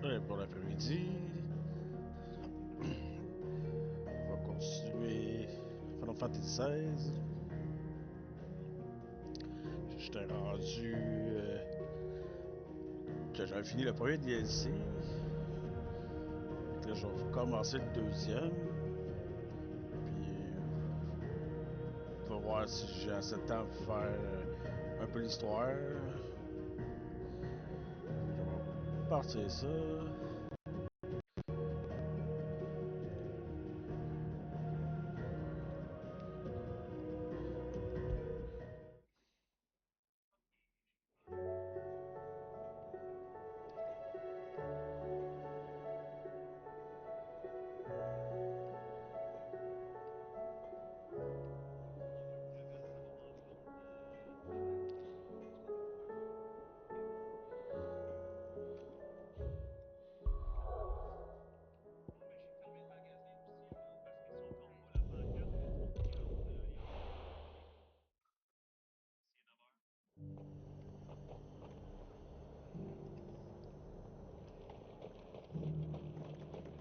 Très bon après-midi. On va continuer Final Fantasy XVI. J'étais rendu que j'avais fini le premier DLC. Donc là, je vais commencer le deuxième. Puis on va voir si j'ai assez de temps pour faire un peu l'histoire. Je vais partir ça.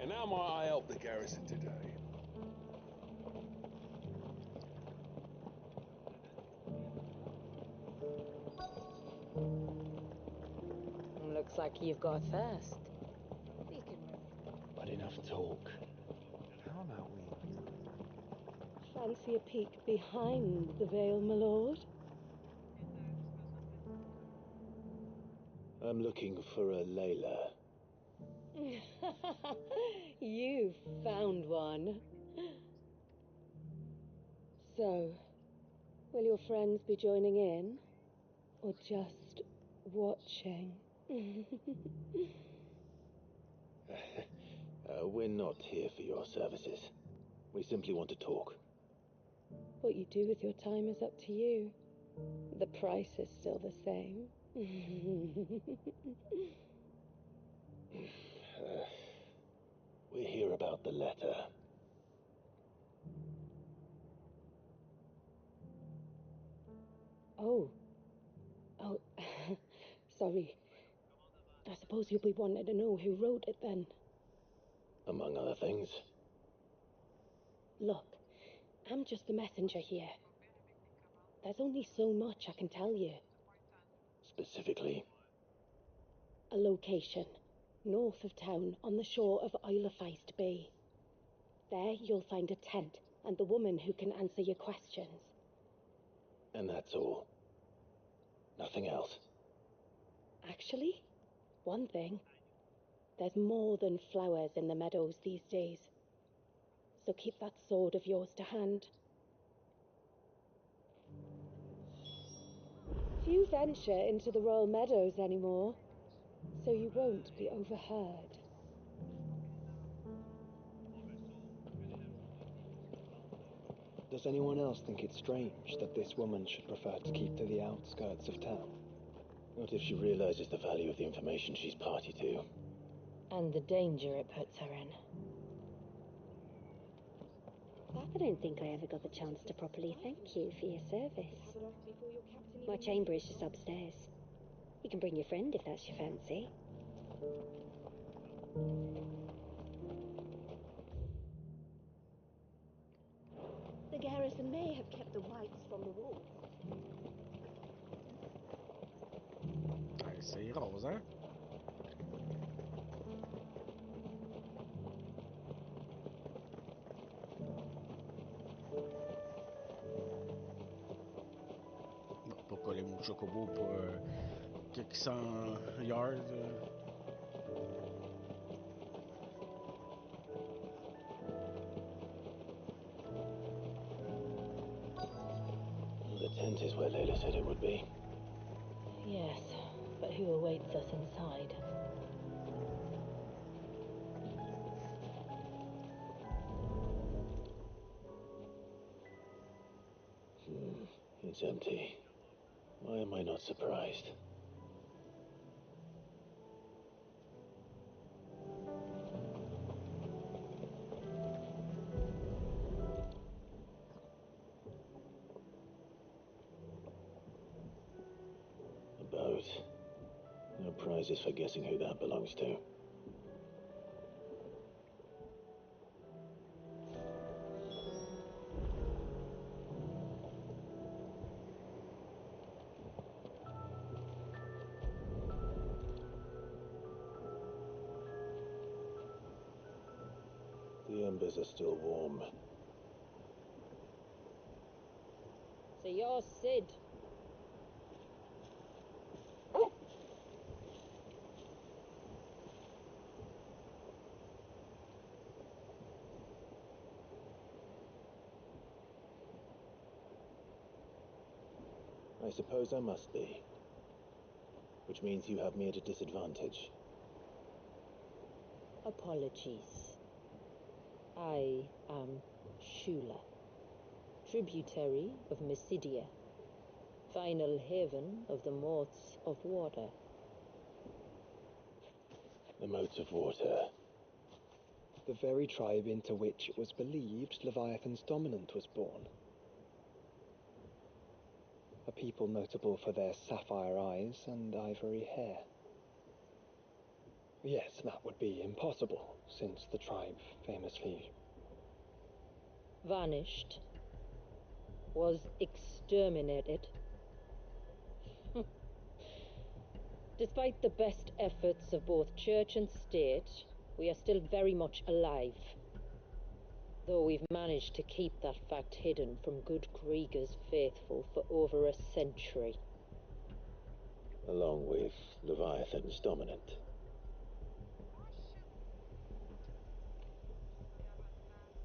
And how might I help the garrison today? Looks like you've got a thirst. We can... But enough talk. How about we... Fancy a peek behind the veil, my lord? I'm looking for a Layla. You found one. So, will your friends be joining in? Or just watching? We're not here for your services. We simply want to talk. What you do with your time is up to you. The price is still the same. We're here about the letter. Oh, sorry. I suppose you'll be wanting to know who wrote it then. Among other things. Look, I'm just the messenger here. There's only so much I can tell you. Specifically? A location, north of town, on the shore of Feist Bay. There you'll find a tent and the woman who can answer your questions. And that's all? Nothing else? Actually, one thing. There's more than flowers in the meadows these days. So keep that sword of yours to hand. Few venture into the royal meadows anymore, so you won't be overheard. Does anyone else think it's strange that this woman should prefer to keep to the outskirts of town? What if she realizes the value of the information she's party to? And the danger it puts her in. I don't think I ever got the chance to properly thank you for your service. My chamber is just upstairs. You can bring your friend if that's your fancy. The garrison may have kept the whites from the wolves. C'est rose, hein? Non, pas coller mon chocobo pour quelques 100 yards. The tent is where Layla said it would be. Yes, but who awaits us inside? It's empty. Why am I not surprised? A boat. No prizes for guessing who that belongs to. The embers are still warm. So you're Sid. I suppose I must be. Which means you have me at a disadvantage. Apologies. I am Shula, tributary of Mysidia, final haven of the Moths of Water. The motes of water. The very tribe into which it was believed Leviathan's dominant was born. A people notable for their sapphire eyes and ivory hair. Yes, that would be impossible, since the tribe famously Vanished. Was exterminated. Despite the best efforts of both church and state, we are still very much alive. Though we've managed to keep that fact hidden from good Krieger's faithful for over a century. Along with Leviathan's dominant.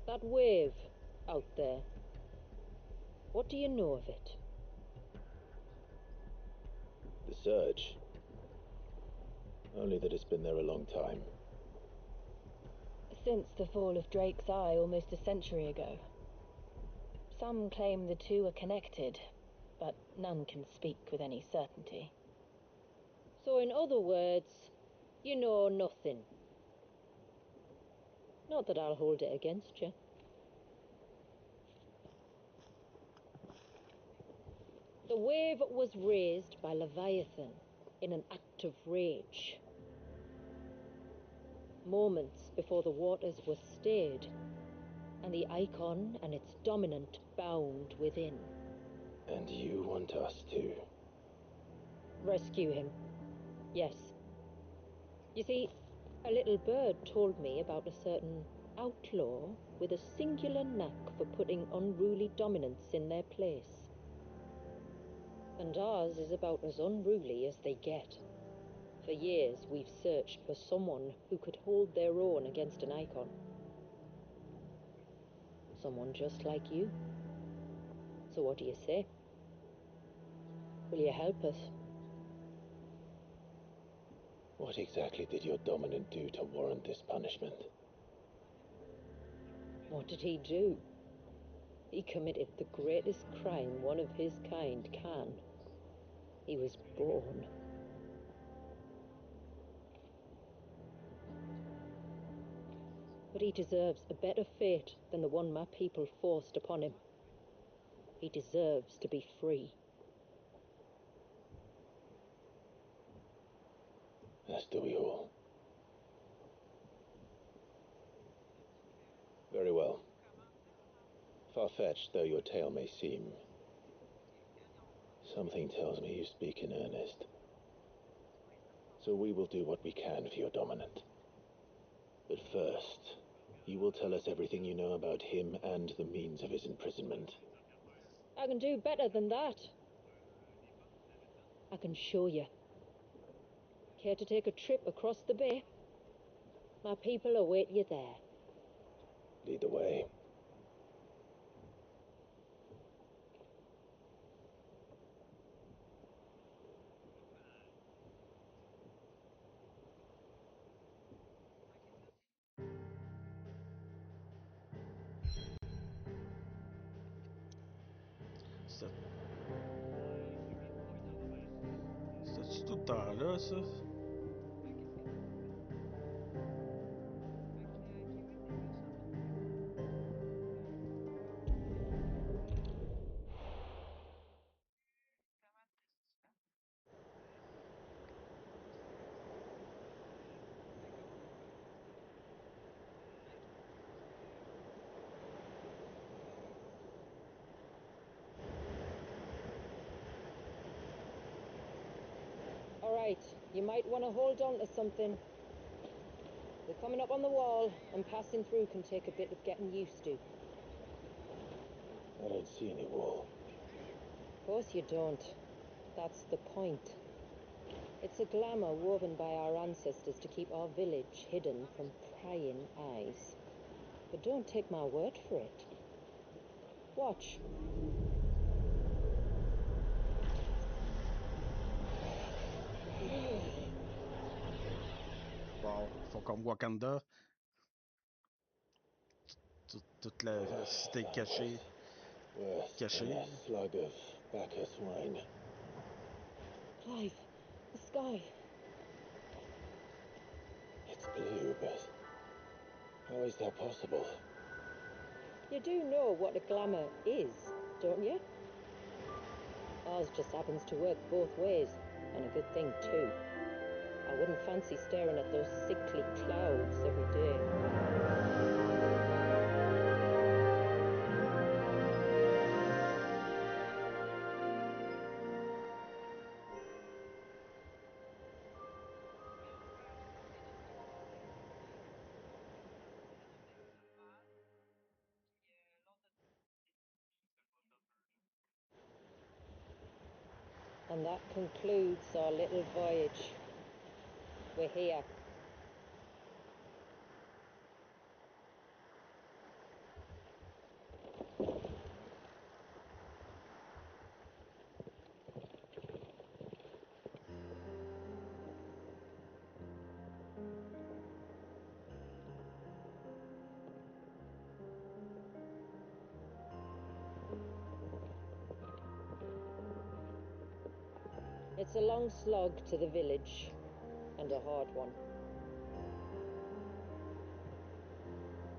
That wave out there, what do you know of it? The surge. Only that it's been there a long time. Since the fall of Drake's Eye almost a century ago. Some claim the two are connected, but none can speak with any certainty. So in other words, you know nothing. Not that I'll hold it against you. The wave was raised by Leviathan in an act of rage. Moments before the waters were stayed, and the icon and its dominant bound within. And you want us to? Rescue him. Yes. You see, a little bird told me about a certain outlaw with a singular knack for putting unruly dominants in their place. And ours is about as unruly as they get. For years, we've searched for someone who could hold their own against an icon. Someone just like you. So what do you say? Will you help us? What exactly did your dominant do to warrant this punishment? What did he do? He committed the greatest crime one of his kind can. He was born. But he deserves a better fate than the one my people forced upon him. He deserves to be free. As do we all. Very well. Far-fetched though your tale may seem, something tells me you speak in earnest. So we will do what we can for your dominant. But first, you will tell us everything you know about him and the means of his imprisonment. I can do better than that. I can show you. Care to take a trip across the bay? My people await you there. Lead the way. C'est tout le temps là, ça? All right, you might want to hold on to something. We're coming up on the wall, and passing through can take a bit of getting used to. I don't see any wall. Of course you don't. That's the point. It's a glamour woven by our ancestors to keep our village hidden from prying eyes. But don't take my word for it. Watch. Wow, ils font comme Wakanda. Toute la cité cachée. Worse than a slug of Bacchus wine. Clive, the sky. It's blue, but how is that possible? You do know what a glamour is, don't you? Ours just happens to work both ways, and a good thing too. I wouldn't fancy staring at those sickly clouds every day. And that concludes our little voyage. We're here. It's a long slog to the village, and a hard one.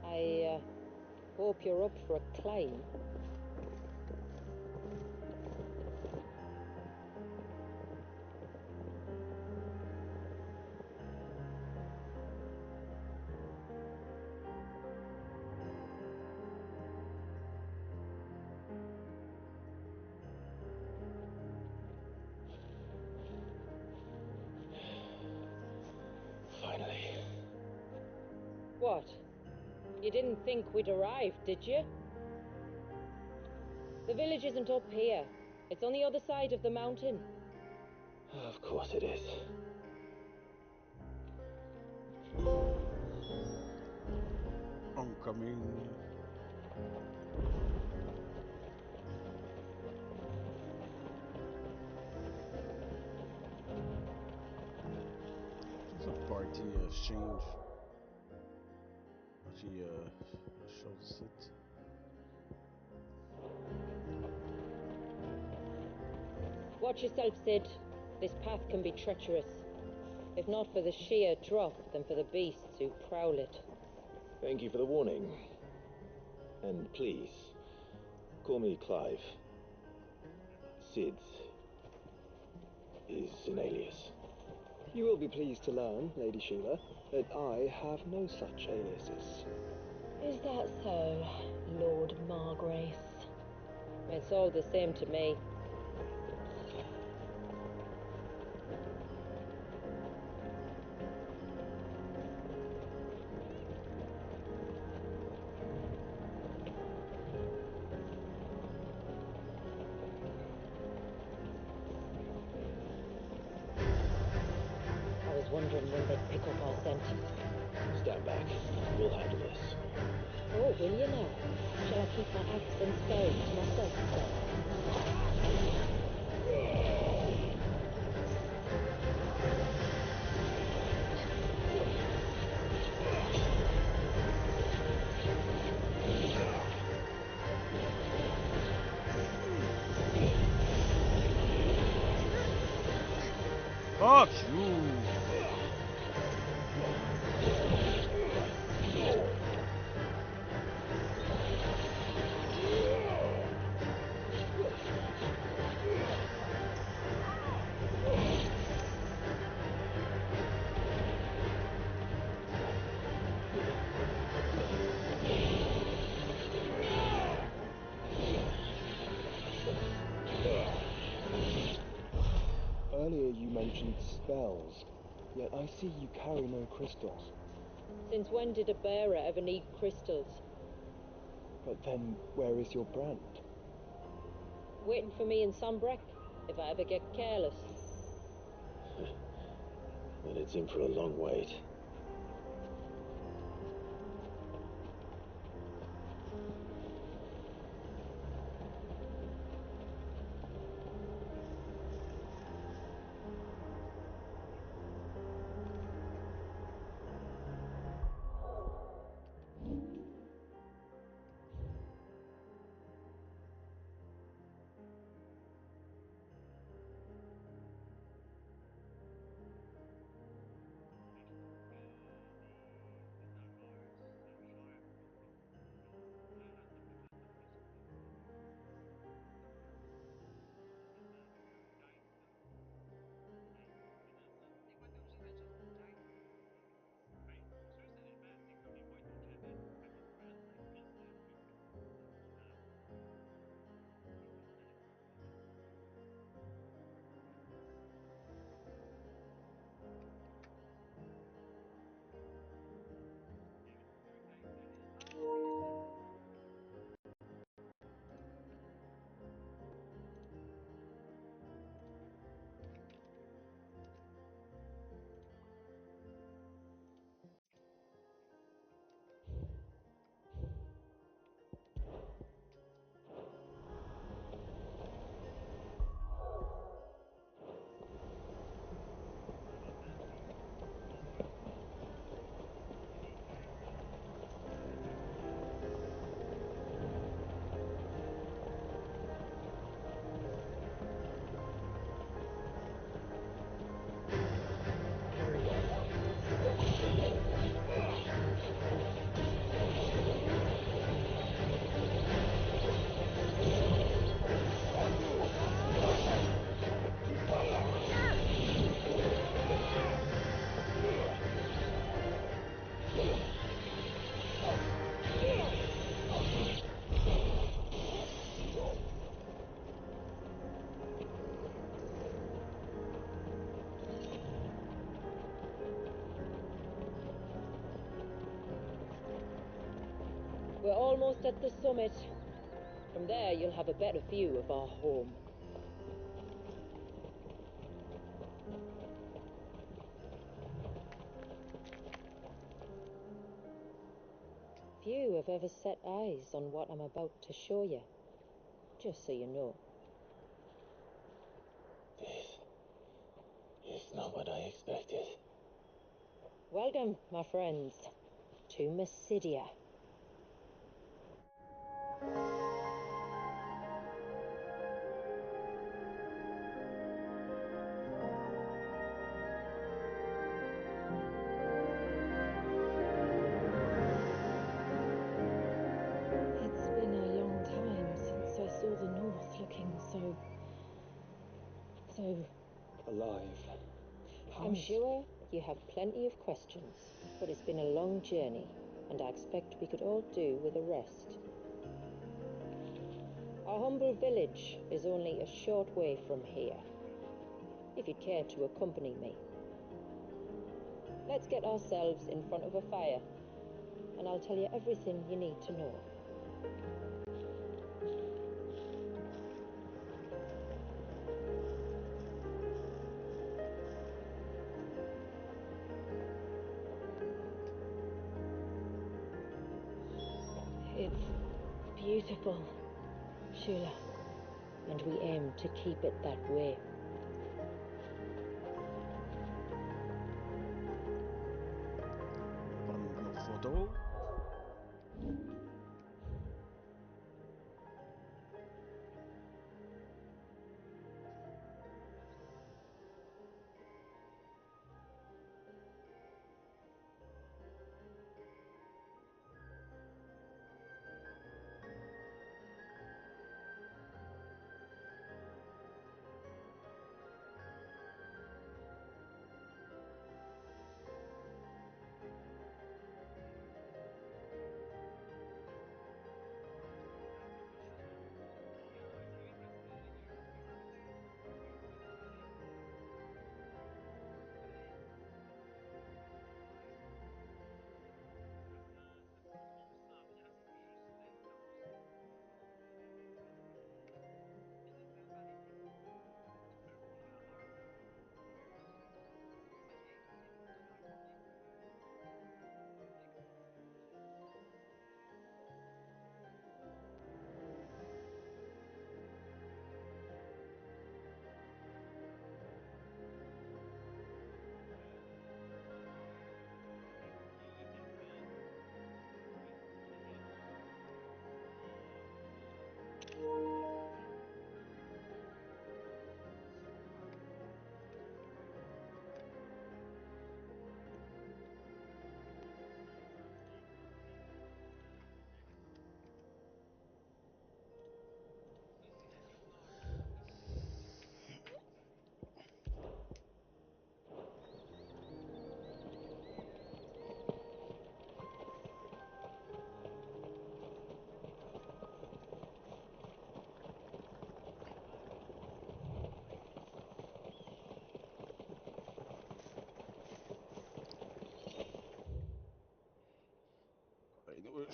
I hope you're up for a climb. Finally. What? You didn't think we'd arrived, did you? The village isn't up here. It's on the other side of the mountain. Of course it is. Homecoming. C'est un party exchange. J'ai chose ici. Watch yourself, Sid. This path can be treacherous. If not for the sheer drop, then for the beasts who prowl it. Thank you for the warning. And please, call me Clive. Sid is an alias. You will be pleased to learn, Lady Sheila, that I have no such aliases. Is that so, Lord Margrace? It's all the same to me. I was wondering when they'd pick up our scent. Stand back. We'll handle this. Oh, will you now? Shall I keep my axe and spells to myself then? Fuck you! Earlier you mentioned spells, yet I see you carry no crystals. Since when did a bearer ever need crystals? But then, where is your brand? Waiting for me in Sunbreck, if I ever get careless. Then it's in for a long wait. We're almost at the summit. From there, you'll have a better view of our home. Few have ever set eyes on what I'm about to show you. Just so you know. This is not what I expected. Welcome, my friends, to Mysidia. It's been a long time since I saw the North looking so Alive. I'm sure you have plenty of questions, but it's been a long journey, and I expect we could all do with a rest. Our humble village is only a short way from here, if you'd care to accompany me. Let's get ourselves in front of a fire, and I'll tell you everything you need to know. It's beautiful, Shula, and we aim to keep it that way. Bonne photo.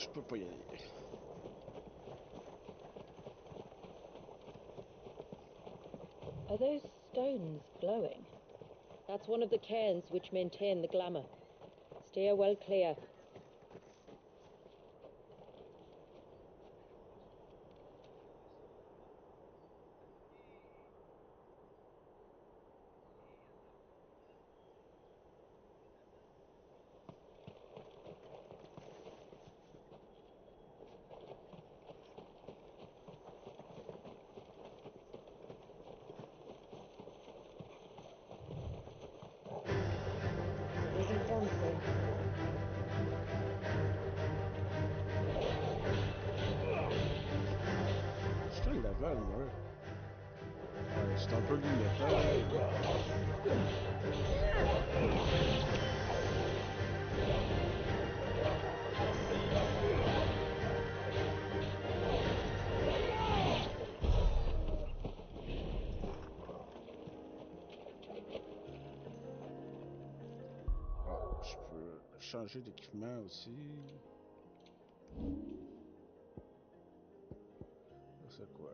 Je peux pas y aller. Are those stones glowing? That's one of the cairns which maintain the glamour. Steer well clear. It isn't promising. Je suis level, moi. Ouais, c'est un peu lunetteux. Ah, je peux changer d'équipement aussi. C'est quoi?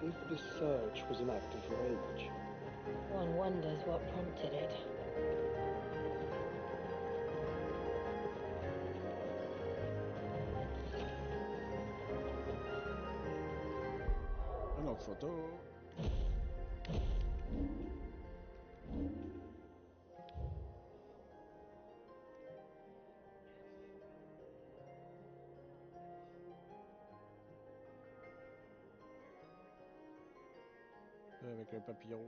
If this surge was an act of rage, One wonders what prompted it. Une autre photo. Avec un papillon.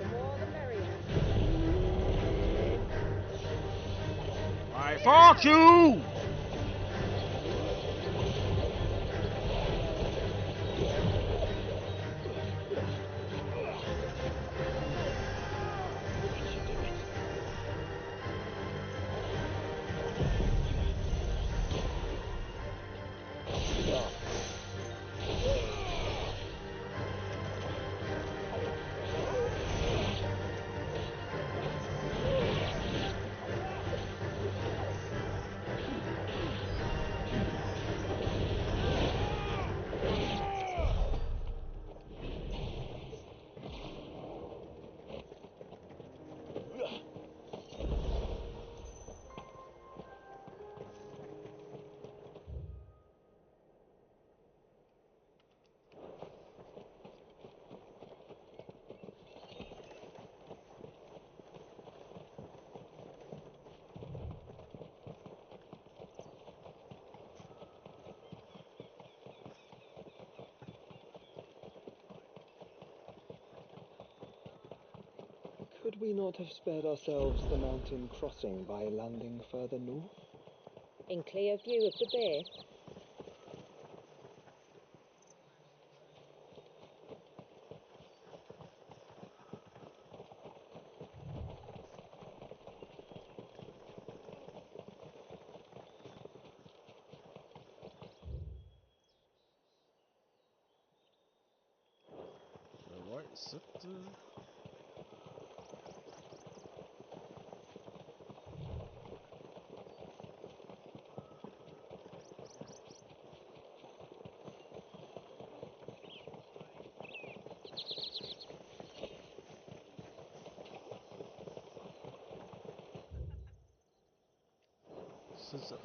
The more the merrier. I fuck you! could we not have spared ourselves the mountain crossing by landing further north? In clear view of the bay. ici. C'est ça.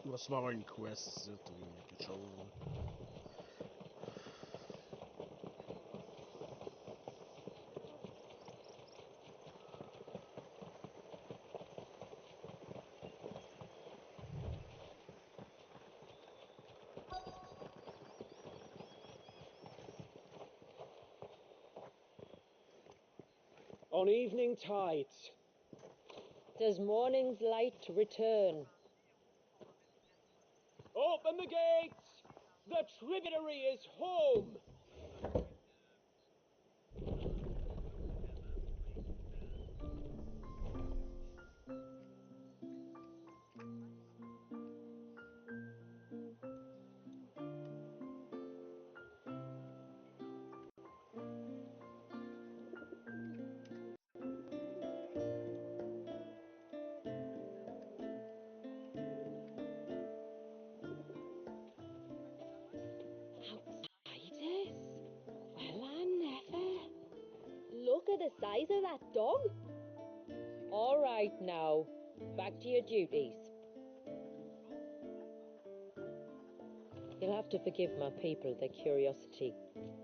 Il va sûrement avoir une quest ici, ou quelque chose. On evening tides. Does morning's light return? Open the gates! The tributary is home! Outsiders? Well, I never. Look at the size of that dog. All right now, back to your duties. You'll have to forgive my people their curiosity.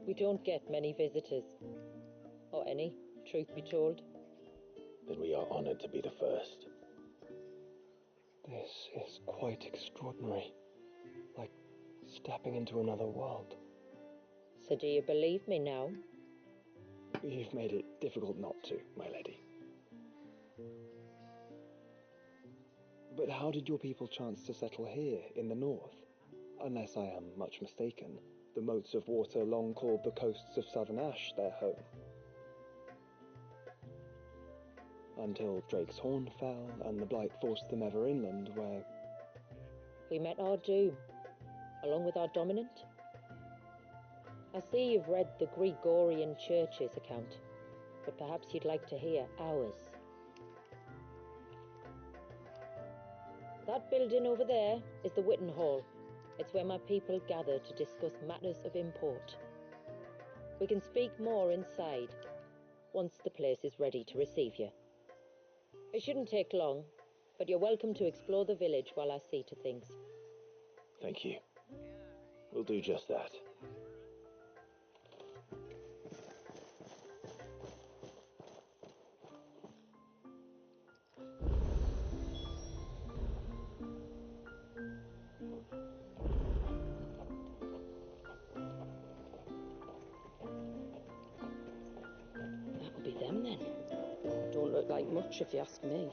We don't get many visitors. Or any, truth be told. Then we are honored to be the first. This is quite extraordinary. Like stepping into another world. So do you believe me now? You've made it difficult not to, my lady. But how did your people chance to settle here in the north? Unless I am much mistaken, the moats of water long called the coasts of southern Ash their home. Until Drake's Horn fell and the Blight forced them ever inland, where We met our doom, along with our dominant. I see you've read the Gregorian Church's account, but perhaps you'd like to hear ours. That building over there is the Witten Hall. It's where my people gather to discuss matters of import. We can speak more inside, once the place is ready to receive you. It shouldn't take long, but you're welcome to explore the village while I see to things. Thank you. We'll do just that. That'll be them then. Don't look like much if you ask me.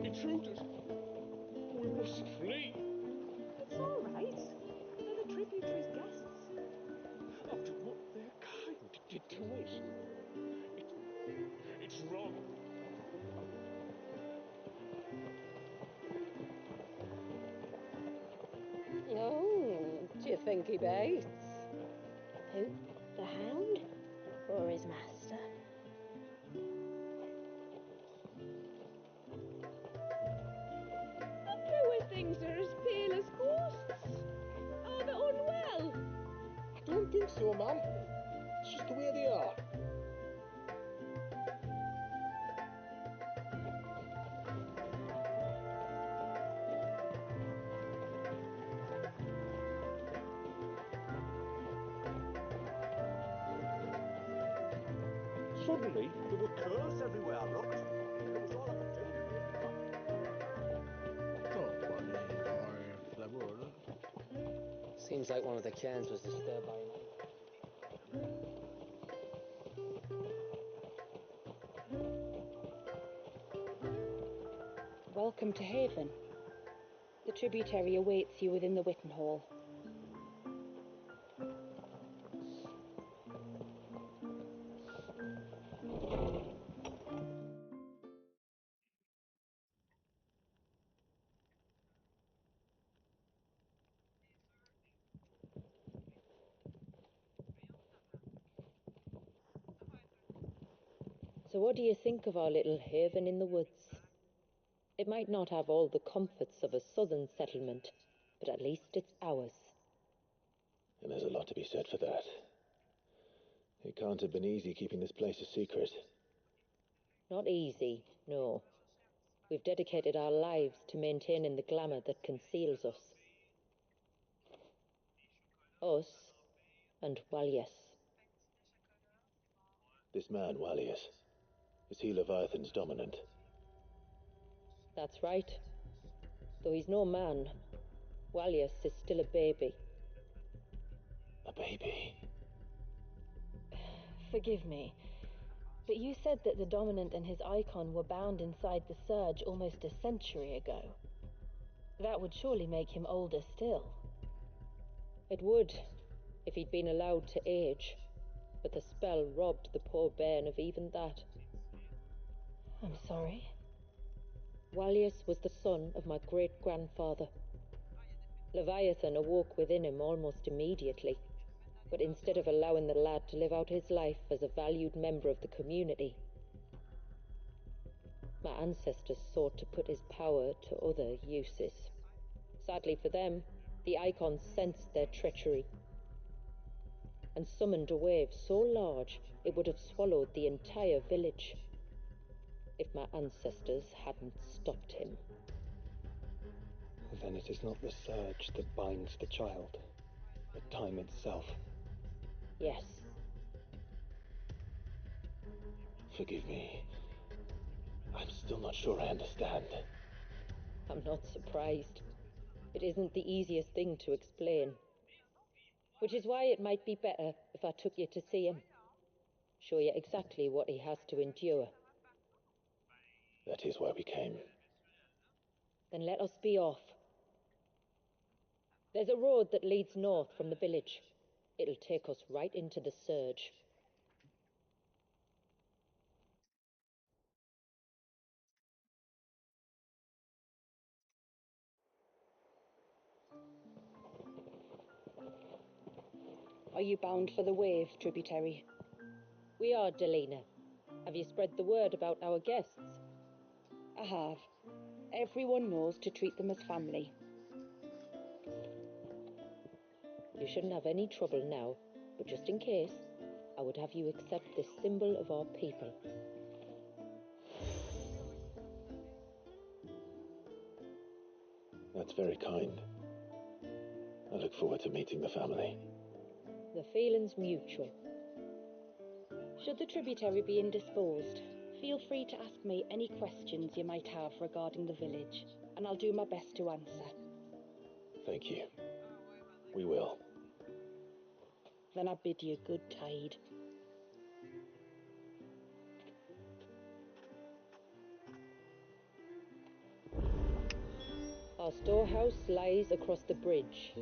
Intruders! We must flee! It's all right. They're the tributaries' guests. After what their kind did to us. It's wrong. Oh, do you think he bites? Who? The hound? Or his master? Poor things are as pale as ghosts. Are they unwell? I don't think so, ma'am. It's just the way they are. Suddenly, there were curs everywhere I looked. It was all I could do. Seems like one of the cairns was disturbed by an Welcome to Haven. The tributary awaits you within the Witten Hall. So what do you think of our little haven in the woods? It might not have all the comforts of a southern settlement, but at least it's ours. And there's a lot to be said for that. It can't have been easy keeping this place a secret. Not easy, no. We've dedicated our lives to maintaining the glamour that conceals us. Us and Walias. This man, Walius, is he Leviathan's dominant? That's right. Though he's no man, Walias is still a baby. A baby? Forgive me, but you said that the Dominant and his icon were bound inside the Surge almost a century ago. That would surely make him older still. It would, if he'd been allowed to age. But the spell robbed the poor bairn of even that. I'm sorry. Walius was the son of my great-grandfather. Leviathan awoke within him almost immediately, but instead of allowing the lad to live out his life as a valued member of the community, my ancestors sought to put his power to other uses. Sadly for them, the icons sensed their treachery and summoned a wave so large it would have swallowed the entire village if my ancestors hadn't stopped him. Then it is not the surge that binds the child, but time itself. Yes. Forgive me. I'm still not sure I understand. I'm not surprised. It isn't the easiest thing to explain. Which is why it might be better if I took you to see him. Show you exactly what he has to endure. That is why we came. Then let us be off. There's a road that leads north from the village. It'll take us right into the surge. Are you bound for the wave, tributary? We are, Delina. Have you spread the word about our guests? I have. Everyone knows to treat them as family. You shouldn't have any trouble now, but just in case, I would have you accept this symbol of our people. That's very kind. I look forward to meeting the family. The feeling's mutual. Should the tributary be indisposed, feel free to ask me any questions you might have regarding the village, and I'll do my best to answer. Thank you. We will. Then I bid you good tide. Our storehouse lies across the bridge.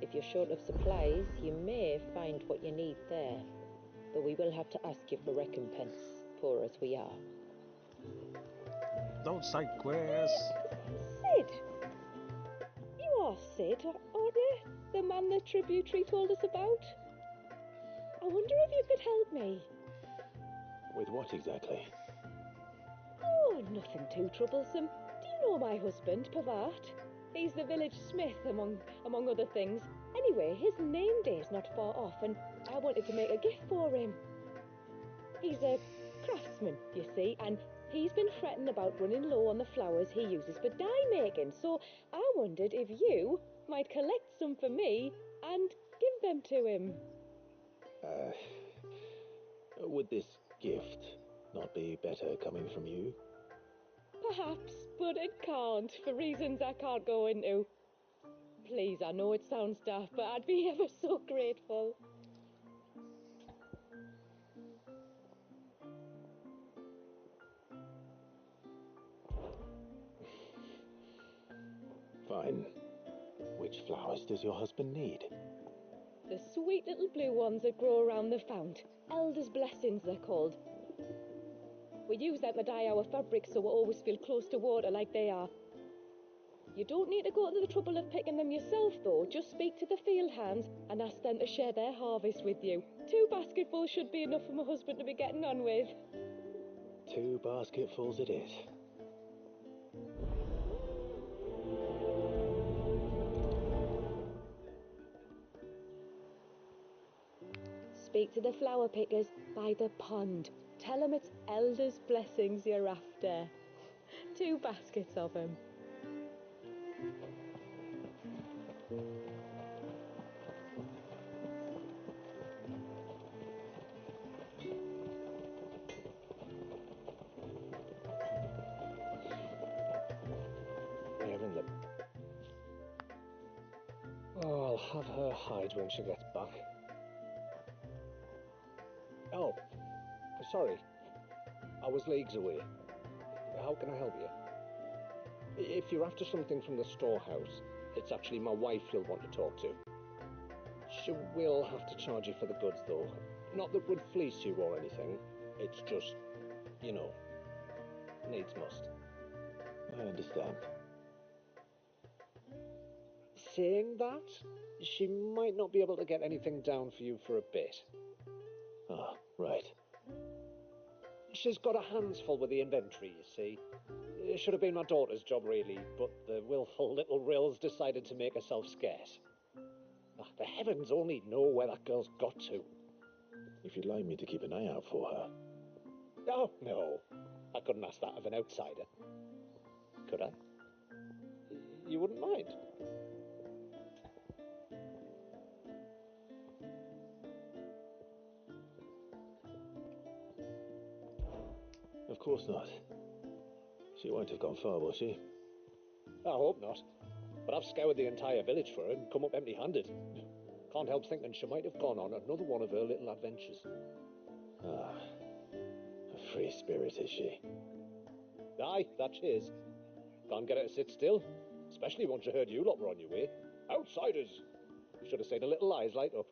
If you're short of supplies, you may find what you need there. But we will have to ask you for recompense, poor as we are. Don't side quest. Sid! You are Sid, aren't you? The man the tributary told us about? I wonder if you could help me. With what exactly? Oh, nothing too troublesome. Do you know my husband, Pavat? He's the village smith, among other things. Anyway, his name day's not far off, and I wanted to make a gift for him. He's a craftsman, you see, and he's been fretting about running low on the flowers he uses for dye making, so I wondered if you might collect some for me and give them to him. Would this gift not be better coming from you? Perhaps, but it can't, for reasons I can't go into. Please, I know it sounds daft, but I'd be ever so grateful. Fine. Which flowers does your husband need? The sweet little blue ones that grow around the fount. Elders' blessings, they're called. We use them to dye our fabrics so we always feel close to water like they are. You don't need to go to the trouble of picking them yourself, though. Just speak to the field hands and ask them to share their harvest with you. 2 basketfuls should be enough for my husband to be getting on with. 2 basketfuls it is. Speak to the flower pickers by the pond. Tell them it's elders' blessings you're after. 2 baskets of them. Wearing them. Oh, I'll have her hide when she gets back. Oh, sorry. I was leagues away. How can I help you? If you're after something from the storehouse, it's actually my wife you'll want to talk to. She will have to charge you for the goods, though. Not that we'd fleece you or anything. It's just, you know, needs must. I understand. Saying that, she might not be able to get anything down for you for a bit. Ah, right. She's got her hands full with the inventory, you see. It should have been my daughter's job, really, but the willful little Rills decided to make herself scarce. Ah, the heavens only know where that girl's got to. If you'd like me to keep an eye out for her. Oh, no. I couldn't ask that of an outsider. Could I? You wouldn't mind? Of course not. She won't have gone far, will she? I hope not. But I've scoured the entire village for her and come up empty-handed. Can't help thinking she might have gone on another one of her little adventures. Ah, a free spirit is she? Aye, that she is. Can't get her to sit still, especially once you heard you lot were on your way. Outsiders! Should have seen her little eyes light up.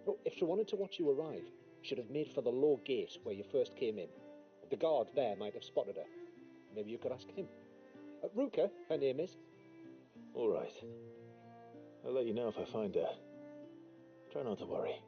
Oh, if she wanted to watch you arrive, should have made for the low gate where you first came in. The guard there might have spotted her. Maybe you could ask him. Ruka, her name is. All right. I'll let you know if I find her. Try not to worry.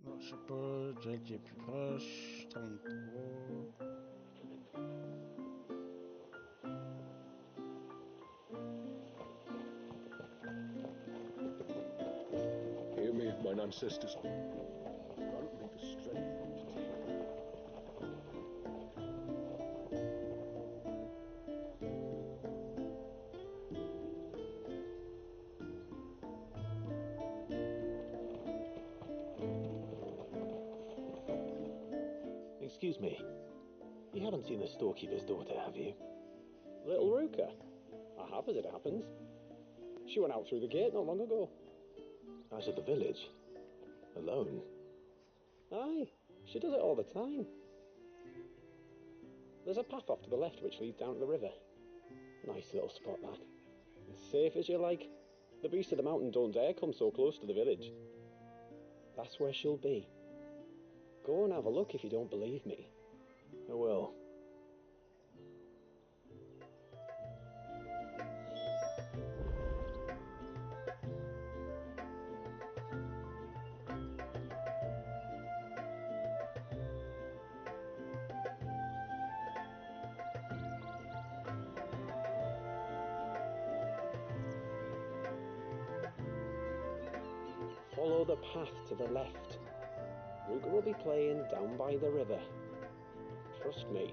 Non, je sais pas. Jack qui est plus proche. 33. Hear me, mine ancestors. Grant me the strength to take. Excuse me. You haven't seen the storekeeper's daughter, have you? Little Ruka? I have, as it happens. She went out through the gate not long ago. Out of the village? Alone? Aye, she does it all the time. There's a path off to the left which leads down to the river. Nice little spot, that. As safe as you like. The beasts of the mountain don't dare come so close to the village. That's where she'll be. Go and have a look if you don't believe me. I will. Follow the path to the left. Ruka will be playing down by the river. Trust me.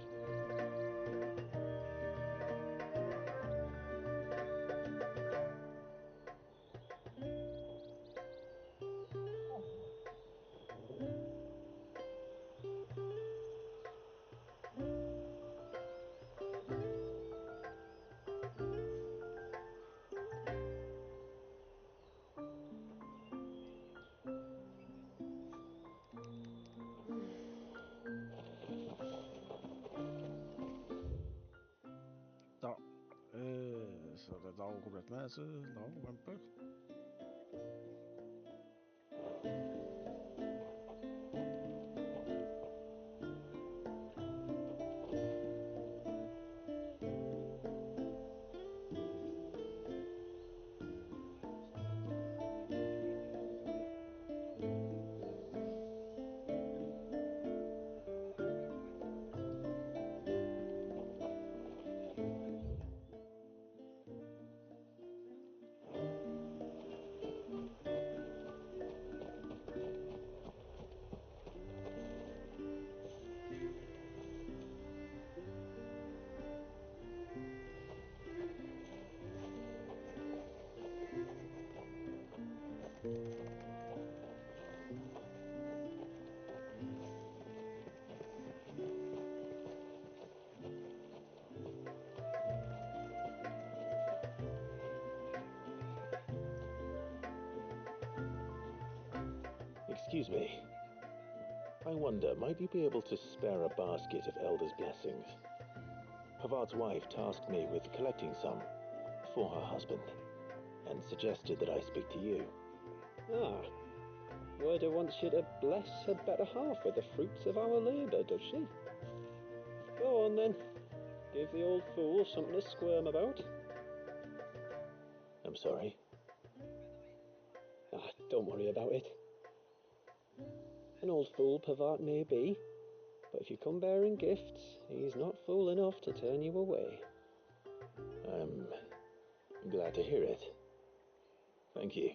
Non. Ça dort complètement, ça? Non, même pas. Excuse me. I wonder, might you be able to spare a basket of Elder's blessings? Pavard's wife tasked me with collecting some for her husband, and suggested that I speak to you. Ah, Werde wants you to bless her better half with the fruits of our labour, does she? Go on then. Give the old fool something to squirm about. I'm sorry. Ah, don't worry about it. An old fool Pavart may be, but if you come bearing gifts, he's not fool enough to turn you away. I'm glad to hear it. Thank you.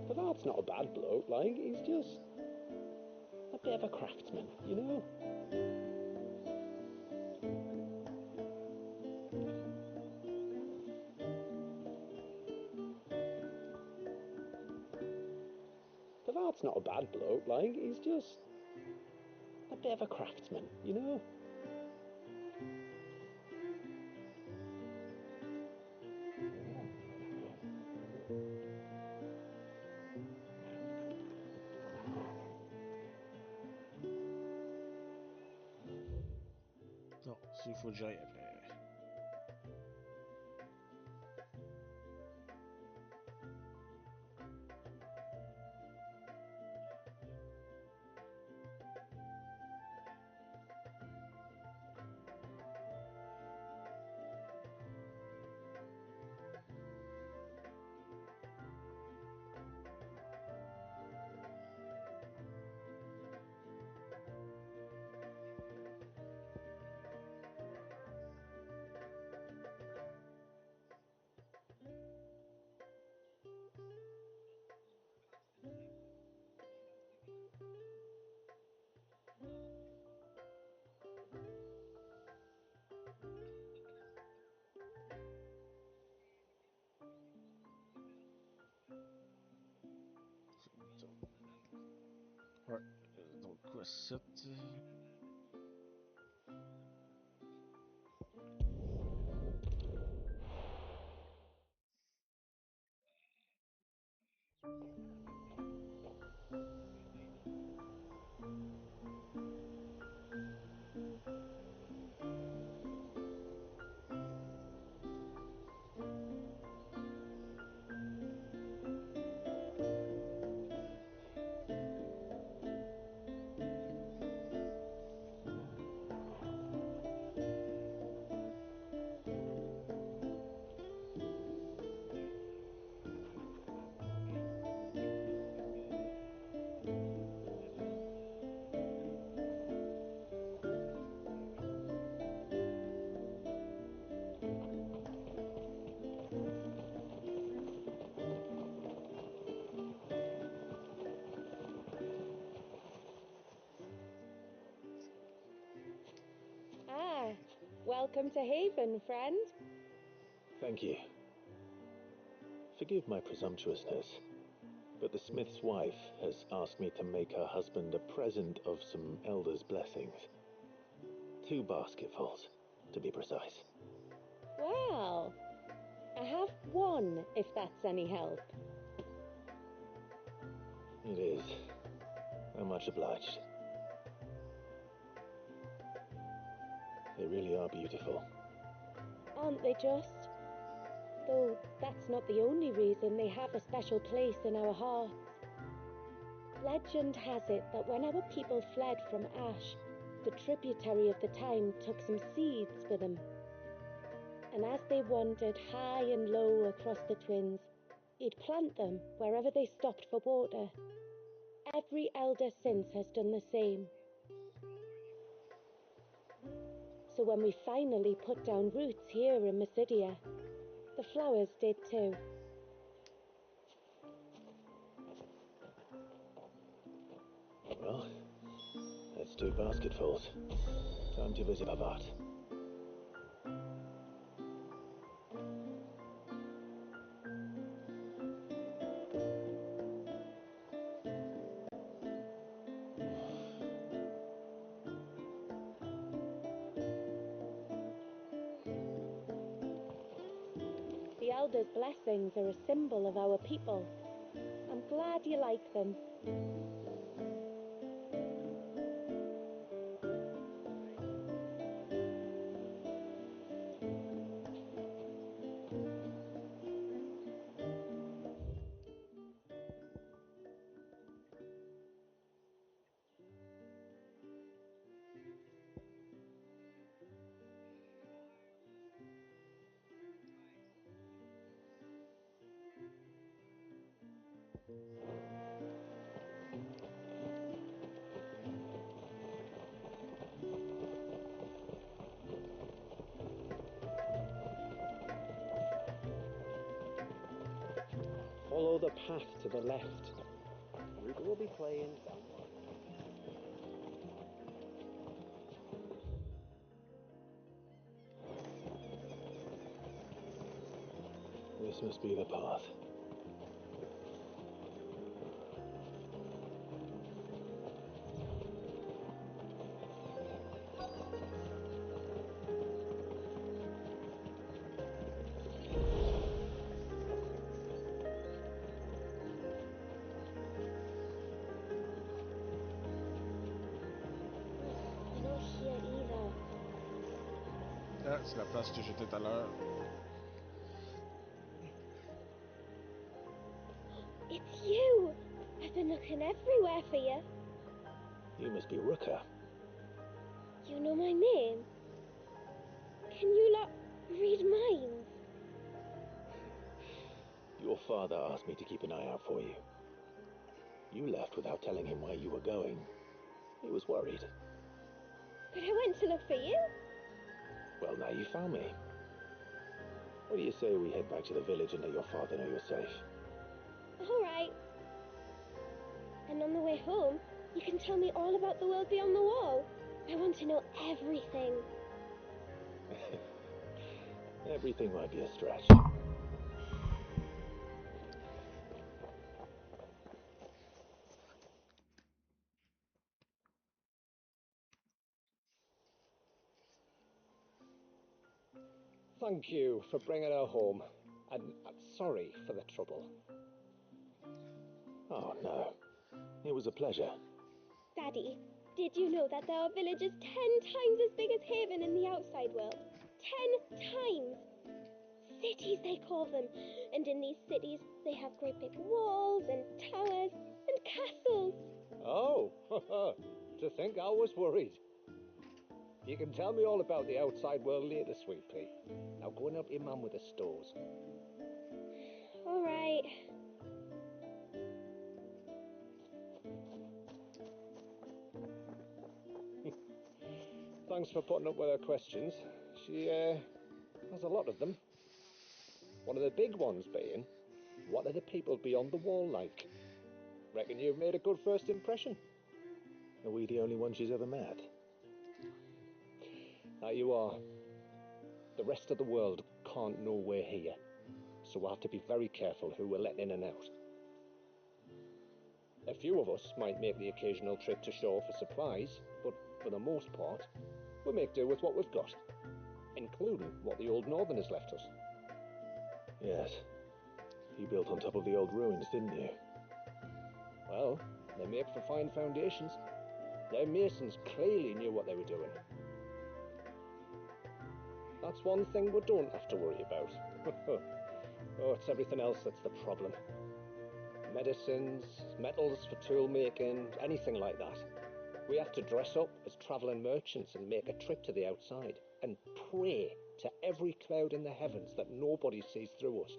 Pavart's not a bad bloke, like, he's just a bit of a craftsman, you know? Pavart's not a bad bloke, like, he's just a bit of a craftsman, you know? Non, il faut que j'aille après. Ouais, donc quoi, 7. Ah, welcome to Haven, friend. Thank you. Forgive my presumptuousness, but the smith's wife has asked me to make her husband a present of some elder's blessings. 2 basketfuls, to be precise. Well, I have one, if that's any help. It is. I'm much obliged. They really are beautiful. Aren't they just? Though that's not the only reason they have a special place in our hearts. Legend has it that when our people fled from Ash, the tributary of the Time took some seeds with them. And as they wandered high and low across the Twins, he'd plant them wherever they stopped for water. Every elder since has done the same. So when we finally put down roots here in Mysidia, the flowers did too. Well, that's 2 basketfuls. Time to visit Pavart. Elders' blessings are a symbol of our people. I'm glad you like them. Follow the path to the left. We will be playing down. This must be the path. You're not here either. Ah, c'est la place que j'étais tout à l'heure. It's you! I've been looking everywhere for you. You must be Rooker. You know my name? Can you lot read minds? Your father asked me to keep an eye out for you. You left without telling him where you were going. He was worried. But I went to look for you. Well, now you found me. What do you say we head back to the village and let your father know you're safe? All right. And on the way home, you can tell me all about the world beyond the wall. I want to know everything. Everything might be a stretch. Thank you for bringing her home. And I'm sorry for the trouble. Oh, no. It was a pleasure. Daddy, did you know that there are villages 10 times as big as Haven in the outside world? 10 times! Cities, they call them. And in these cities, they have great big walls and towers and castles. Oh, to think I was worried. You can tell me all about the outside world later, sweet pea. Now go and help your mum with the stores. All right. Thanks for putting up with her questions. She has a lot of them. One of the big ones being, what are the people beyond the wall like? Reckon you've made a good first impression. Are we the only ones she's ever met? Now you are. The rest of the world can't know we're here, so we'll have to be very careful who we're letting in and out. A few of us might make the occasional trip to shore for supplies, but for the most part, we'll make do with what we've got, including what the old Northerners left us. Yes. You built on top of the old ruins, didn't you? Well, they make for fine foundations. Their masons clearly knew what they were doing. That's one thing we don't have to worry about. Oh, it's everything else that's the problem. Medicines, metals for tool making, anything like that. We have to dress up as travelling merchants and make a trip to the outside and pray to every cloud in the heavens that nobody sees through us.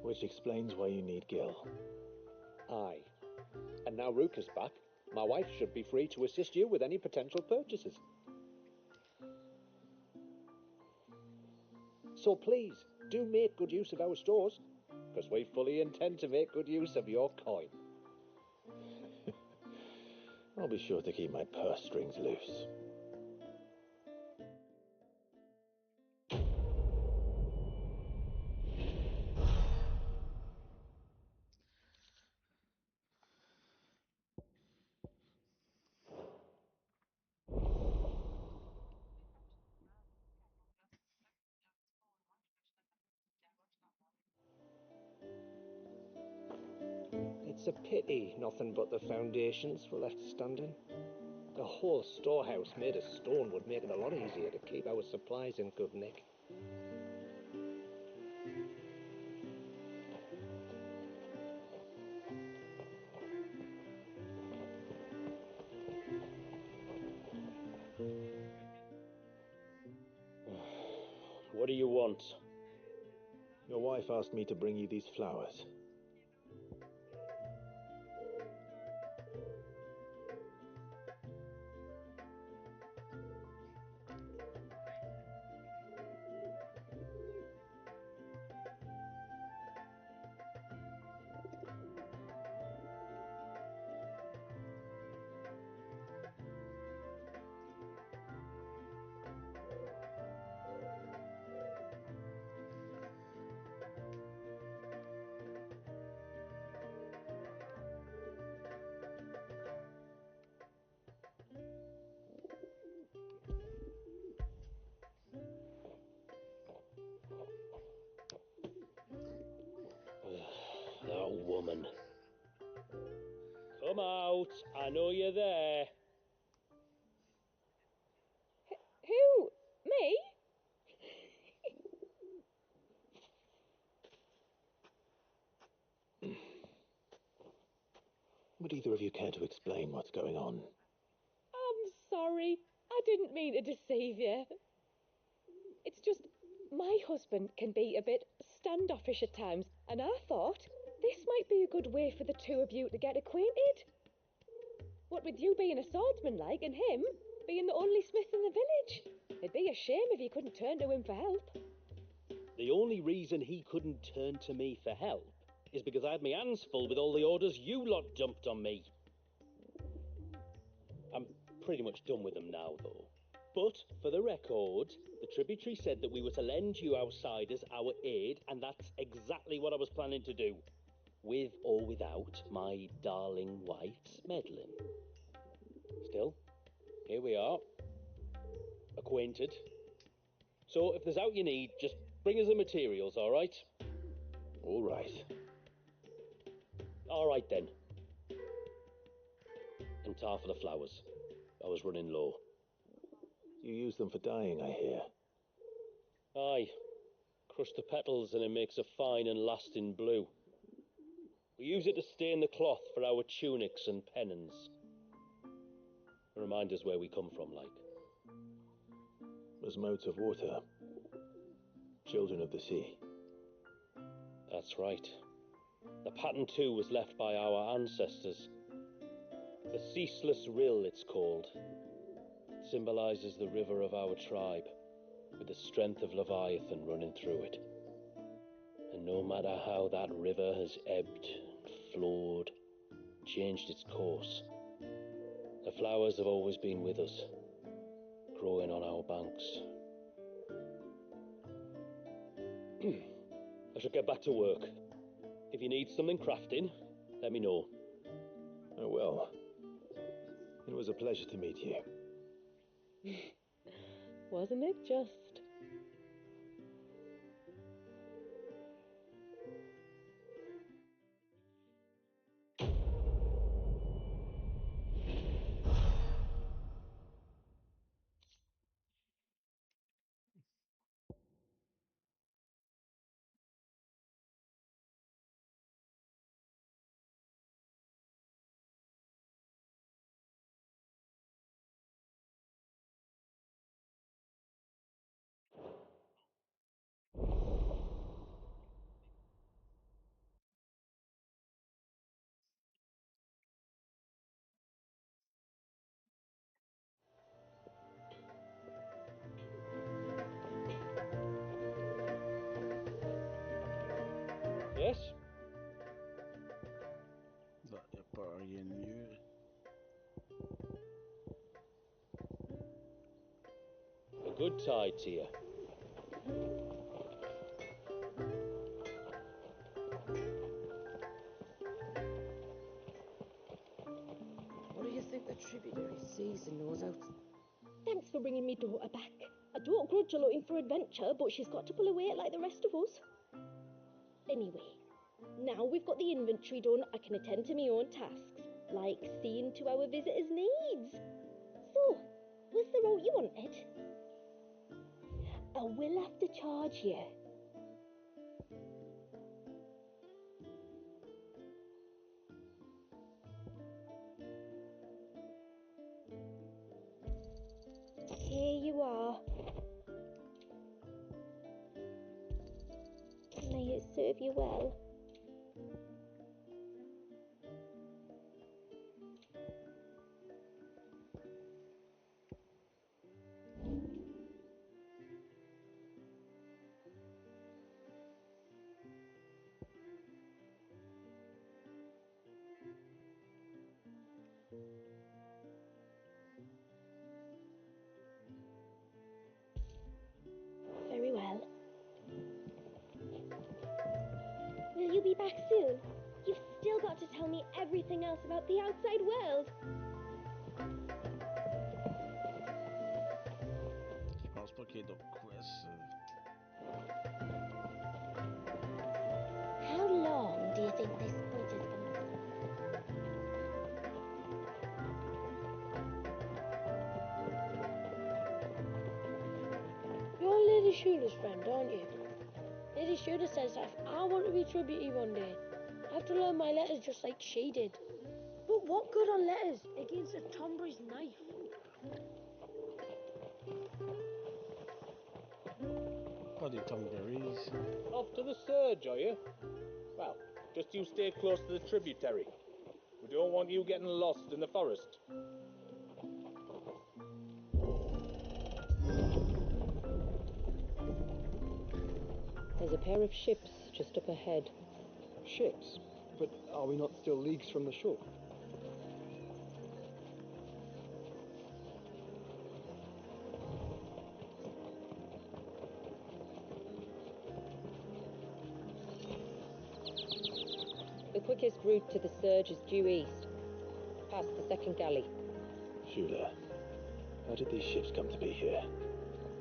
Which explains why you need Gil. Aye. And now Ruka's back, my wife should be free to assist you with any potential purchases. So please, do make good use of our stores, because we fully intend to make good use of your coin. I'll be sure to keep my purse strings loose. It's a pity nothing but the foundations were left standing. The whole storehouse made of stone would make it a lot easier to keep our supplies in good nick. What do you want? Your wife asked me to bring you these flowers. That woman. Come out, I know you're there. Who? Me? Would either of you care to explain what's going on? I'm sorry. I didn't mean to deceive you. It's just my husband can be a bit standoffish at times, and I thought this might be a good way for the two of you to get acquainted. What with you being a swordsman like, and him being the only smith in the village. It'd be a shame if you couldn't turn to him for help. The only reason he couldn't turn to me for help is because I had my hands full with all the orders you lot dumped on me. I'm pretty much done with them now, though. But, for the record, the tributary said that we were to lend you outsiders our aid, and that's exactly what I was planning to do. With or without my darling wife's meddling. Still, here we are. Acquainted. So, if there's out you need, just bring us the materials, all right? All right. All right, then. And tar for the flowers. I was running low. You use them for dyeing, I hear. Aye. Crush the petals and it makes a fine and lasting blue. We use it to stain the cloth for our tunics and pennons. Remind us where we come from, like. As motes of water. Children of the sea. That's right. The pattern too was left by our ancestors. The ceaseless rill, it's called. It symbolises the river of our tribe, with the strength of Leviathan running through it. And no matter how that river has ebbed, flowed, changed its course, the flowers have always been with us, growing on our banks. I should get back to work. If you need something crafting, let me know. Oh, well. It was a pleasure to meet you. Wasn't it just? Yes? Là, y a pas rien de mieux. A good tide to you. What do you think the tributary sees and knows out? Thanks for bringing me daughter back. I don't grudge her looking for adventure, but she's got to pull her weight like the rest of us. Anyway, Now we've got the inventory done, I can attend to my own tasks, like seeing to our visitors' needs. So, was the route you wanted? I will have to charge you. Here you are. May it serve you well. Very well. Will you be back soon? You've still got to tell me everything else about the outside world. Je pense pas qu'il y ait d'autres quests. How long do you think this boat is going to You're Lady Shula's friend, aren't you? Lady Shula says that if I want to be tributary one day, I have to learn my letters just like she did. But what good are letters against a Tombury's knife? Pas des Tonberries. Off to the surge, are you? Well, just you stay close to the tributary. We don't want you getting lost in the forest. There's a pair of ships just up ahead. Ships? But are we not still leagues from the shore? The quickest route to the surge is due east, past the second galley. Shula, how did these ships come to be here?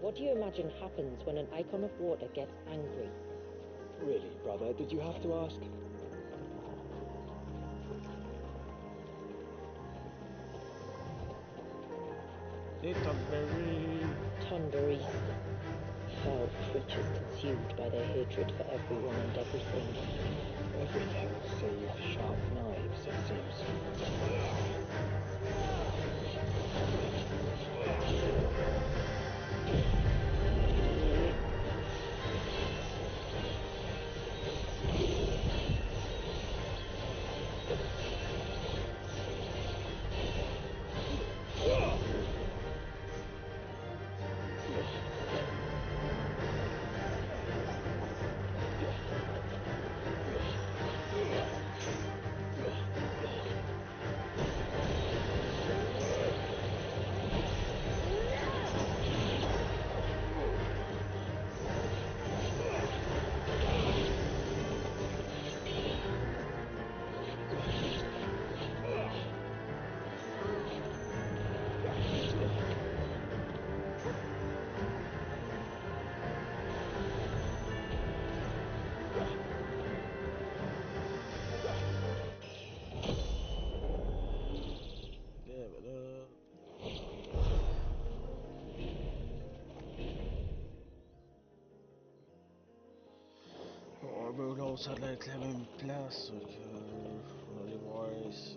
What do you imagine happens when an icon of water gets angry? Really, brother, did you have to ask? Des Tonberries. Tonberries. Foul creatures consumed by their hatred for everyone and everything. Everything save sharp knives, it seems. Bruno, ça doit être la même place que. On va aller voir ici.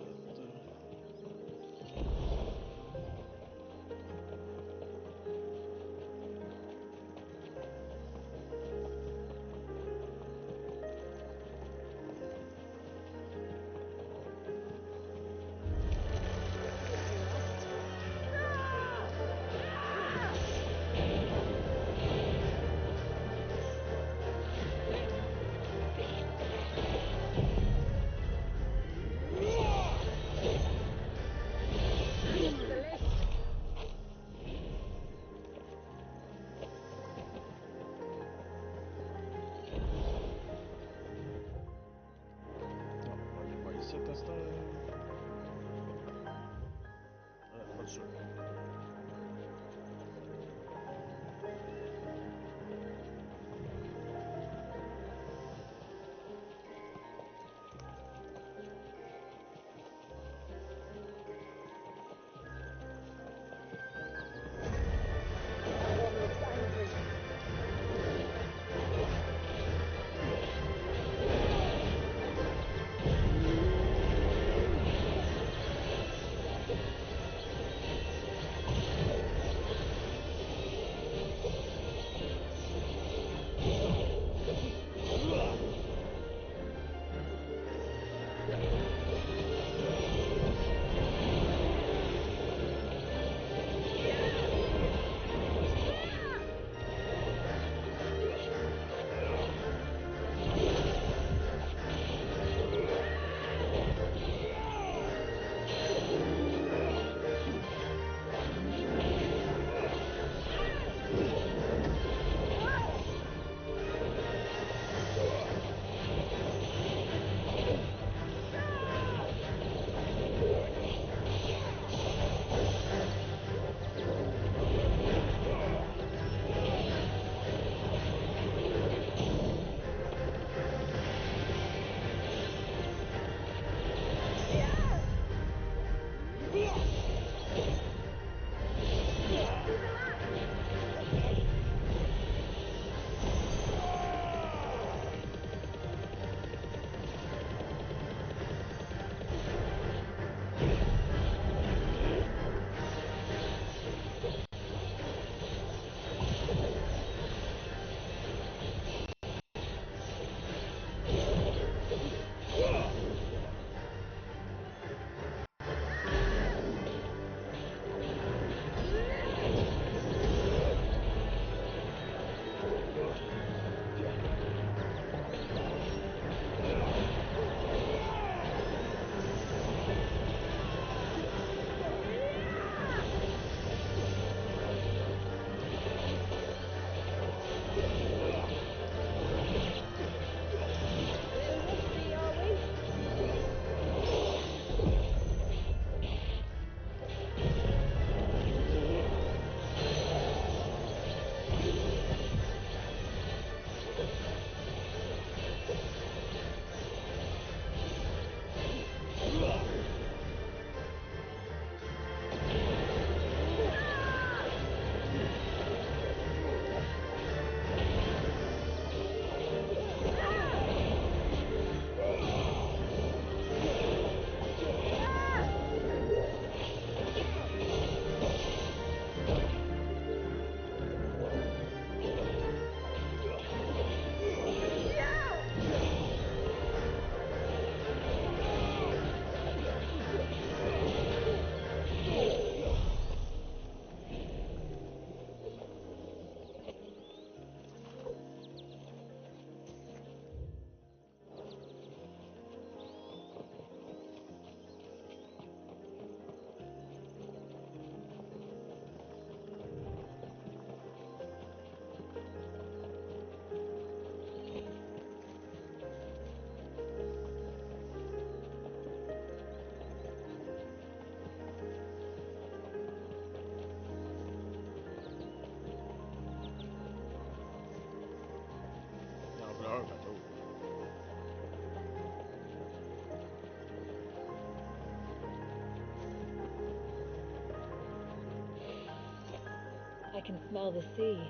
can smell the sea.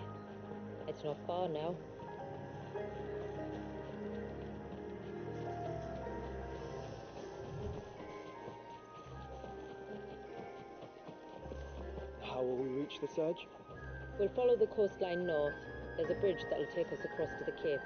It's not far now. How will we reach the surge? We'll follow the coastline north. There's a bridge that'll take us across to the cape.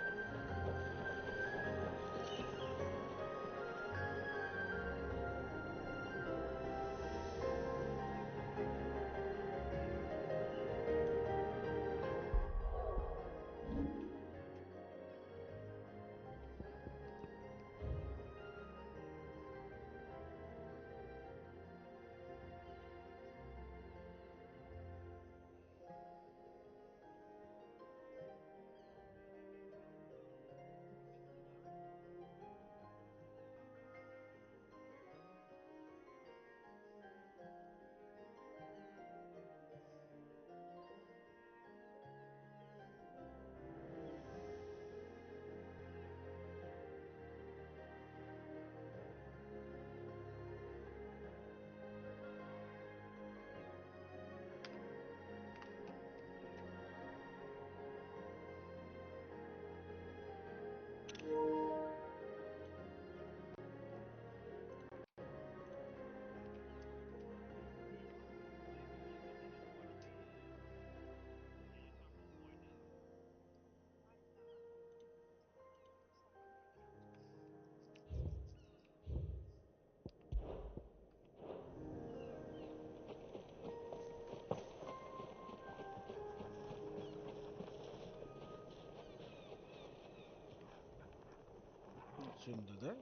C'est une dedans.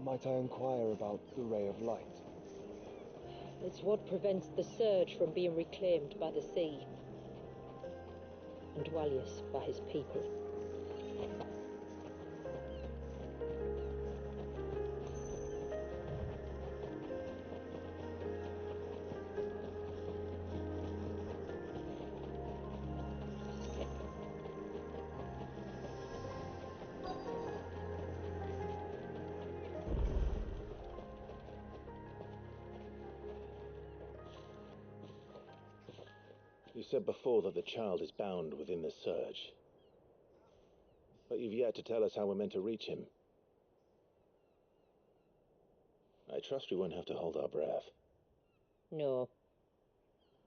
Might I inquire about the ray of light? It's what prevents the surge from being reclaimed by the sea. and Dwalius by his people. You said before that the child is bound within the surge. But you've yet to tell us how we're meant to reach him. I trust we won't have to hold our breath. No.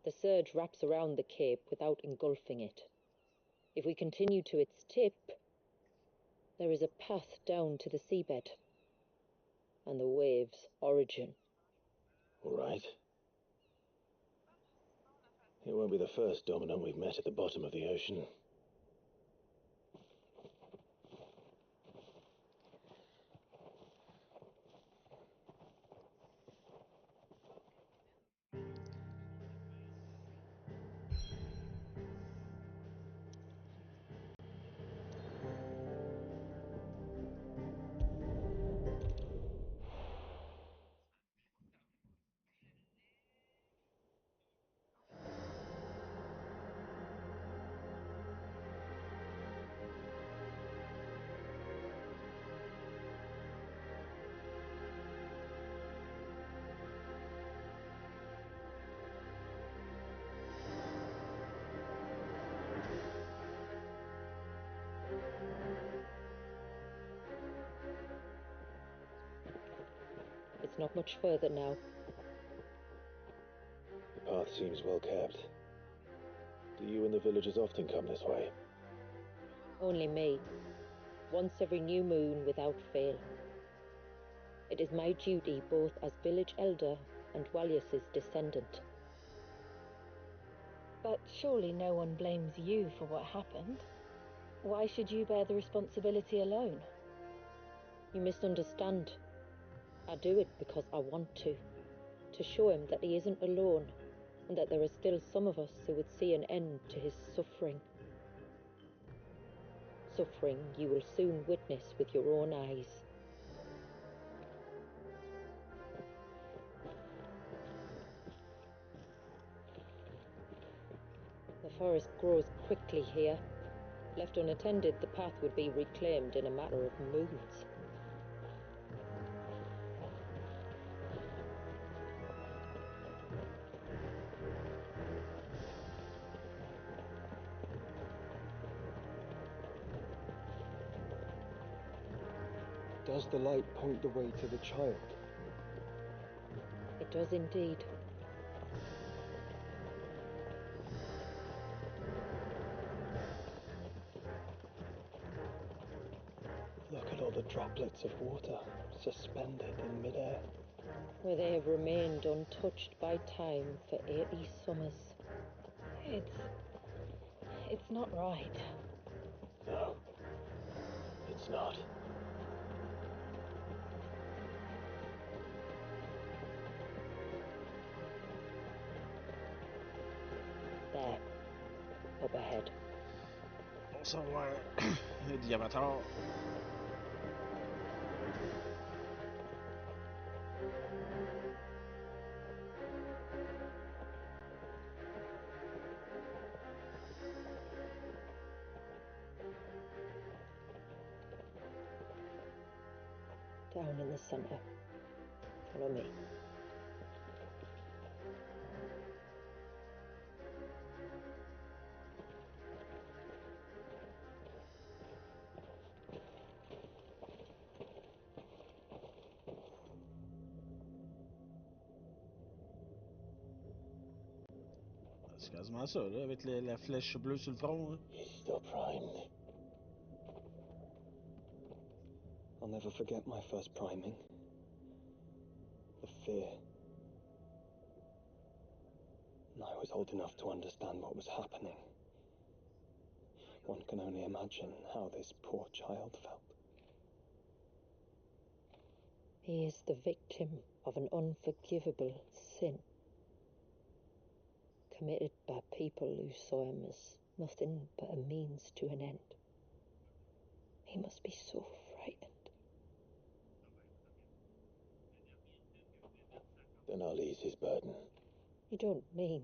The surge wraps around the cape without engulfing it. If we continue to its tip, there is a path down to the seabed and the wave's origin. All right. It won't be the first dominant we've met at the bottom of the ocean. It's not much further now. The path seems well kept. Do you and the villagers often come this way? Only me. Once every new moon without fail. It is my duty both as village elder and Dwalius's descendant. But surely no one blames you for what happened. Why should you bear the responsibility alone? You misunderstand. I do it because I want to show him that he isn't alone, and that there are still some of us who would see an end to his suffering. Suffering you will soon witness with your own eyes. The forest grows quickly here. Left unattended, the path would be reclaimed in a matter of moons. Does the light point the way to the child? It does indeed. Look at all the droplets of water suspended in midair. Where they have remained untouched by time for 80 summers. It's not right. No, it's not. There. Up ahead. On s'en va un diamator. Down in the center. Follow me. C'est quasiment ça, là, avec la flèche bleue sur le front. Hein. He's still primed. I'll never forget my first priming. The fear. And I was old enough to understand what was happening. One can only imagine how this poor child felt. He is the victim of an unforgivable sin, committed by people who saw him as nothing but a means to an end. He must be so frightened. Then I'll ease his burden. You don't mean...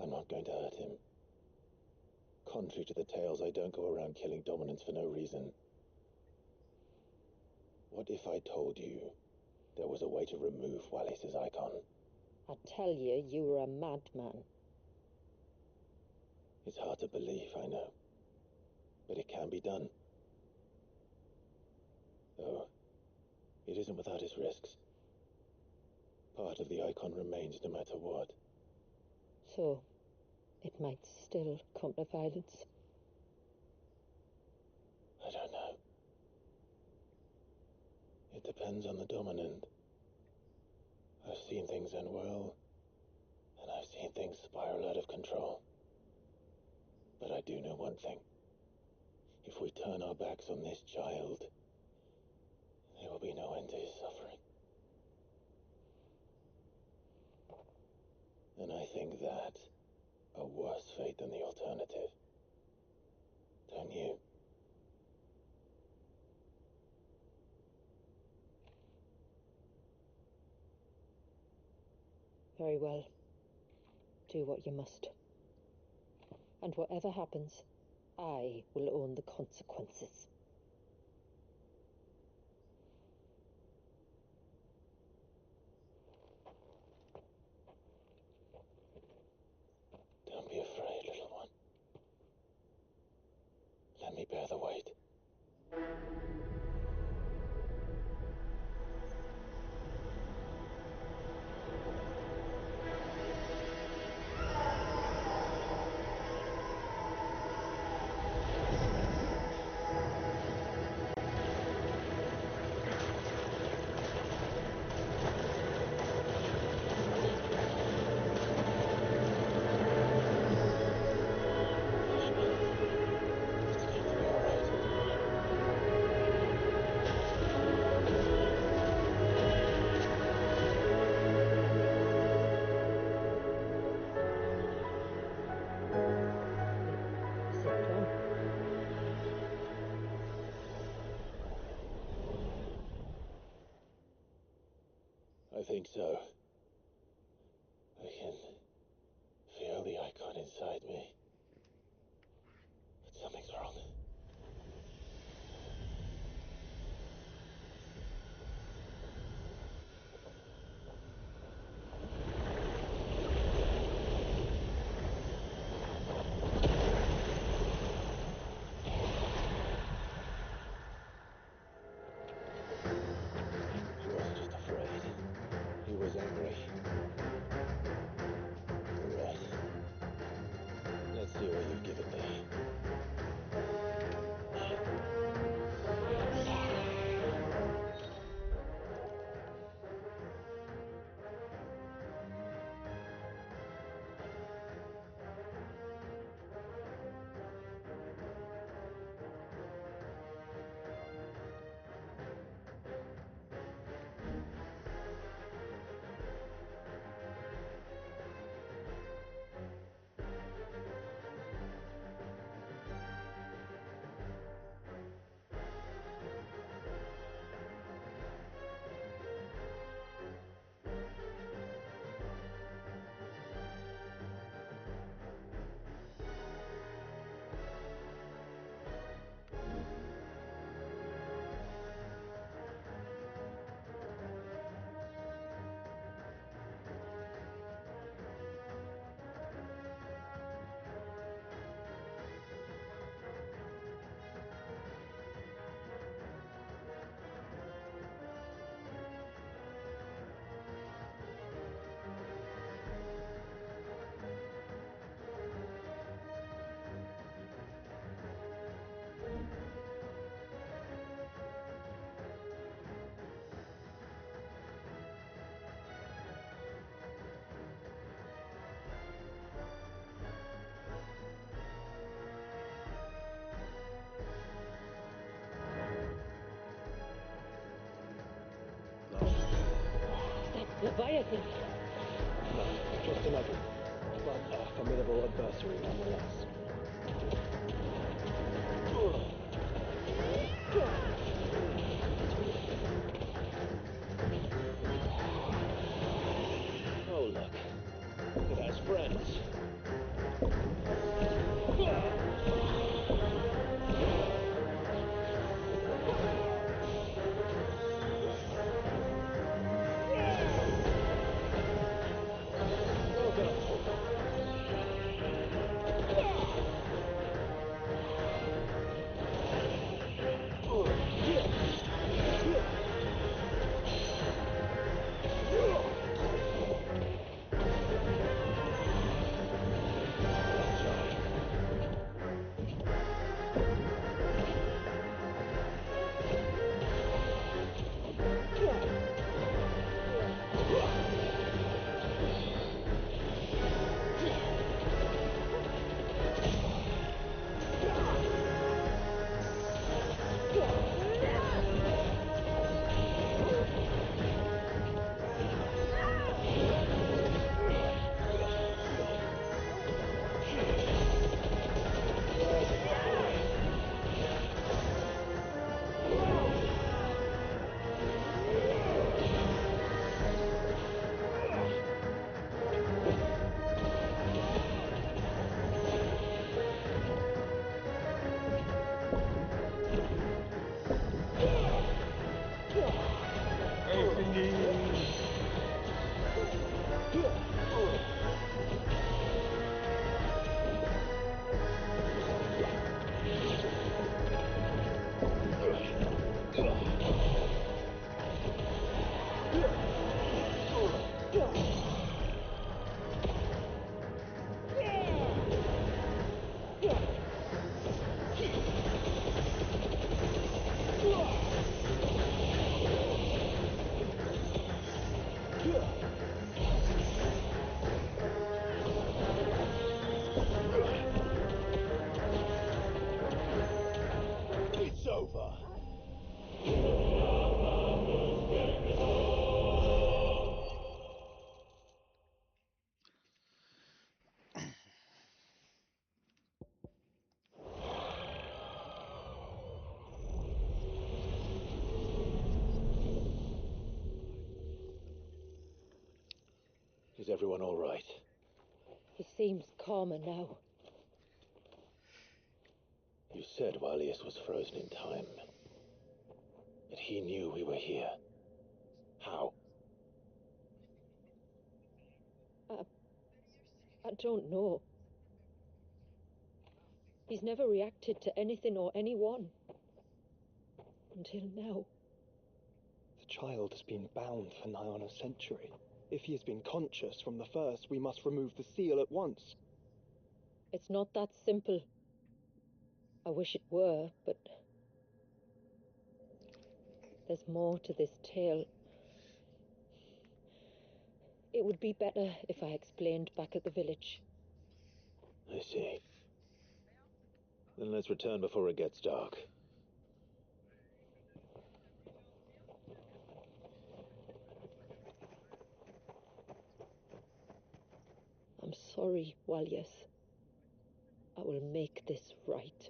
I'm not going to hurt him. Contrary to the tales, I don't go around killing dominants for no reason. What if I told you there was a way to remove Wallis's icon? I tell you, you were a madman. It's hard to believe, I know. But it can be done. Though, it isn't without its risks. Part of the icon remains no matter what. So, it might still come to violence? I don't know. It depends on the dominant. I've seen things end well, and I've seen things spiral out of control. But I do know one thing. If we turn our backs on this child, there will be no end to his suffering. And I think that's a worse fate than the alternative. Don't you? Very well. Do what you must. And whatever happens, I will own the consequences. Don't be afraid, little one. Let me bear the weight. I think so. I can feel the icon inside me. But something's wrong. He wasn't just afraid. He was angry. All right. Let's see what you've given me. Leviathan! No, just another. but a formidable adversary nonetheless. Oh, look. It has friends. It's over. Is everyone all right? He seems calmer now. You said Walius was frozen in time. That he knew we were here. How? I don't know. He's never reacted to anything or anyone. Until now. The child has been bound for nigh on a century. If he has been conscious from the first, we must remove the seal at once. It's not that simple. I wish it were, but there's more to this tale. It would be better if I explained back at the village. I see. Then let's return before it gets dark. I'm sorry, Walius. I will make this right.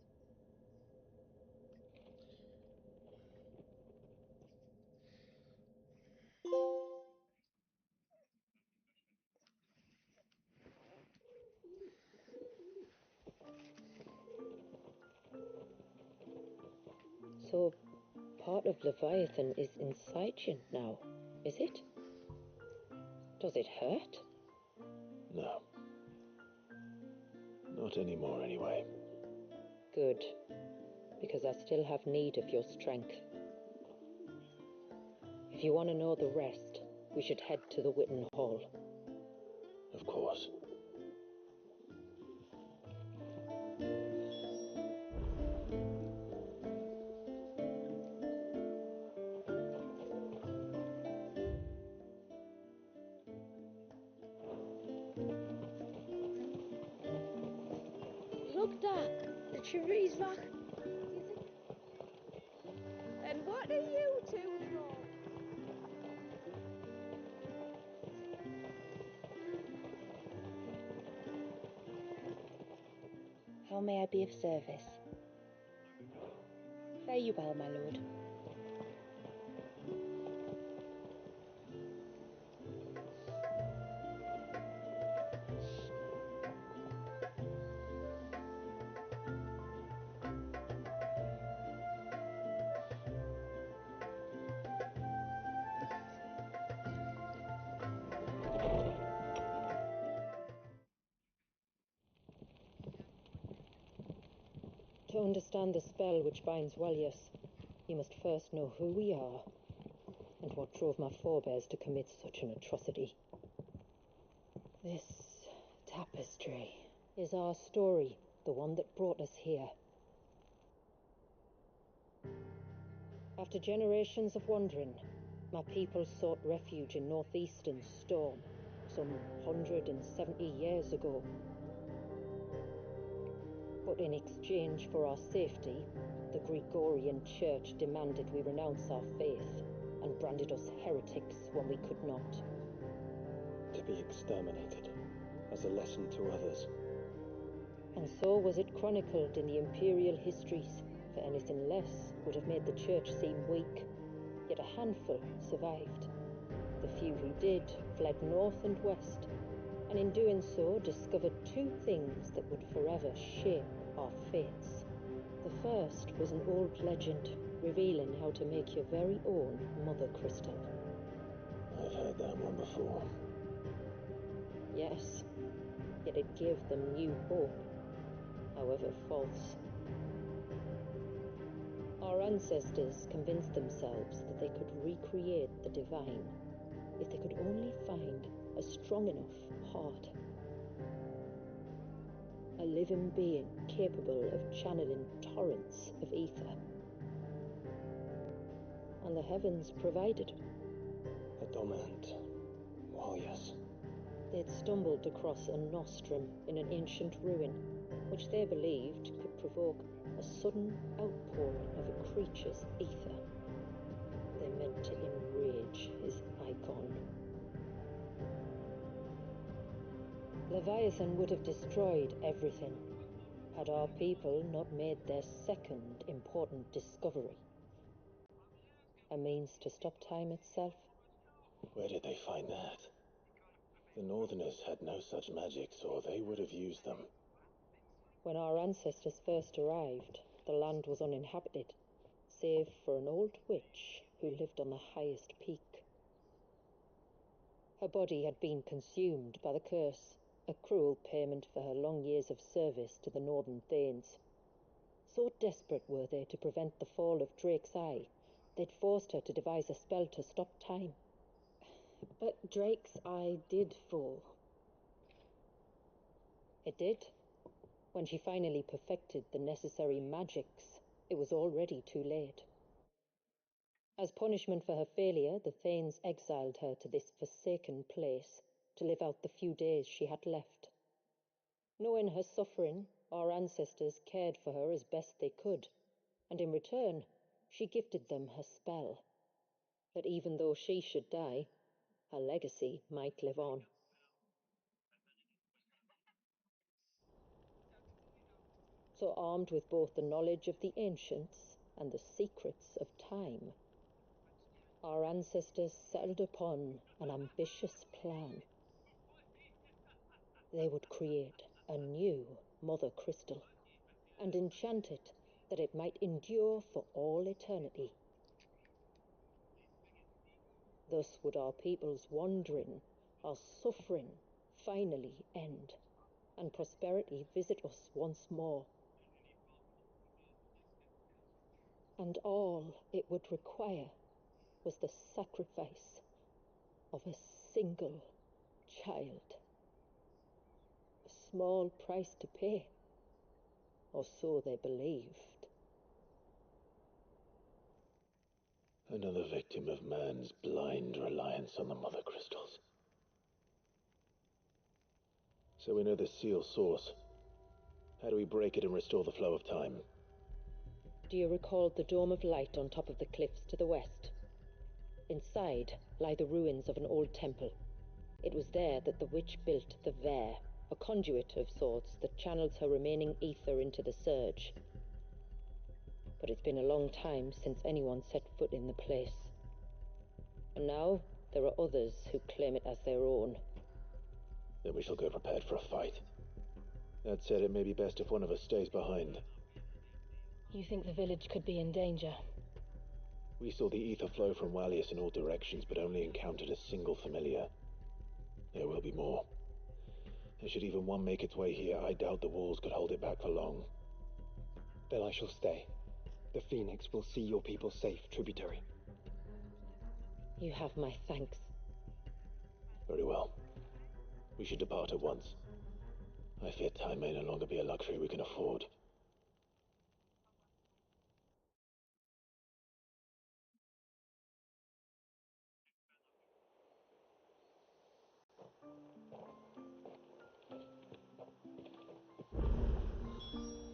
So, part of Leviathan is inside you now, is it? Does it hurt? No. Not anymore, anyway. Good, because I still have need of your strength. If you want to know the rest, we should head to the Witten Hall. Of course. Look, Dad, the tree's back. And what are you two for? How may I be of service? Fare you well, my lord. To understand the spell which binds Walius, you must first know who we are, and what drove my forebears to commit such an atrocity. This tapestry is our story, the one that brought us here. After generations of wandering, my people sought refuge in northeastern Storm, some 170 years ago. But in exchange for our safety, the Gregorian Church demanded we renounce our faith and branded us heretics when we could not. To be exterminated, as a lesson to others. And so was it chronicled in the imperial histories, for anything less would have made the Church seem weak. Yet a handful survived. The few who did fled north and west, and in doing so discovered two things that would forever shape our fates. The first was an old legend revealing how to make your very own mother crystal. I've heard that one before. Yes, yet it gave them new hope, however false. Our ancestors convinced themselves that they could recreate the divine if they could only find a strong enough heart. A living being capable of channeling torrents of ether. And the heavens provided. A dominant. Well, yes. They'd stumbled across a nostrum in an ancient ruin, which they believed could provoke a sudden outpouring of a creature's ether. They meant to enrage his icon. Leviathan would have destroyed everything, had our people not made their second important discovery. A means to stop time itself. Where did they find that? The Northerners had no such magics, or they would have used them. When our ancestors first arrived, the land was uninhabited, save for an old witch who lived on the highest peak. Her body had been consumed by the curse, a cruel payment for her long years of service to the Northern Thanes. So desperate were they to prevent the fall of Drake's Eye, they'd forced her to devise a spell to stop time. But Drake's Eye did fall. It did. When she finally perfected the necessary magics, it was already too late. As punishment for her failure, the Thanes exiled her to this forsaken place to live out the few days she had left. Knowing her suffering, our ancestors cared for her as best they could, and in return, she gifted them her spell, that even though she should die, her legacy might live on. So armed with both the knowledge of the ancients and the secrets of time, our ancestors settled upon an ambitious plan. They would create a new mother crystal and enchant it that it might endure for all eternity. Thus would our people's wandering, our suffering, finally end, and prosperity visit us once more. And all it would require was the sacrifice of a single child. A small price to pay, or so they believed. Another victim of man's blind reliance on the mother crystals. So we know the seal source. How do we break it and restore the flow of time? Do you recall the dome of light on top of the cliffs to the west? Inside lie the ruins of an old temple. It was there that the witch built the Ver, a conduit of sorts that channels her remaining ether into the surge. But it's been a long time since anyone set foot in the place. And now there are others who claim it as their own. Then we shall go prepared for a fight. That said, it may be best if one of us stays behind. You think the village could be in danger? We saw the ether flow from Wallius in all directions, but only encountered a single familiar. There will be more. And should even one make its way here, I doubt the walls could hold it back for long. Then I shall stay. The Phoenix will see your people safe, tributary. You have my thanks. Very well. We should depart at once. I fear time may no longer be a luxury we can afford.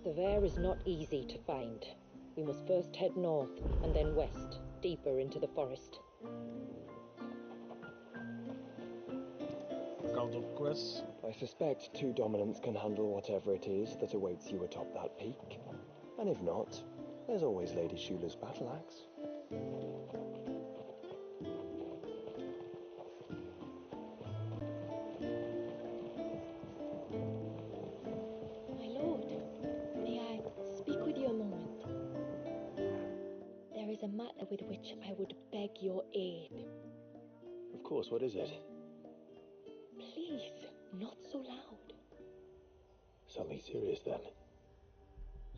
The Vare is not easy to find. We must first head north, and then west, deeper into the forest. Regarding quest. I suspect two dominants can handle whatever it is that awaits you atop that peak. And if not, there's always Lady Shula's battle axe. My lord, may I speak with you a moment? There is a matter with which I would beg your aid. Of course, what is it? Please, not so loud. Something serious, then.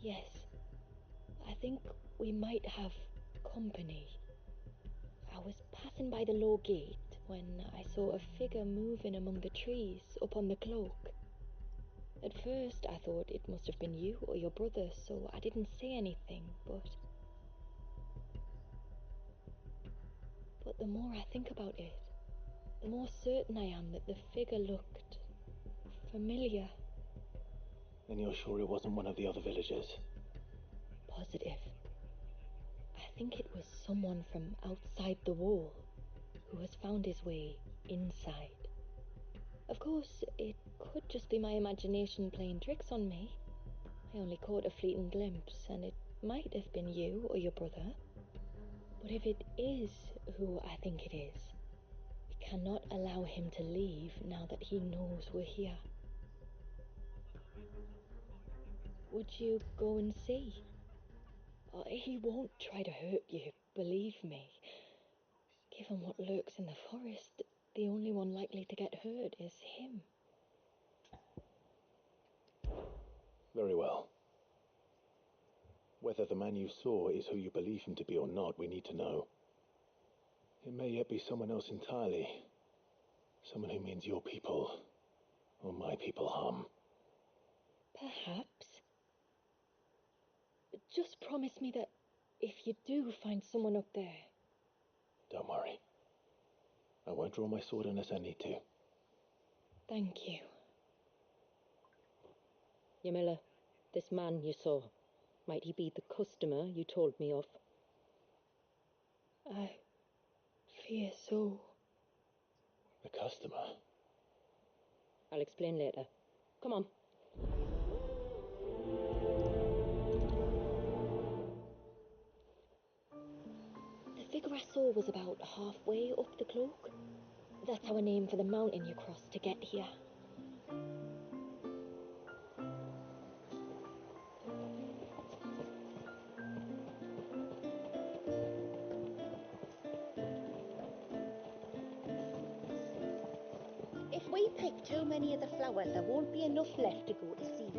Yes, I think we might have company. I was passing by the low gate when I saw a figure moving among the trees up on the cloak. At first I thought it must have been you or your brother, so I didn't say anything, but the more I think about it, the more certain I am that the figure looked familiar. Then you're sure it wasn't one of the other villagers? Positive. I think it was someone from outside the wall who has found his way inside. Of course, it could just be my imagination playing tricks on me. I only caught a fleeting glimpse, and it might have been you or your brother. But if it is who I think it is, we cannot allow him to leave now that he knows we're here. Would you go and see? He won't try to hurt you, believe me. Given what lurks in the forest, the only one likely to get hurt is him. Very well. Whether the man you saw is who you believe him to be or not, we need to know. It may yet be someone else entirely. Someone who means your people, or my people, harm. Perhaps. Just promise me that if you do find someone up there... Don't worry. I won't draw my sword unless I need to. Thank you. Yamila, this man you saw, might he be the customer you told me of? I fear so. The customer? I'll explain later. Come on. The figure I saw was about halfway up the cloak. That's our name for the mountain you crossed to get here. If we pick too many of the flowers, there won't be enough left to go to seed.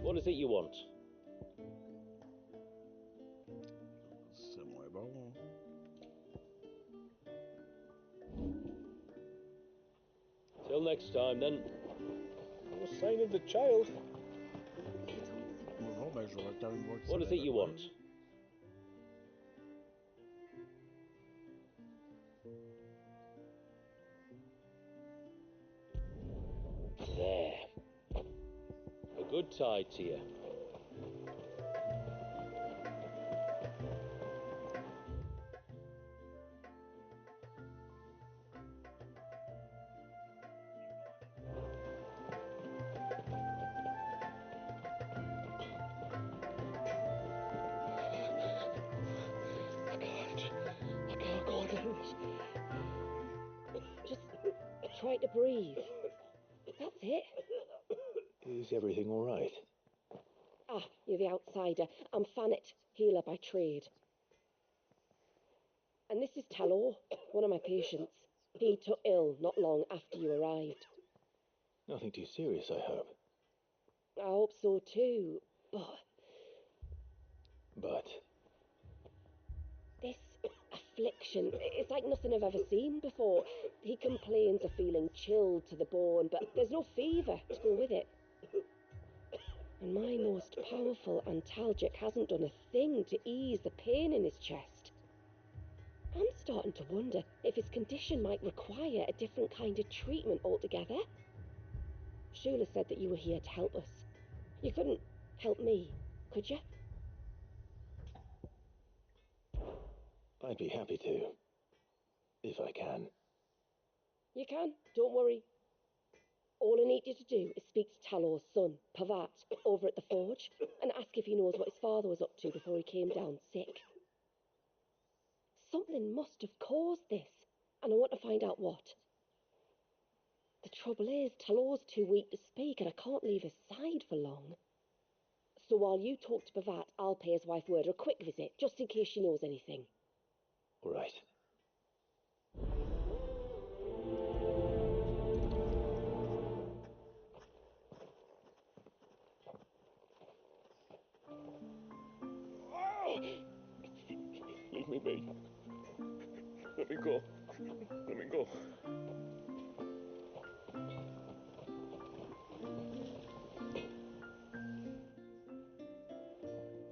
What is it you want? C'est moins bon. Till next time, then. No sign of the child. Non, ben, je vais quand même voir que What ça is it you va want? There. A Good tide to you. I can't go on like this. Just try to breathe. That's it. Is everything all right? Ah, you're the outsider. I'm Fanit, healer by trade. And this is Talor, one of my patients. He took ill not long after you arrived. Nothing too serious, I hope. I hope so too, but But this affliction, it's like nothing I've ever seen before. He complains of feeling chilled to the bone, but there's no fever to go with it. And my most powerful antalgic hasn't done a thing to ease the pain in his chest. I'm starting to wonder if his condition might require a different kind of treatment altogether. Shula said that you were here to help us. You couldn't help me, could you? I'd be happy to, if I can. You can, don't worry. All I need you to do is speak to Talor's son, Pavat, over at the forge, and ask if he knows what his father was up to before he came down sick. Something must have caused this, and I want to find out what. The trouble is, Talor's too weak to speak, and I can't leave his side for long. So while you talk to Pavat, I'll pay his wife word a quick visit, just in case she knows anything. All right. Leave me be. Let me go. Let me go.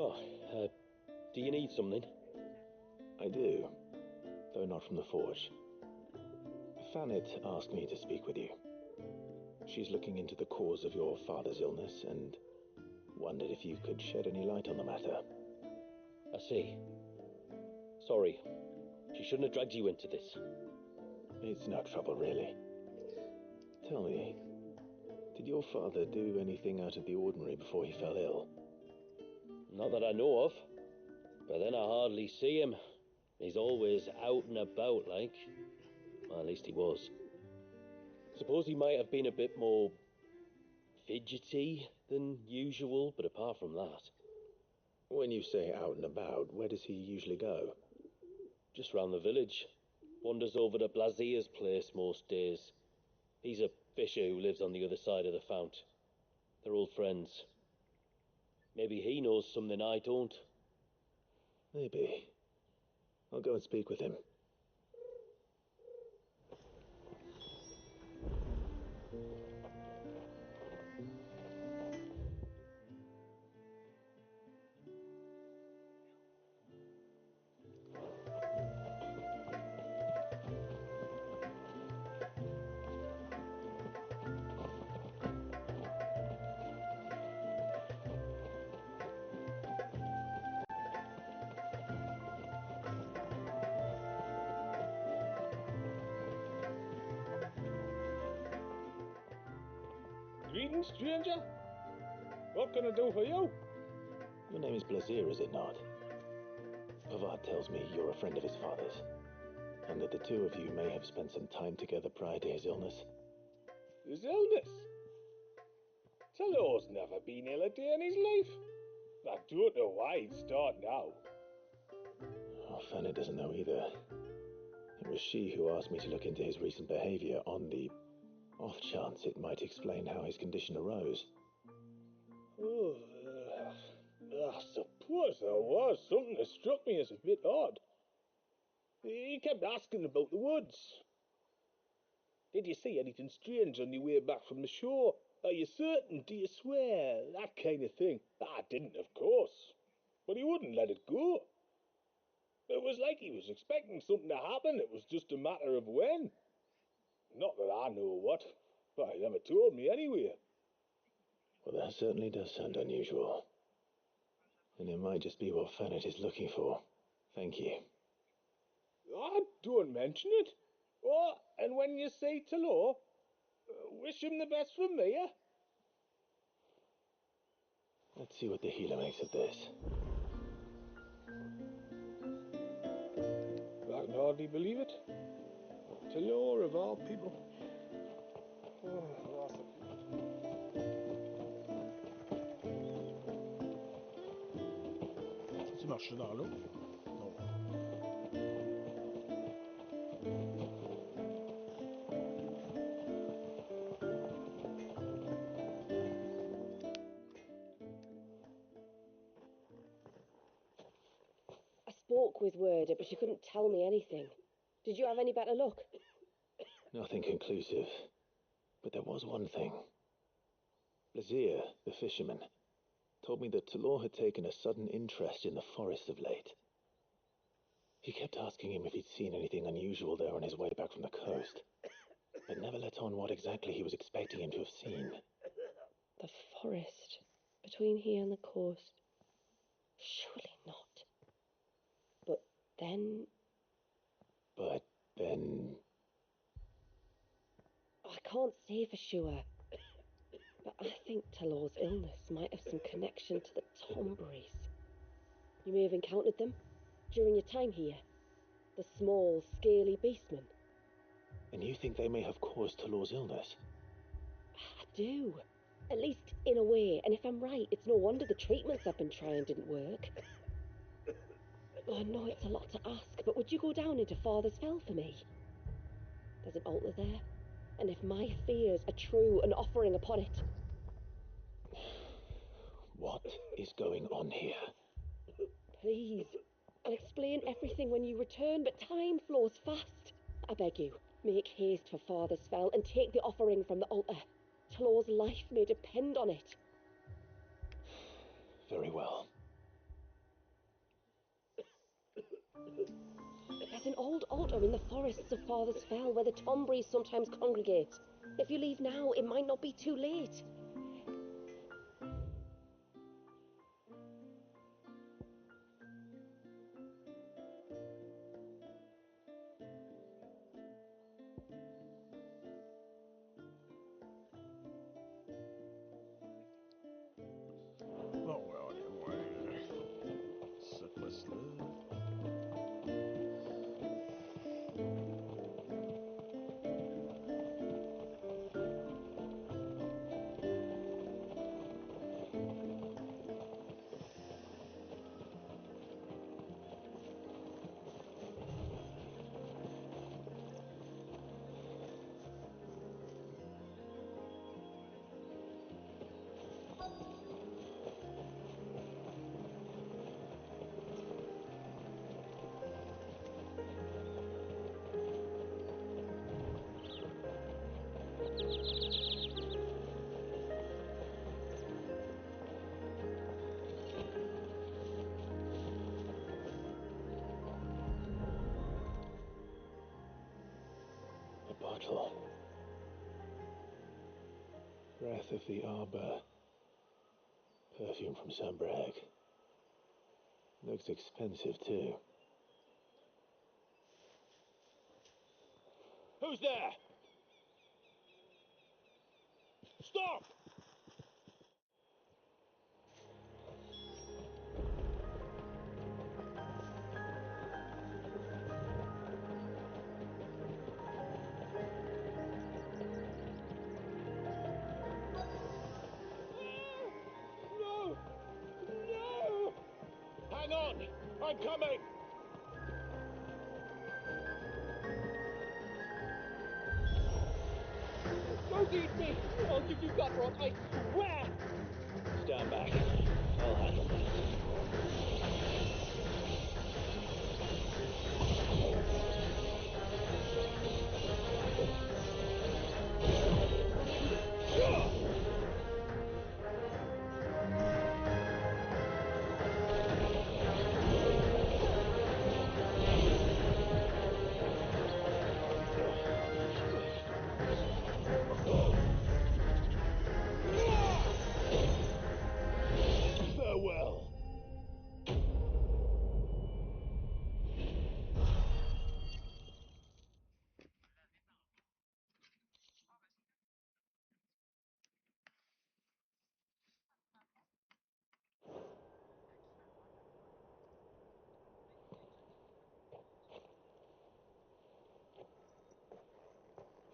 Oh, do you need something? I do, though not from the forge. Fanit asked me to speak with you. She's looking into the cause of your father's illness and wondered if you could shed any light on the matter. I see. Sorry. She shouldn't have dragged you into this. It's no trouble, really. Tell me, did your father do anything out of the ordinary before he fell ill? Not that I know of. But then I hardly see him. He's always out and about, like. Well, at least he was. Suppose he might have been a bit more fidgety than usual, but apart from that... When you say out and about, where does he usually go? Just round the village. Wanders over to Blazier's place most days. He's a fisher who lives on the other side of the fount. They're old friends. Maybe he knows something I don't. Maybe. I'll go and speak with him. Greetings, stranger. What can I do for you? Your name is Blazier, is it not? Pavad tells me you're a friend of his father's, and that the two of you may have spent some time together prior to his illness. His illness? Talor's never been ill a day in his life. I don't know why he'd start now. Oh, Fanny doesn't know either. It was she who asked me to look into his recent behavior on the off chance it might explain how his condition arose. Oh, I suppose there was something that struck me as a bit odd. He kept asking about the woods. Did you see anything strange on your way back from the shore? Are you certain? Do you swear? That kind of thing. I didn't, of course. But he wouldn't let it go. It was like he was expecting something to happen. It was just a matter of when. Not that I know what. But he never told me anyway. Well, that certainly does sound unusual. And it might just be what Fannet is looking for. Thank you. Don't mention it. Oh, and when you say hello, wish him the best from me, eh? Let's see what the healer makes of this. I can hardly believe it. Talor of all people. Oh, awesome. Tu marches dans l'eau? Non. I spoke with Werder, but she couldn't tell me anything. Did you have any better luck? Nothing conclusive. But there was one thing. Lazir, the fisherman, told me that Talor had taken a sudden interest in the forest of late. He kept asking him if he'd seen anything unusual there on his way back from the coast, but never let on what exactly he was expecting him to have seen. The forest, between here and the coast. Surely not. But then... I can't say for sure, but I think Talor's illness might have some connection to the Tomberries. You may have encountered them during your time here. The small, scaly beastmen. And you think they may have caused Talor's illness? I do. At least in a way, and if I'm right, it's no wonder the treatments I've been trying didn't work. Oh, I know it's a lot to ask, but would you go down into Father's Fell for me? There's an altar there, and if my fears are true, an offering upon it. What is going on here? Please, I'll explain everything when you return, but time flows fast. I beg you, make haste for Father's Fell and take the offering from the altar. Talor's life may depend on it. Very well. There's an old altar in the forests of Father's Fell where the Tomberries sometimes congregate. If you leave now, it might not be too late. Bon, ouais, on est voir ce poste-là. A bottle. Breath of the arbor. Perfume from Sambrag. Looks expensive, too. Who's there? Stop! No! No! Hang on! I'm coming! Don't eat me! I'll give you gut rot, I swear! Stand back. I'll handle this.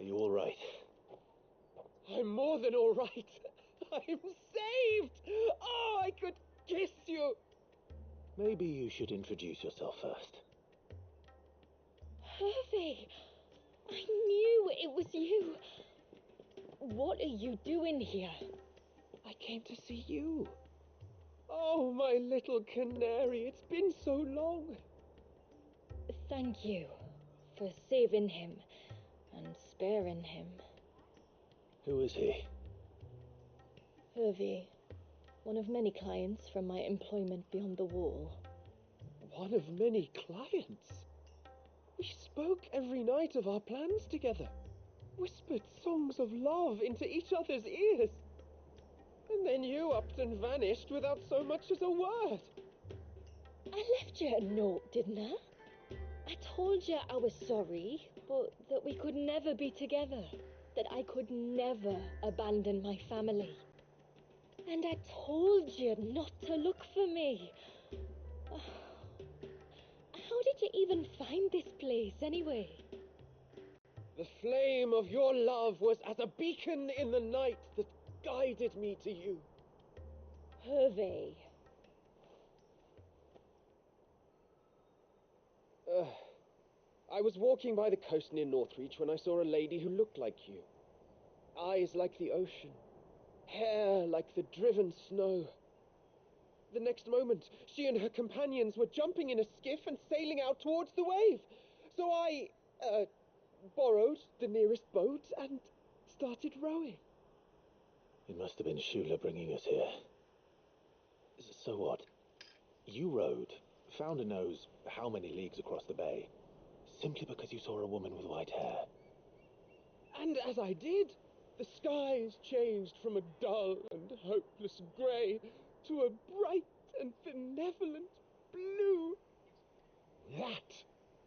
Are you all right? I'm more than all right. I'm saved! Oh, I could kiss you! Maybe you should introduce yourself first. Hervey! I knew it was you! What are you doing here? I came to see you. Oh, my little canary, it's been so long. Thank you for saving him and sparing him. Who is he? Hervey, one of many clients from my employment beyond the wall. One of many clients? We spoke every night of our plans together, whispered songs of love into each other's ears. And then you upped and vanished without so much as a word. I left you a note, didn't I? I told you I was sorry, but that we could never be together. That I could never abandon my family. And I told you not to look for me. How did you even find this place, anyway? The flame of your love was as a beacon in the night that guided me to you. Hervey. I was walking by the coast near Northreach when I saw a lady who looked like you. Eyes like the ocean. Hair like the driven snow. The next moment, she and her companions were jumping in a skiff and sailing out towards the wave. So I, borrowed the nearest boat and started rowing. It must have been Shula bringing us here. So what? You rowed, found a nose how many leagues across the bay, simply because you saw a woman with white hair. And as I did, the skies changed from a dull and hopeless grey to a bright and benevolent blue. That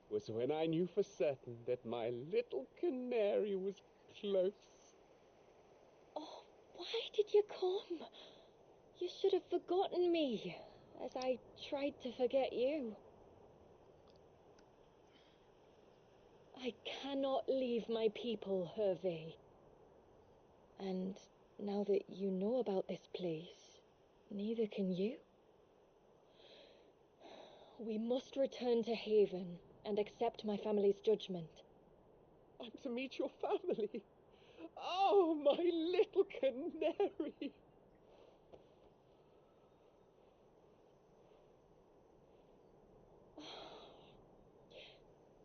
was when I knew for certain that my little canary was close. Oh, why did you come? You should have forgotten me, as I tried to forget you. I cannot leave my people, Hervey. And now that you know about this place, neither can you. We must return to Haven and accept my family's judgment. I'm to meet your family. Oh, my little canary.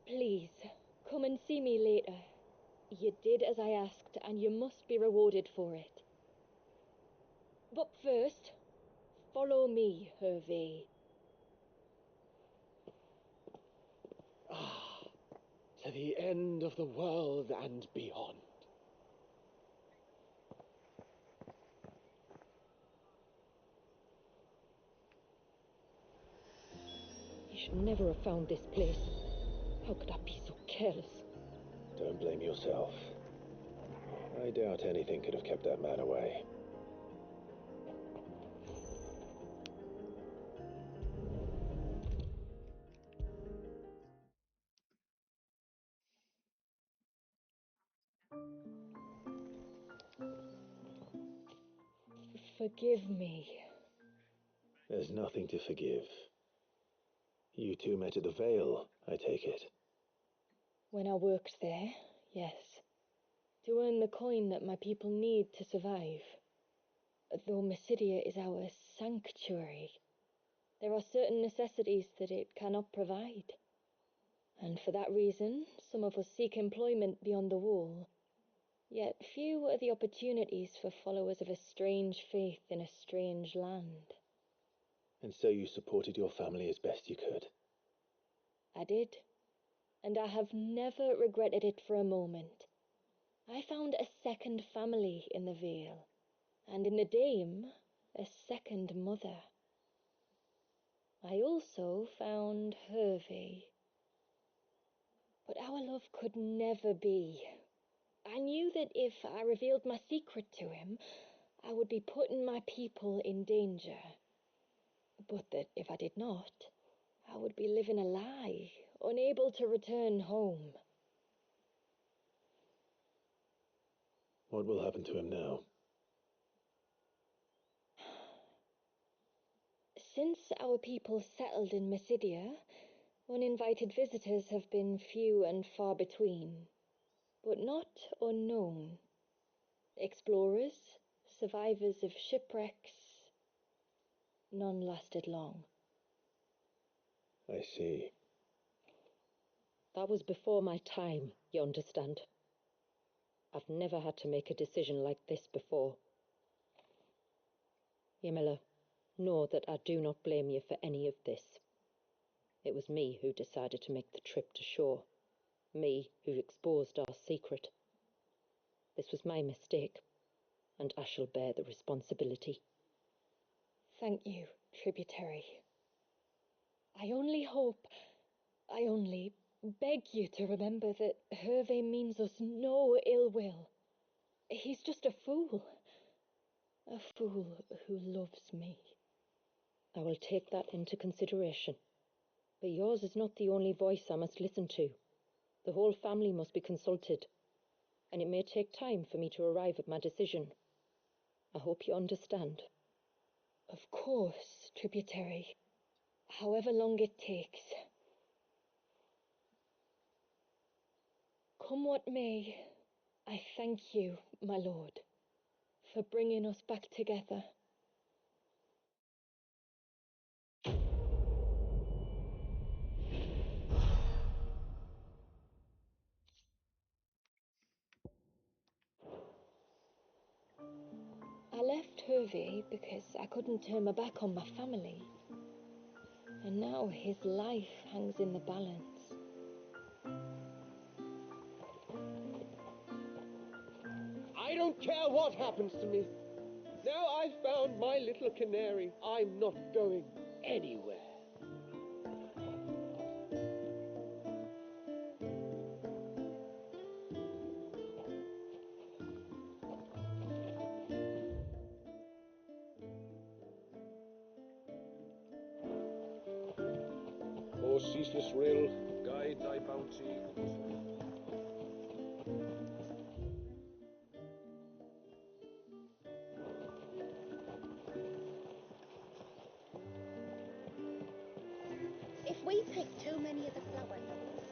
Please, come and see me later. You did as I asked, and you must be rewarded for it. But first, follow me, Hervey. To the end of the world and beyond. You should never have found this place. How could I be so careless? Don't blame yourself. I doubt anything could have kept that man away. Forgive me. There's nothing to forgive. You two met at the Vale, I take it. When I worked there, yes. To earn the coin that my people need to survive. Though Mysidia is our sanctuary, there are certain necessities that it cannot provide. And for that reason, some of us seek employment beyond the wall. Yet few are the opportunities for followers of a strange faith in a strange land. And so you supported your family as best you could? I did, and I have never regretted it for a moment. I found a second family in the Vale, and in the Dame, a second mother. I also found Hervey. But our love could never be. I knew that if I revealed my secret to him, I would be putting my people in danger. But that if I did not, I would be living a lie, unable to return home. What will happen to him now? Since our people settled in Mysidia, uninvited visitors have been few and far between, but not unknown. Explorers, survivors of shipwrecks, none lasted long. I see. That was before my time, you understand. I've never had to make a decision like this before. Ymila, know that I do not blame you for any of this. It was me who decided to make the trip to shore. Me who exposed our secret. This was my mistake, and I shall bear the responsibility. Thank you, tributary. I only beg you to remember that Hervé means us no ill will. He's just a fool who loves me. I will take that into consideration. But yours is not the only voice I must listen to. The whole family must be consulted, and it may take time for me to arrive at my decision. I hope you understand. Of course, tributary. However long it takes. Come what may, I thank you, my lord, for bringing us back together. I left Hervé because I couldn't turn my back on my family. And now his life hangs in the balance. I don't care what happens to me. Now I've found my little canary, I'm not going anywhere. O ceaseless rill, guide thy bounty. If we take too many of the flower things,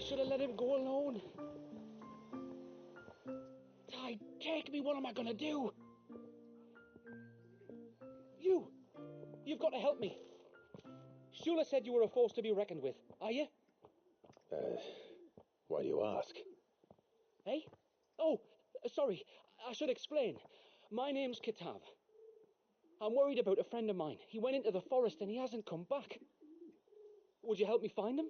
should have let him go alone. Tide, take me. What am I gonna do? You've got to help me. Shula said you were a force to be reckoned with. Are you? Why do you ask? Eh? Oh, sorry. I should explain. My name's Kitav. I'm worried about a friend of mine. He went into the forest and he hasn't come back. Would you help me find him?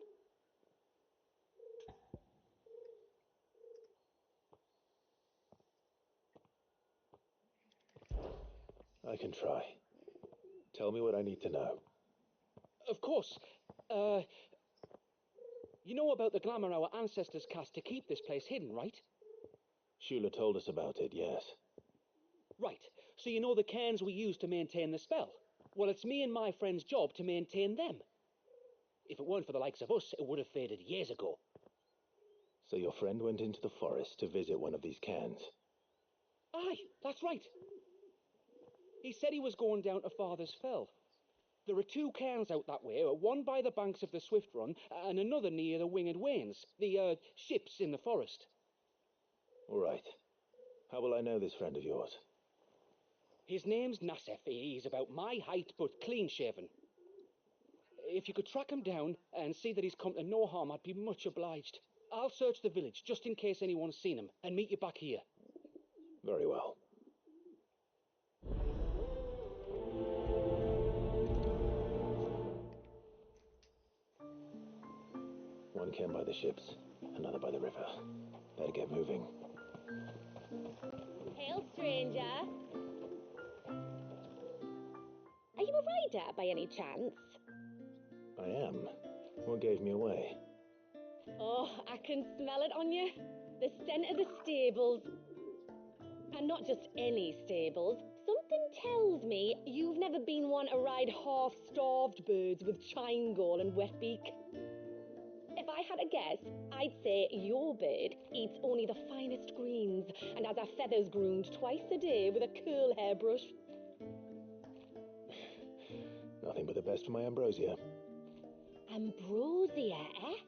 I can try. Tell me what I need to know. Of course. You know about the glamour our ancestors cast to keep this place hidden, right? Shula told us about it, yes. Right. So you know the cairns we use to maintain the spell? Well, it's me and my friend's job to maintain them. If it weren't for the likes of us, it would have faded years ago. So your friend went into the forest to visit one of these cairns? Aye, that's right. He said he was going down to Father's Fell. There are two cairns out that way, one by the banks of the Swift Run, and another near the Winged Wains, the ships in the forest. All right. How will I know this friend of yours? His name's Nassef. He's about my height, but clean-shaven. If you could track him down and see that he's come to no harm, I'd be much obliged. I'll search the village, just in case anyone's seen him, and meet you back here. Very well. One cairn by the ships, another by the river. Better get moving. Hail, stranger. Are you a rider by any chance? I am. What gave me away? Oh, I can smell it on you. The scent of the stables. And not just any stables. Something tells me you've never been one to ride half-starved birds with chine-gall and wet beak. If I had a guess, I'd say your bird eats only the finest greens and has her feathers groomed twice a day with a curl hairbrush. Nothing but the best for my ambrosia. Ambrosia, eh?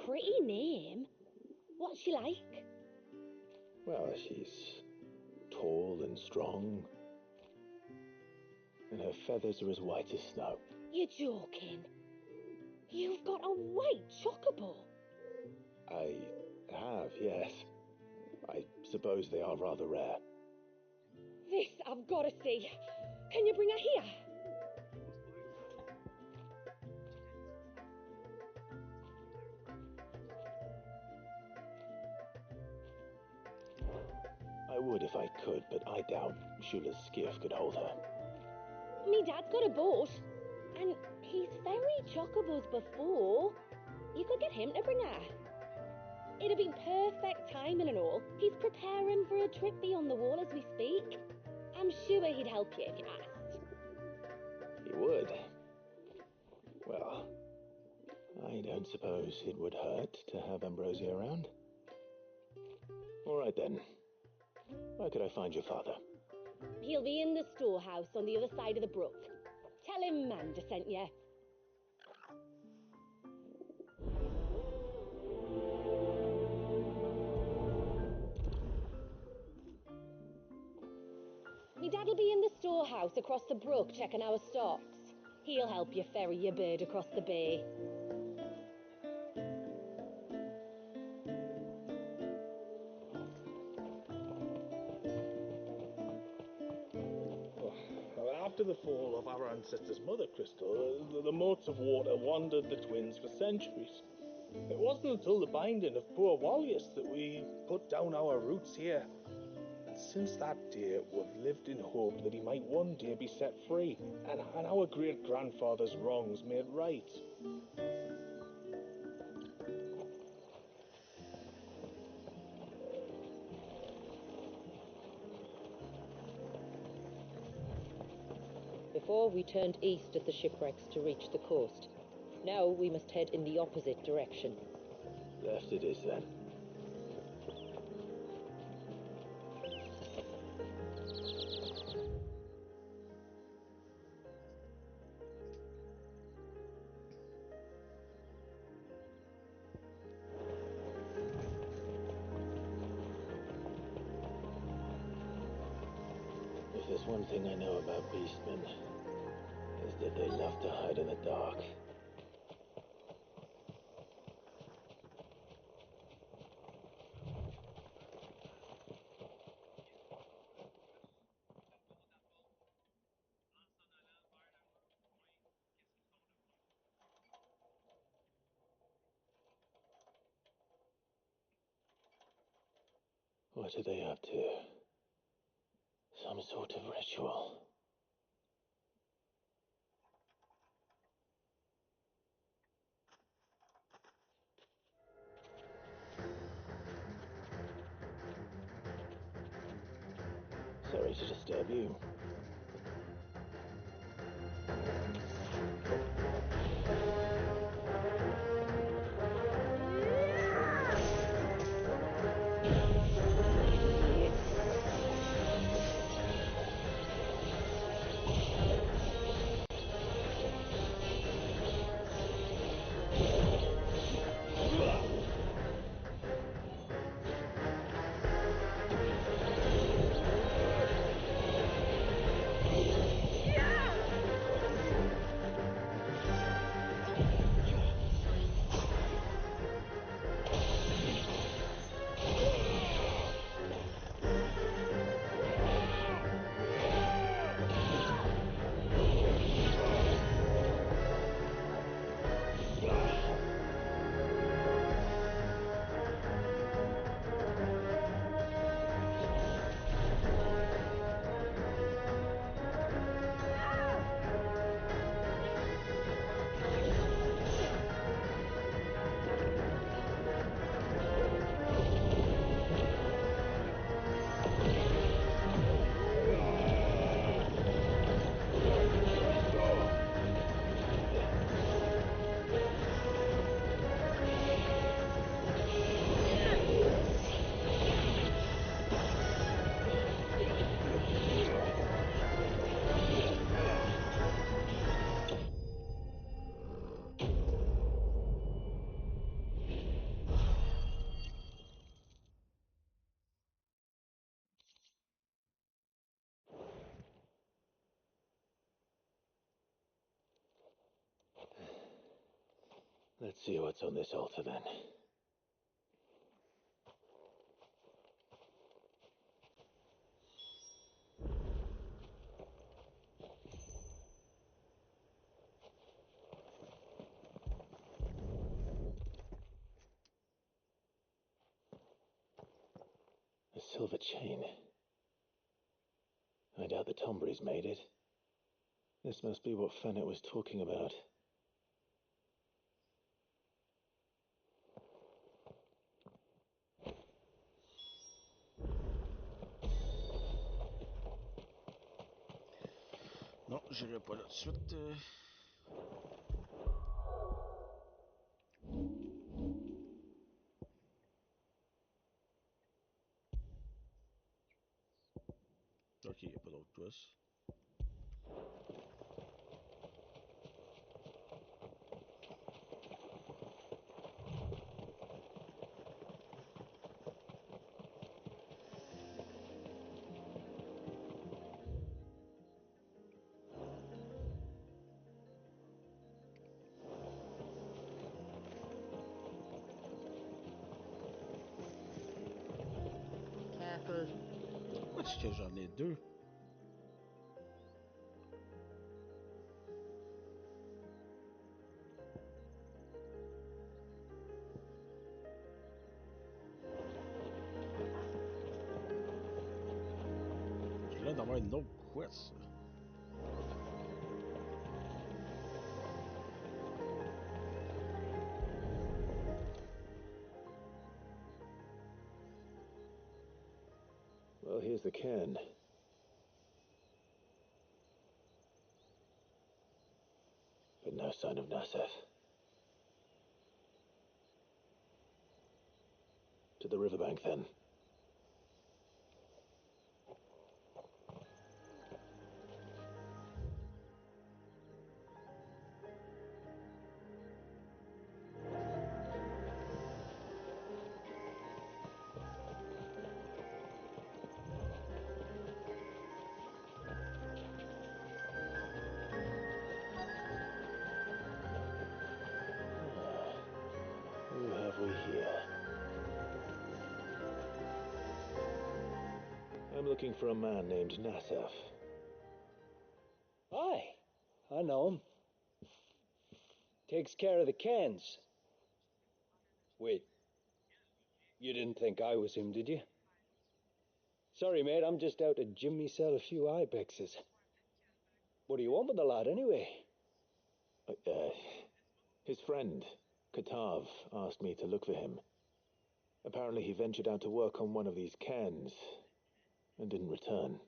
Pretty name. What's she like? Well, she's tall and strong. And her feathers are as white as snow. You're joking. You've got a white chocobo. I have, yes. I suppose they are rather rare. This I've got to see. Can you bring her here? I would if I could, but I doubt Shula's skiff could hold her. Me dad's got a boat, and he's ferried chocobos before. You could get him to bring her. It'd be perfect timing and all. He's preparing for a trip beyond the wall as we speak. I'm sure he'd help you if you asked. He would. Well, I don't suppose it would hurt to have Ambrosia around. All right then. Where could I find your father? He'll be in the storehouse on the other side of the brook. Tell him Manda sent you. Me dad'll be in the storehouse across the brook checking our stocks. He'll help you ferry your bird across the bay. After the fall of our ancestors' mother crystal, the moats of water wandered the twins for centuries. It wasn't until the binding of poor Wallius that we put down our roots here. And since that day, we've lived in hope that he might one day be set free, and our great-grandfather's wrongs made right. Before we turned east at the shipwrecks to reach the coast. Now we must head in the opposite direction. Left it is then. there's one thing I know about beastmen, is that they love to hide in the dark. What are they up to? Some sort of ritual. Sorry to disturb you. Let's see what's on this altar then. A silver chain. I doubt the Tombries made it. This must be what Fennec was talking about. Non, j'irai pas là tout de suite. Ok, y a pas d'autre twist. Careful. Est-ce que j'en ai deux? J'ai l'air d'avoir une autre quest. Well, here's the cairn. But no sign of Naseth. To the riverbank, then. we here? I'm looking for a man named Nassaf. Aye, I know him. Takes care of the cans. Wait, you didn't think I was him, did you? Sorry, mate, I'm just out to gym myself a few ibexes. What do you want with the lad, anyway? His friend, Katav, asked me to look for him. Apparently he ventured out to work on one of these cans and didn't return.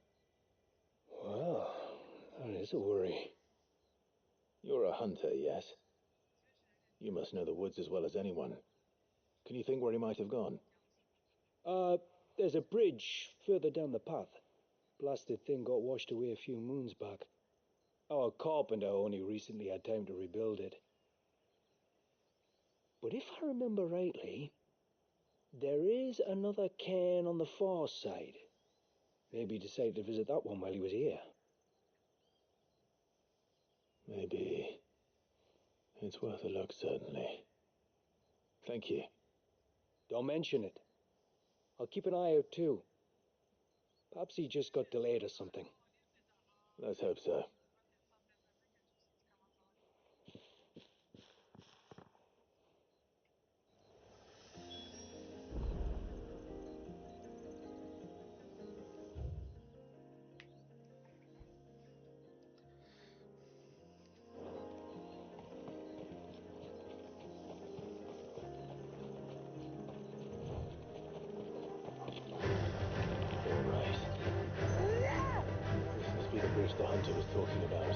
Well, that is a worry. You're a hunter, yes? You must know the woods as well as anyone. Can you think where he might have gone? There's a bridge further down the path. Blasted thing got washed away a few moons back. Our carpenter only recently had time to rebuild it. But if I remember rightly, there is another cairn on the far side. Maybe he decided to visit that one while he was here. Maybe. It's worth a look, certainly. Thank you. Don't mention it. I'll keep an eye out too. Perhaps he just got delayed or something. Let's hope so. The hunter was talking about.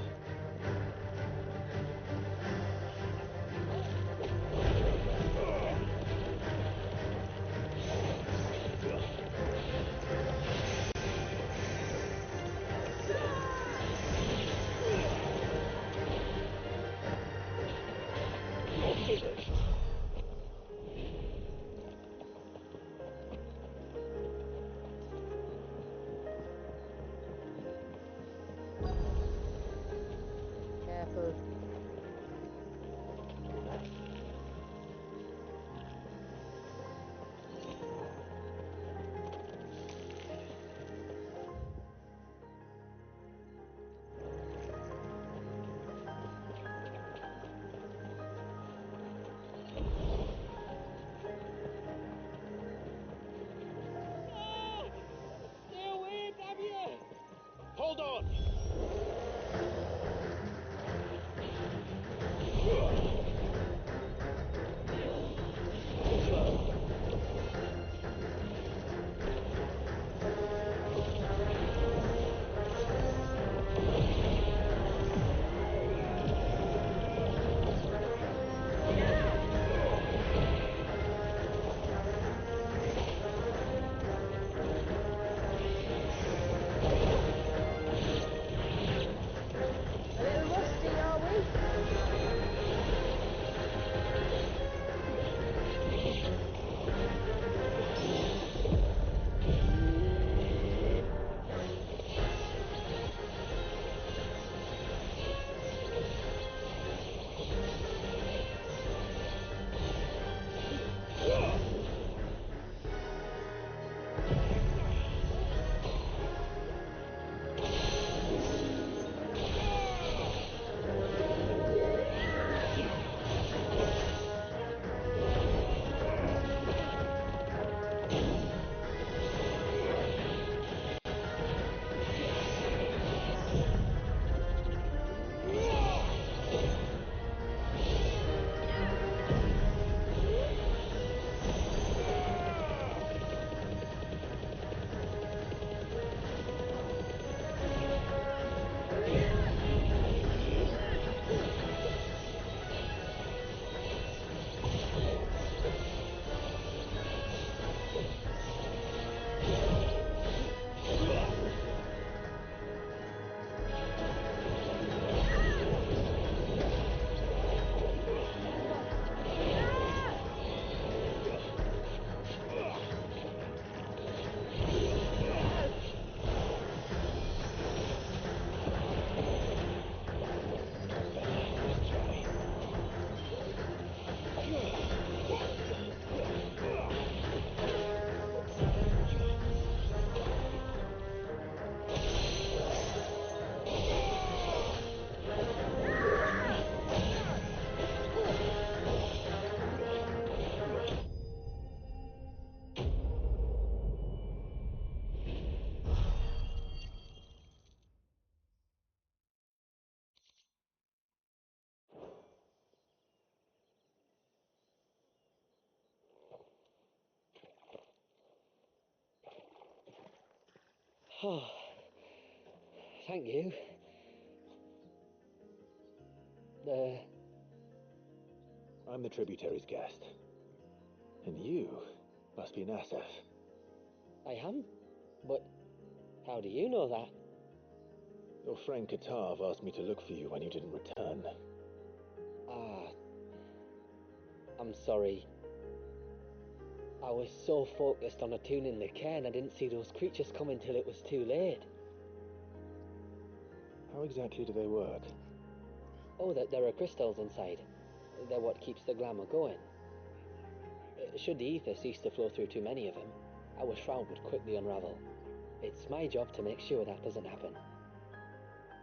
Oh, thank you. I'm the tributary's guest. And you must be Nassef. I am? But how do you know that? Your friend Katav asked me to look for you when you didn't return. Ah, I'm sorry. I was so focused on attuning the cairn I didn't see those creatures coming till it was too late. How exactly do they work? Oh, there are crystals inside. They're what keeps the glamour going. Should the ether cease to flow through too many of them, our shroud would quickly unravel. It's my job to make sure that doesn't happen.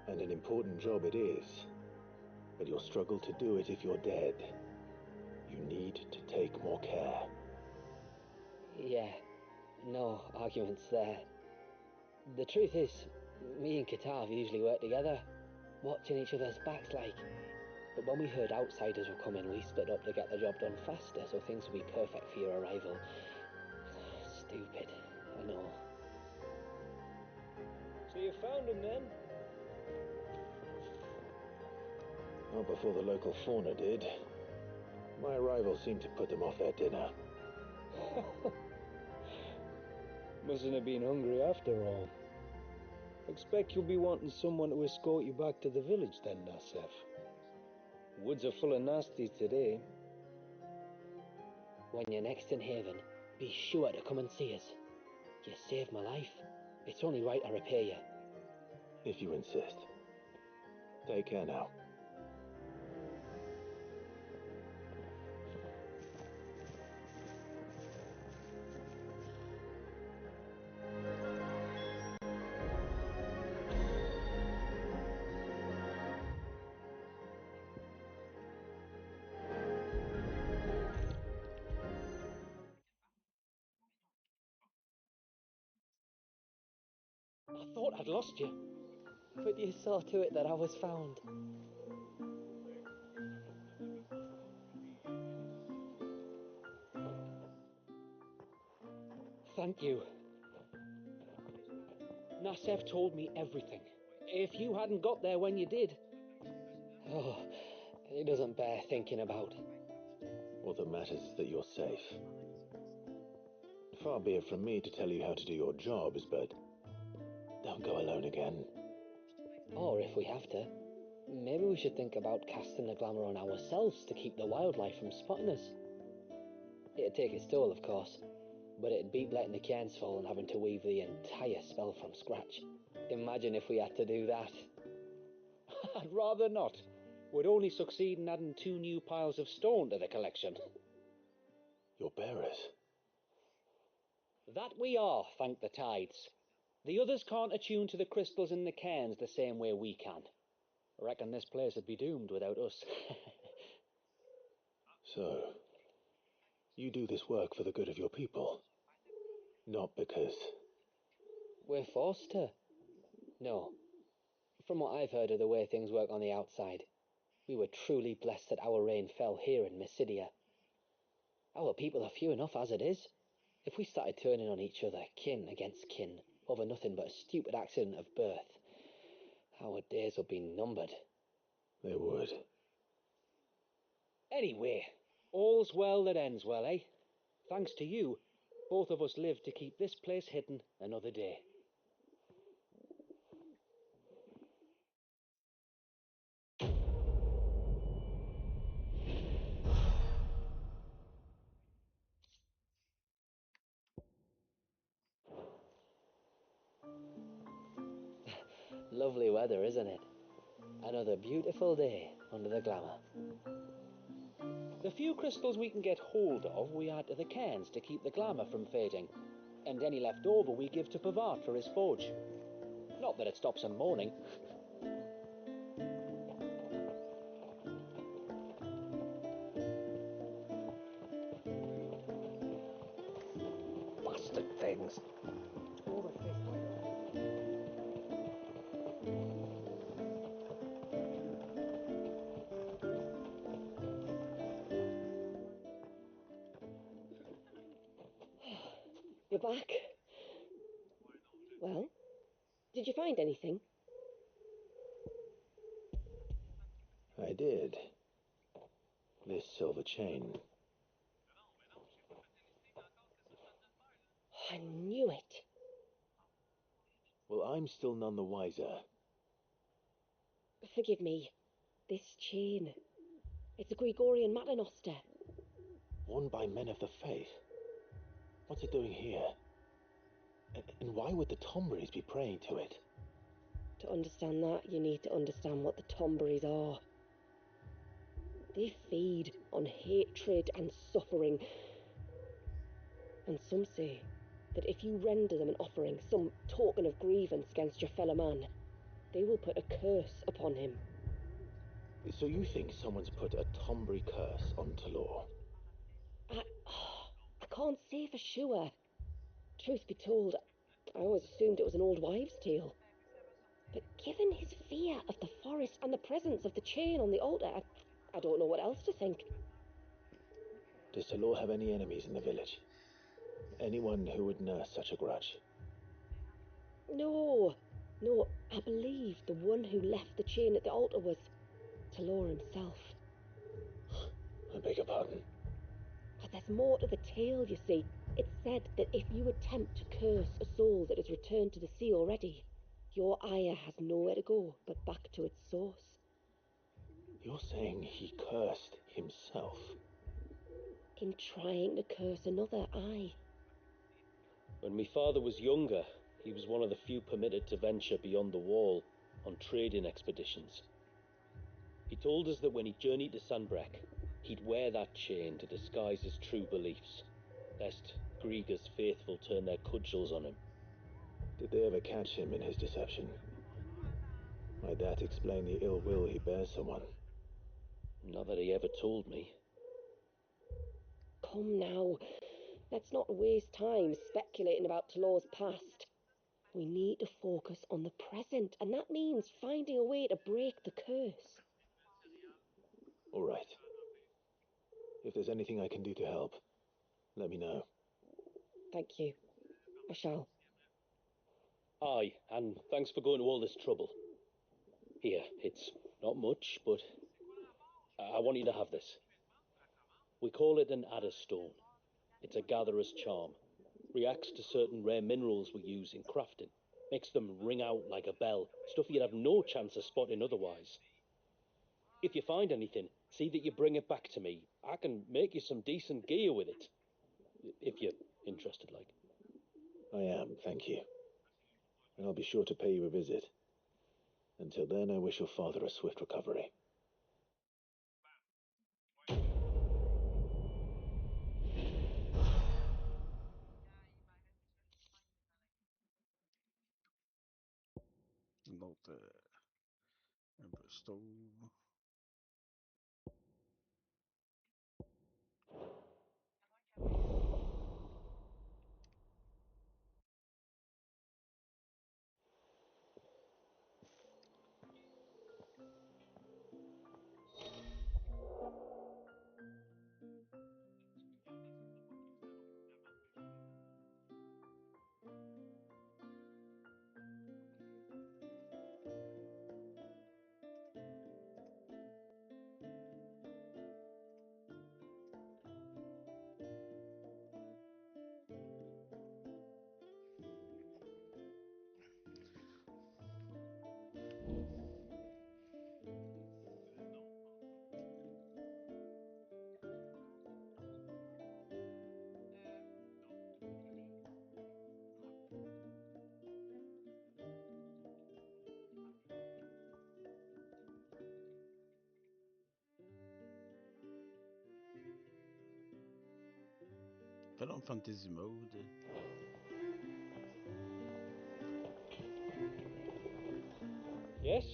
And an important job it is. But you'll struggle to do it if you're dead. You need to take more care. Yeah, no arguments there. The truth is, me and Katav usually work together, watching each other's backs like. But when we heard outsiders were coming, we split up to get the job done faster so things would be perfect for your arrival. Stupid, I know. So you found him then? Not before the local fauna did. My arrival seemed to put them off their dinner. Mustn't have been hungry after all. Expect you'll be wanting someone to escort you back to the village then, Nassef. Woods are full of nasties today. When you're next in Haven, be sure to come and see us. You saved my life. It's only right I repay you. If you insist. Take care now. I thought I'd lost you, but you saw to it that I was found. Thank you. Nassef told me everything. If you hadn't got there when you did... Oh, it doesn't bear thinking about. What that matters is that you're safe. Far be it from me to tell you how to do your jobs, but don't go alone again. Or if we have to, maybe we should think about casting the glamour on ourselves to keep the wildlife from spotting us. It'd take its toll, of course, but it'd beat letting the cairns fall and having to weave the entire spell from scratch. Imagine if we had to do that. I'd rather not. We'd only succeed in adding 2 new piles of stone to the collection. Your bearers? That we are, thank the tides. The others can't attune to the crystals in the cairns the same way we can. I reckon this place would be doomed without us. So, you do this work for the good of your people? Not because... We're forced to. No. From what I've heard of the way things work on the outside, we were truly blessed that our rain fell here in Mysidia. Our people are few enough as it is. If we started turning on each other, kin against kin, over nothing but a stupid accident of birth, our days would be numbered. They would. Anyway, all's well that ends well, eh? Thanks to you, both of us live to keep this place hidden another day. Lovely weather, isn't it? Another beautiful day under the glamour. The few crystals we can get hold of, we add to the cairns to keep the glamour from fading. And any left over we give to Pavard for his forge. Not that it stops him mourning. Bastard things. You're back. Well, Did you find anything? I did. This silver chain. I knew it. Well, I'm still none the wiser. Forgive me. This chain. It's a Gregorian Maternoster. Worn by men of the faith. What's it doing here? And why would the Tomberries be praying to it? To understand that, you need to understand what the Tomberries are. They feed on hatred and suffering. And some say that if you render them an offering, some token of grievance against your fellow man, they will put a curse upon him. So you think someone's put a Tombury curse on Talor? I can't say for sure. Truth be told, I always assumed it was an old wives' tale. But given his fear of the forest and the presence of the chain on the altar, I don't know what else to think. Does Talor have any enemies in the village? Anyone who would nurse such a grudge? No, I believe the one who left the chain at the altar was Talor himself. I beg your pardon. But there's more to the tale, you see. It's said that if you attempt to curse a soul that has returned to the sea already, your ire has nowhere to go but back to its source. You're saying he cursed himself? In trying to curse another, aye. When my father was younger, he was one of the few permitted to venture beyond the wall on trading expeditions. He told us that when he journeyed to Sanbreque, he'd wear that chain to disguise his true beliefs, lest Griega's faithful turn their cudgels on him. Did they ever catch him in his deception? Might that explain the ill will he bears someone? Not that he ever told me. Come now, let's not waste time speculating about Talor's past. We need to focus on the present, and that means finding a way to break the curse. All right. If there's anything I can do to help, let me know. Thank you. I shall. Aye, and thanks for going to all this trouble. Here, it's not much, but I want you to have this. We call it an adder stone. It's a gatherer's charm. Reacts to certain rare minerals we use in crafting. Makes them ring out like a bell, stuff you'd have no chance of spotting otherwise. If you find anything, see that you bring it back to me. I can make you some decent gear with it. If you're interested, like. I am, thank you. And I'll be sure to pay you a visit. Until then, I wish your father a swift recovery. Note Emperor Stove. Put on fantasy mode. Yes?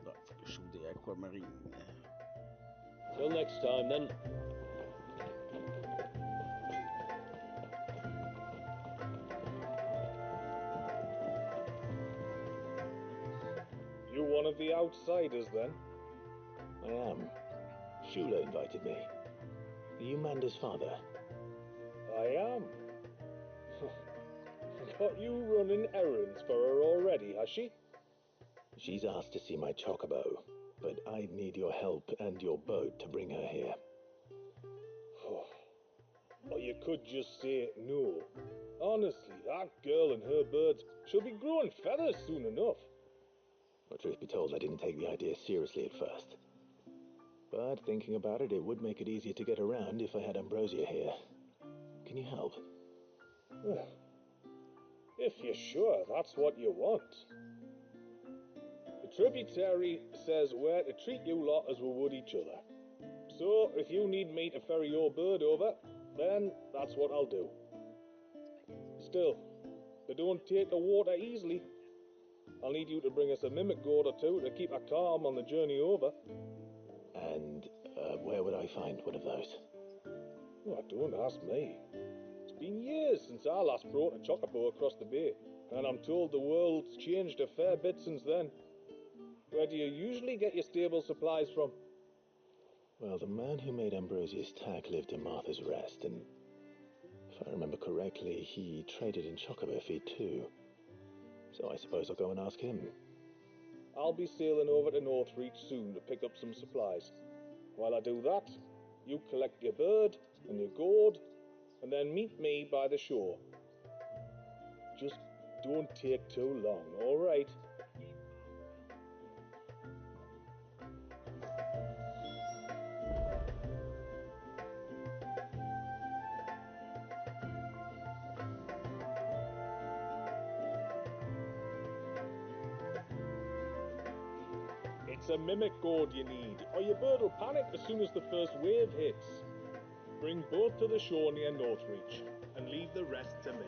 Là, faut que je trouve des aquamarines. Till next time, then. one of the outsiders, then? I am. Shula invited me. Are you Manda's father? I am. Got you running errands for her already, has she? She's asked to see my chocobo, but I need your help and your boat to bring her here. Or you could just say no. Honestly, that girl and her birds, she'll be growing feathers soon enough. Well, truth be told, I didn't take the idea seriously at first. But thinking about it, it would make it easier to get around if I had Ambrosia here. Can you help? If you're sure that's what you want. The tributary says we're to treat you lot as we would each other. So, if you need me to ferry your bird over, then that's what I'll do. Still, they don't take the water easily. I'll need you to bring us a mimic gourd or two to keep her calm on the journey over. And where would I find one of those? Oh, don't ask me. It's been years since I last brought a chocobo across the bay, and I'm told the world's changed a fair bit since then. Where do you usually get your stable supplies from? Well, the man who made Ambrosia's tack lived in Martha's Rest, and if I remember correctly, he traded in chocobo feed too. So I suppose I'll go and ask him. I'll be sailing over to Northreach soon to pick up some supplies. While I do that, you collect your bird and your gourd, and then meet me by the shore. Just don't take too long, all right? It's a mimic gourd you need, or your bird will panic as soon as the first wave hits. Bring both to the shore near Northreach, and leave the rest to me.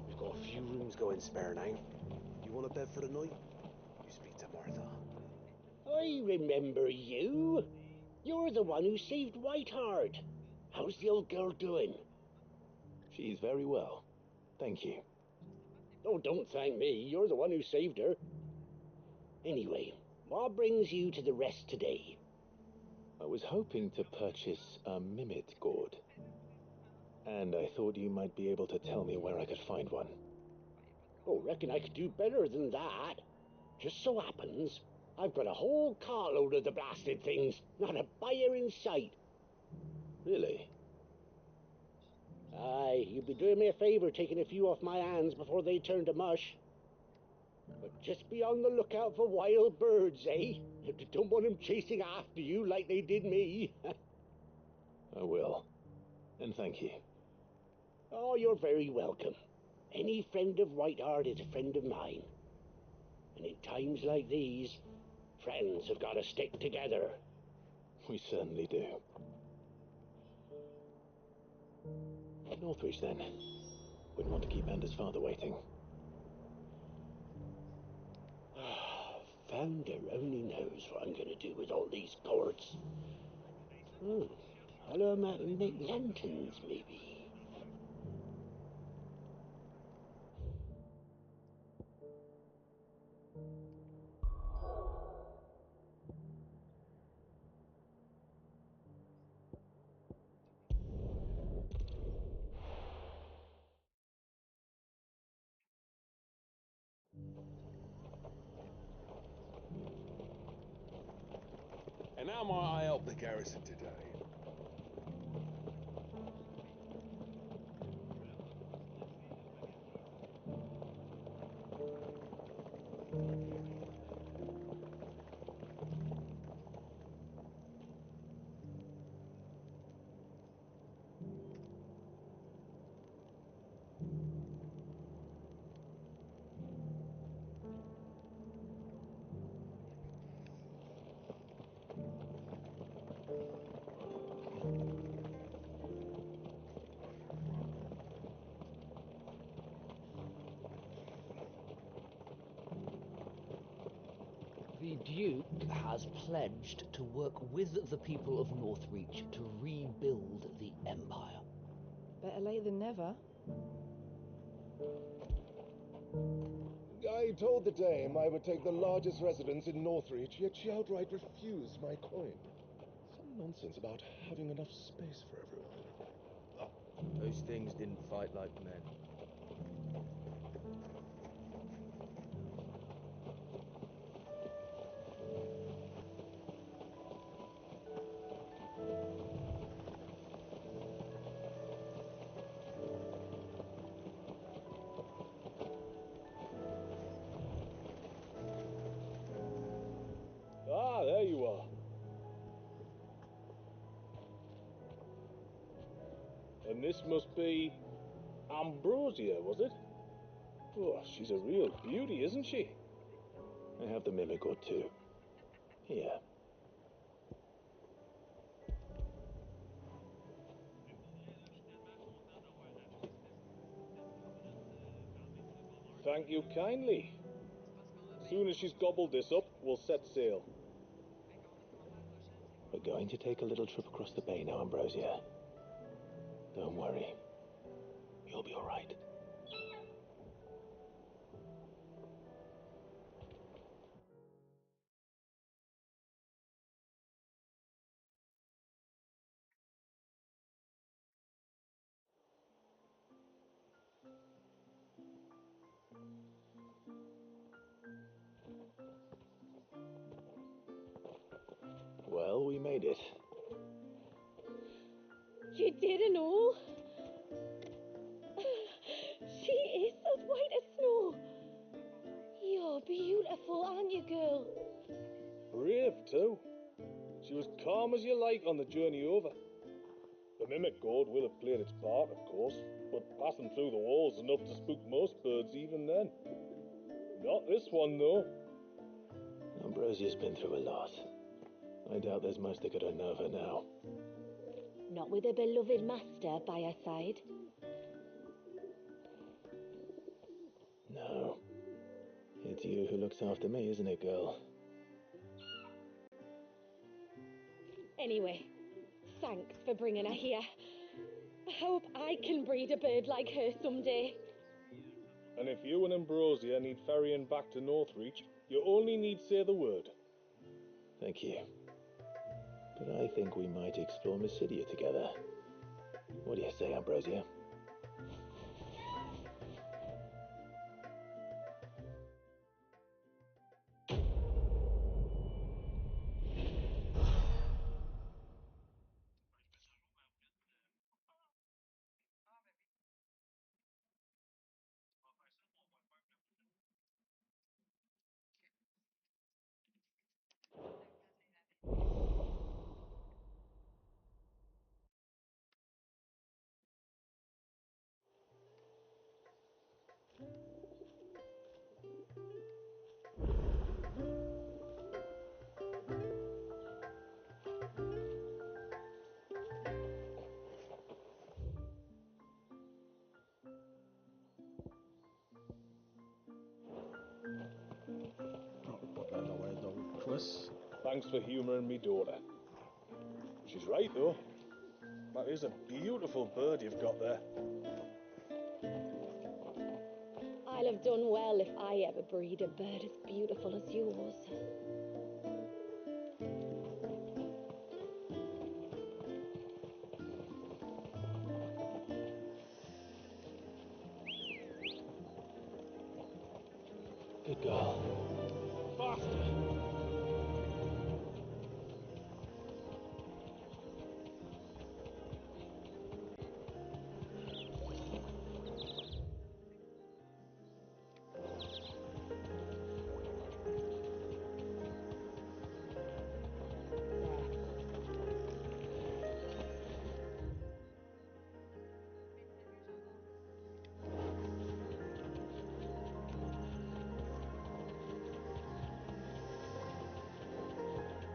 We've got a few rooms going spare now. Do you want a bed for the night? You speak to Martha. I remember you. You're the one who saved Whiteheart. How's the old girl doing? She's very well. Thank you. Oh, don't thank me. You're the one who saved her. Anyway, what brings you to the rest today? I was hoping to purchase a mimic gourd. And I thought you might be able to tell me where I could find one. Oh, reckon I could do better than that. Just so happens, I've got a whole carload of the blasted things, not a buyer in sight. Really? Aye, you'd be doing me a favour taking a few off my hands before they turn to mush. But just be on the lookout for wild birds, eh? Don't want them chasing after you like they did me. I will. And thank you. Oh, you're very welcome. Any friend of Whiteheart is a friend of mine. And in times like these, friends have got to stick together. We certainly do. Northreach, then. Wouldn't want to keep Manda's father waiting. Founder only knows what I'm going to do with all these gourds. I'll make lanterns, maybe. And how might I help the garrison today? The Duke has pledged to work with the people of Northreach to rebuild the Empire. Better late than never. I told the dame I would take the largest residence in Northreach, yet she outright refused my coin. Some nonsense about having enough space for everyone. Those things didn't fight like men. Ah, there you are. And this must be Ambrosia, was it? Oh, she's a real beauty, isn't she? I have the mimic or two. Here. Thank you kindly. Soon as she's gobbled this up, we'll set sail. We're going to take a little trip across the bay now, Ambrosia. Don't worry. You'll be all right. Well, we made it. You didn't know? She is as white as snow. You're beautiful, aren't you, girl? Brave, too. She was calm as you like on the journey over. The mimic gourd will have played its part, of course, but passing through the walls enough to spook most birds even then. Not this one, though. Ambrosia's been through a lot. I doubt there's much that could unnerve her now. Not with a beloved master by her side. No. It's you who looks after me, isn't it, girl? Anyway, thanks for bringing her here. I hope I can breed a bird like her someday. And if you and Ambrosia need ferrying back to Northreach, you only need say the word. Thank you. But I think we might explore Mysidia together. What do you say, Ambrosia? Thanks for humouring me daughter. She's right, though. That is a beautiful bird you've got there. I'll have done well if I ever breed a bird as beautiful as yours. Good girl. Faster!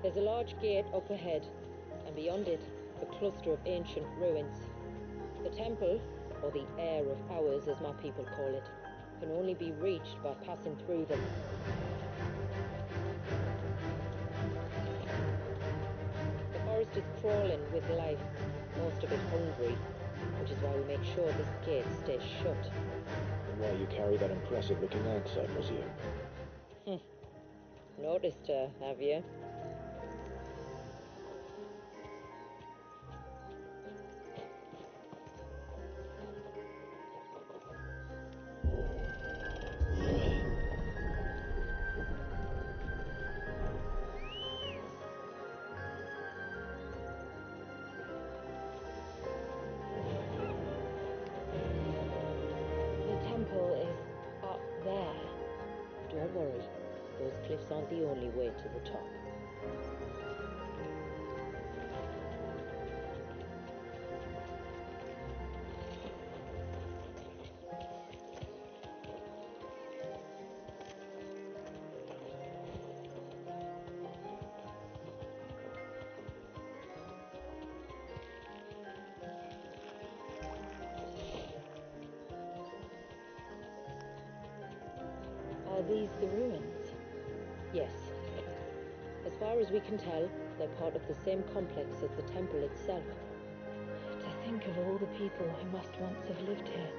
There's a large gate up ahead, and beyond it, a cluster of ancient ruins. The temple, or the Heir of Hours as my people call it, can only be reached by passing through them. Most is crawling with life, most of it hungry, which is why we make sure this gate stays shut. And why you carry that impressive-looking axe, I presume. Noticed her, have you? Don't worry, those cliffs aren't the only way to the top. Are these the ruins? Yes. As far as we can tell, they're part of the same complex as the temple itself. To think of all the people who must once have lived here.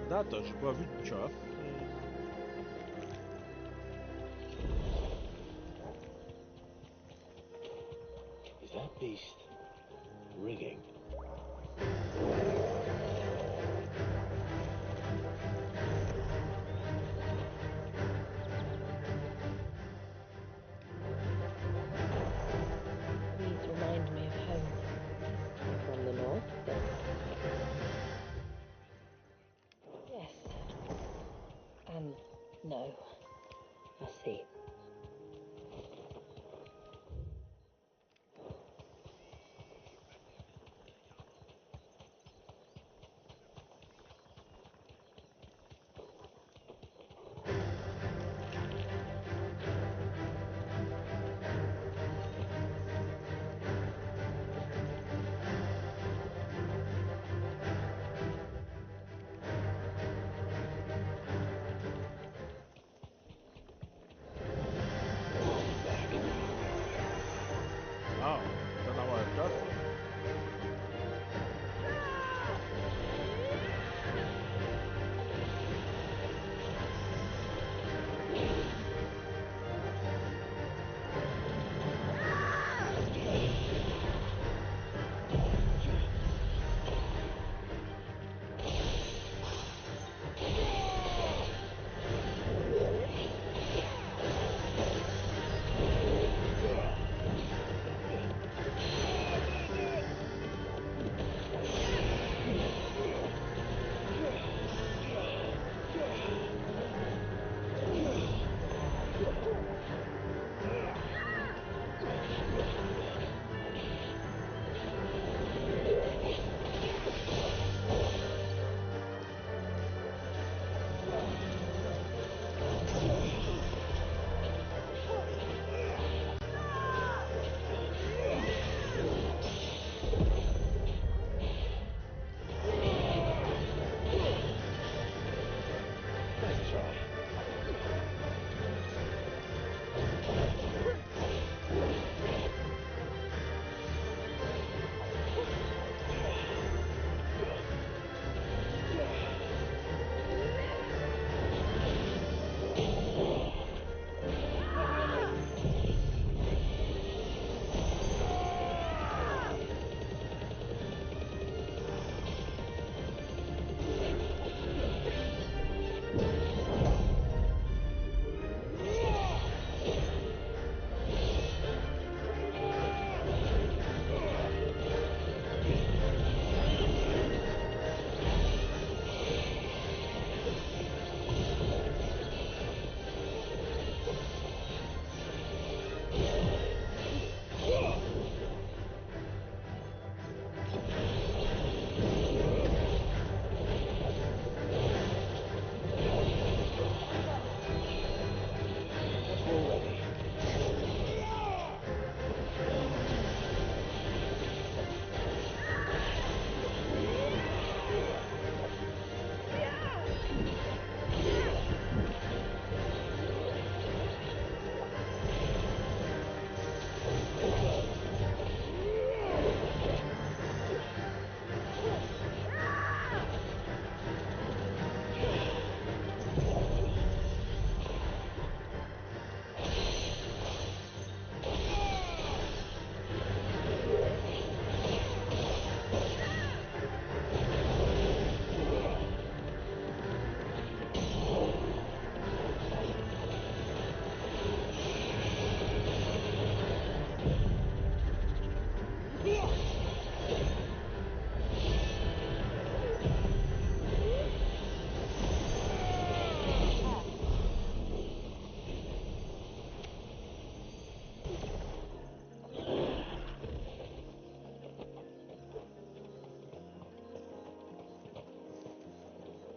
Date, j'ai pas vu de coffre. Is that beast ringing? These remind me of home. From the north, then? Yes. And no. I see.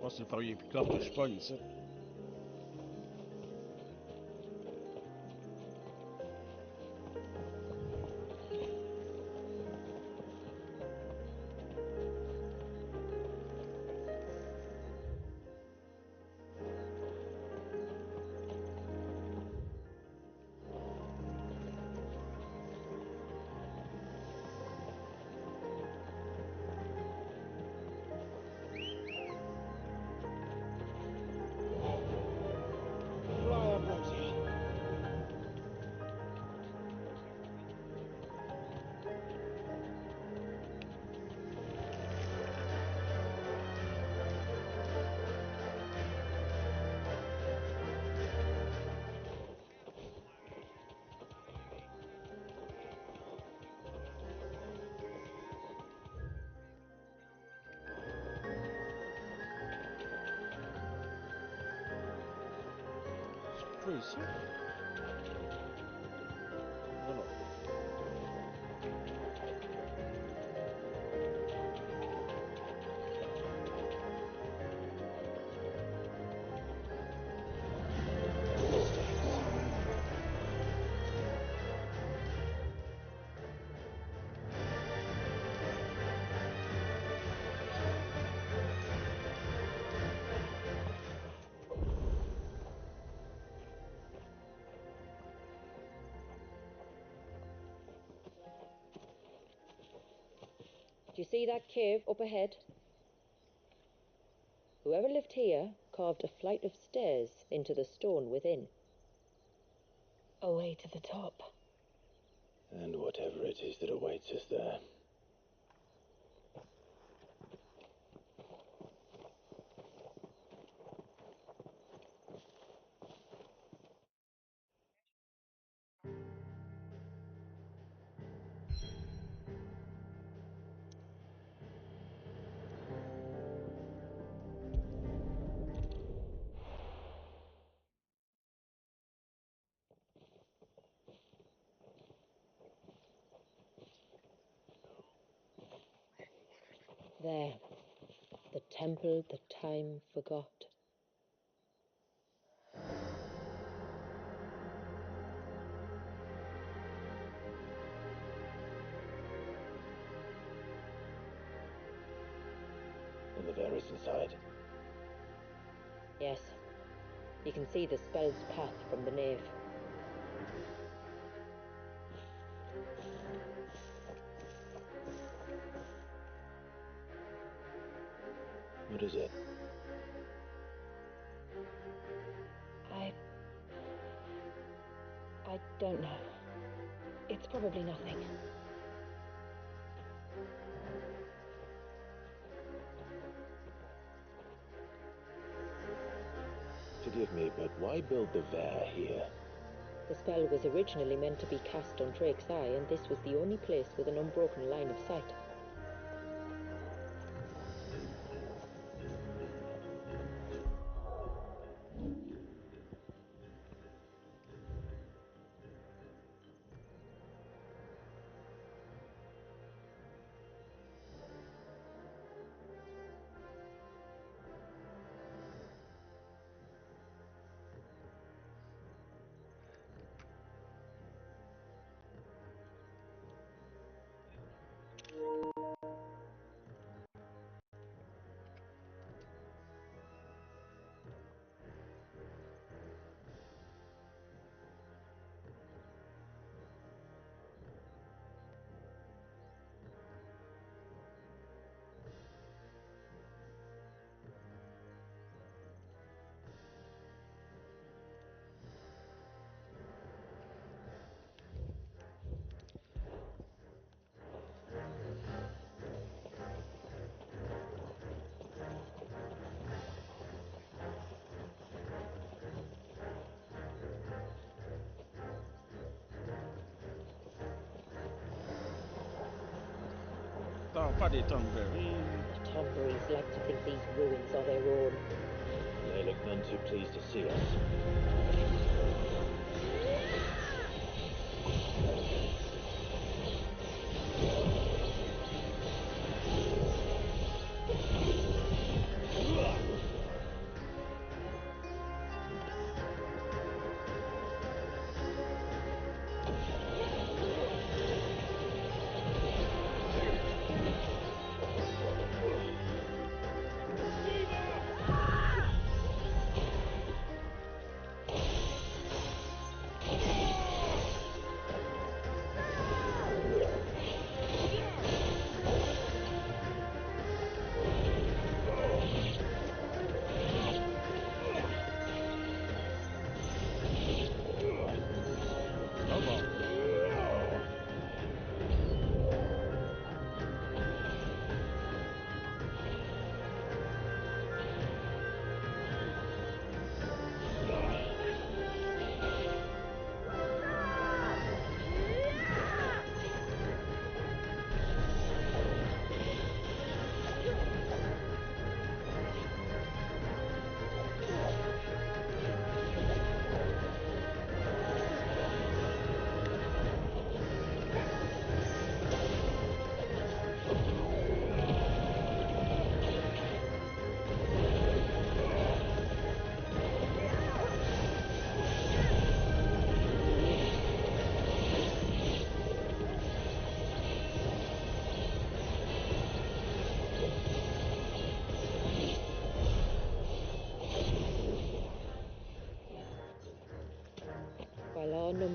pense que c'est le premier pick-up que je pogne ici. Pas ici. Non, non. Do you see that cave up ahead? Whoever lived here carved a flight of stairs into the stone within. A way to the top. And whatever it is that awaits us there. There, the temple that time forgot. And the Varys inside. Yes, you can see the spell's path from the nave. What is it? I don't know. It's probably nothing. Forgive me, but why build the Vare here? The spell was originally meant to be cast on Drake's Eye, and this was the only place with an unbroken line of sight. Non, pas des Tonberry. The Tomberries like to think these ruins are their own. They look none too pleased to see us.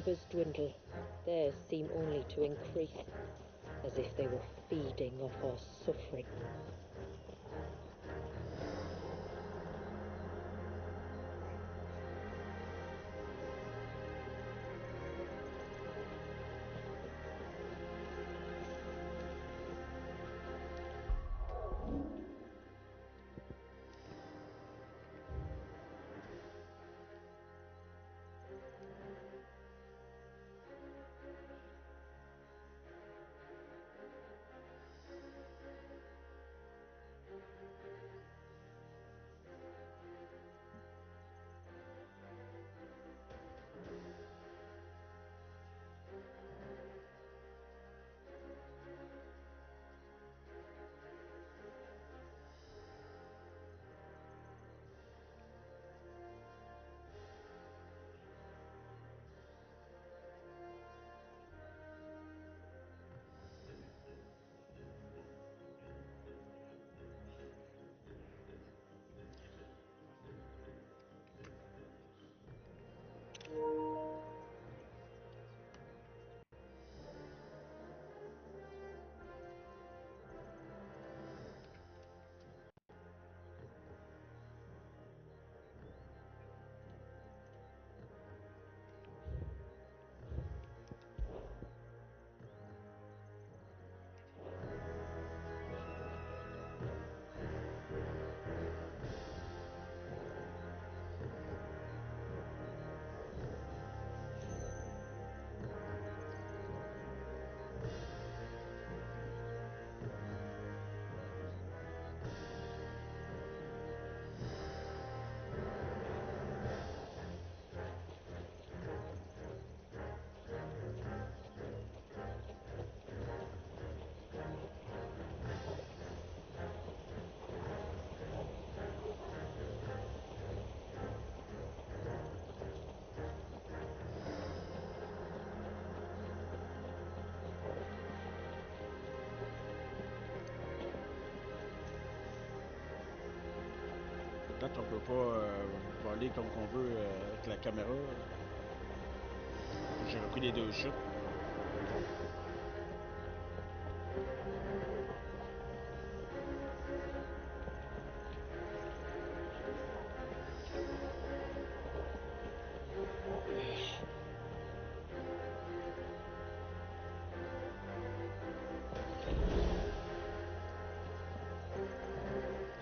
numbers dwindle, theirs seem only to increase, as if they were feeding off our suffering. Peut-être on peut pas voler comme qu'on veut avec la caméra. J'ai repris les deux chutes.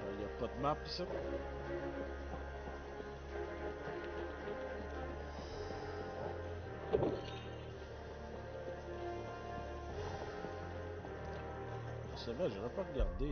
Il n'y a pas de map ici. C'est vrai, j'aurais pas regardé.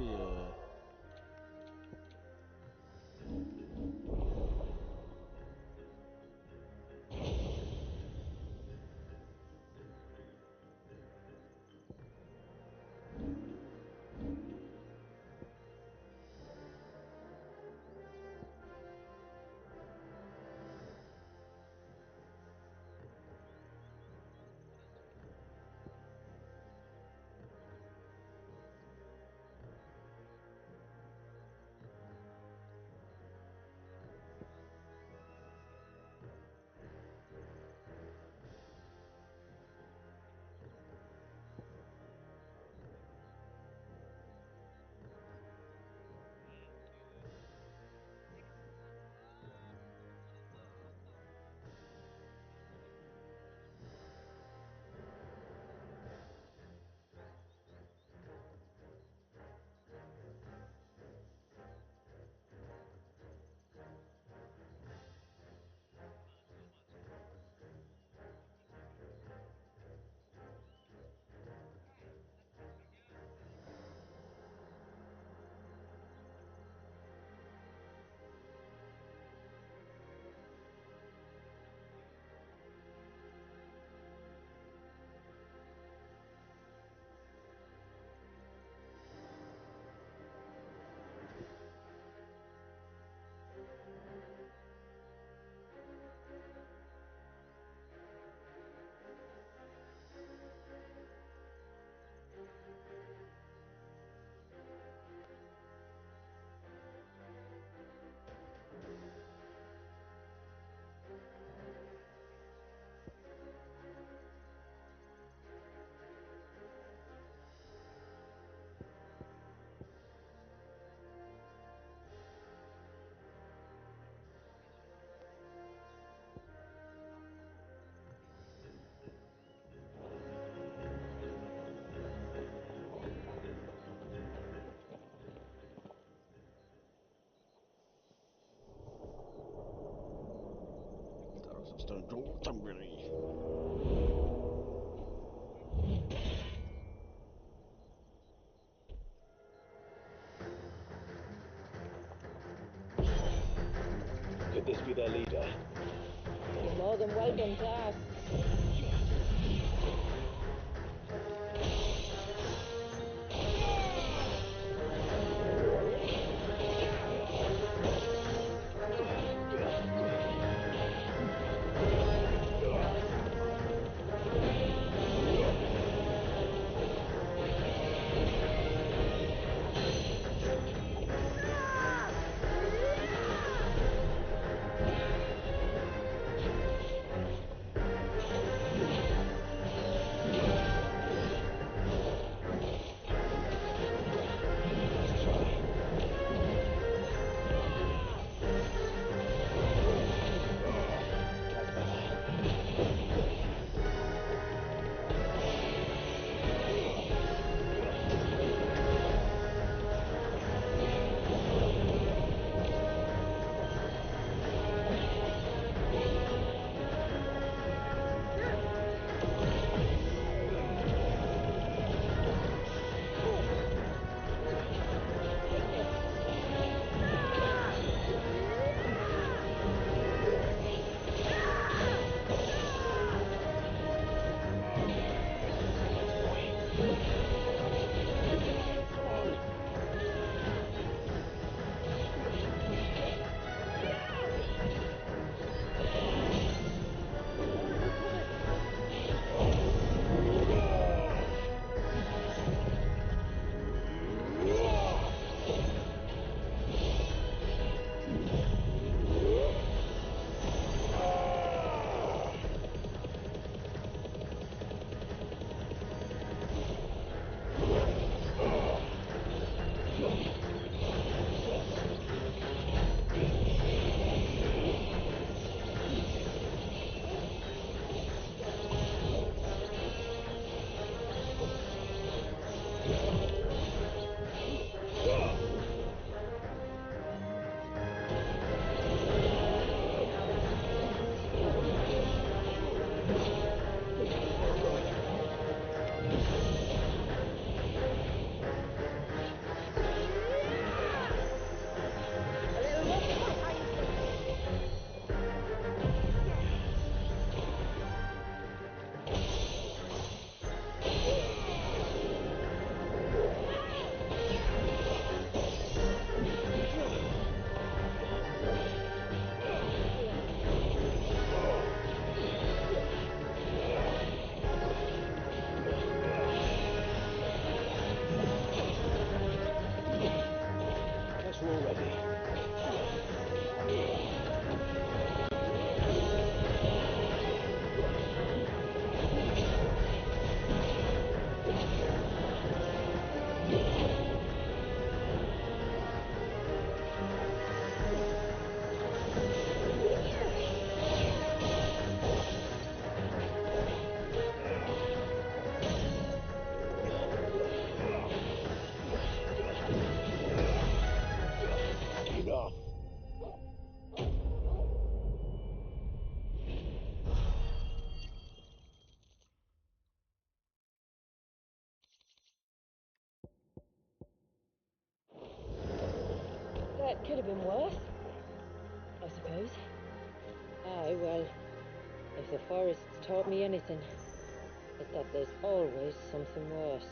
this be their leader? You're more than welcome to ask. That could have been worse, I suppose. Aye, well, if the forest's taught me anything, it's that there's always something worse.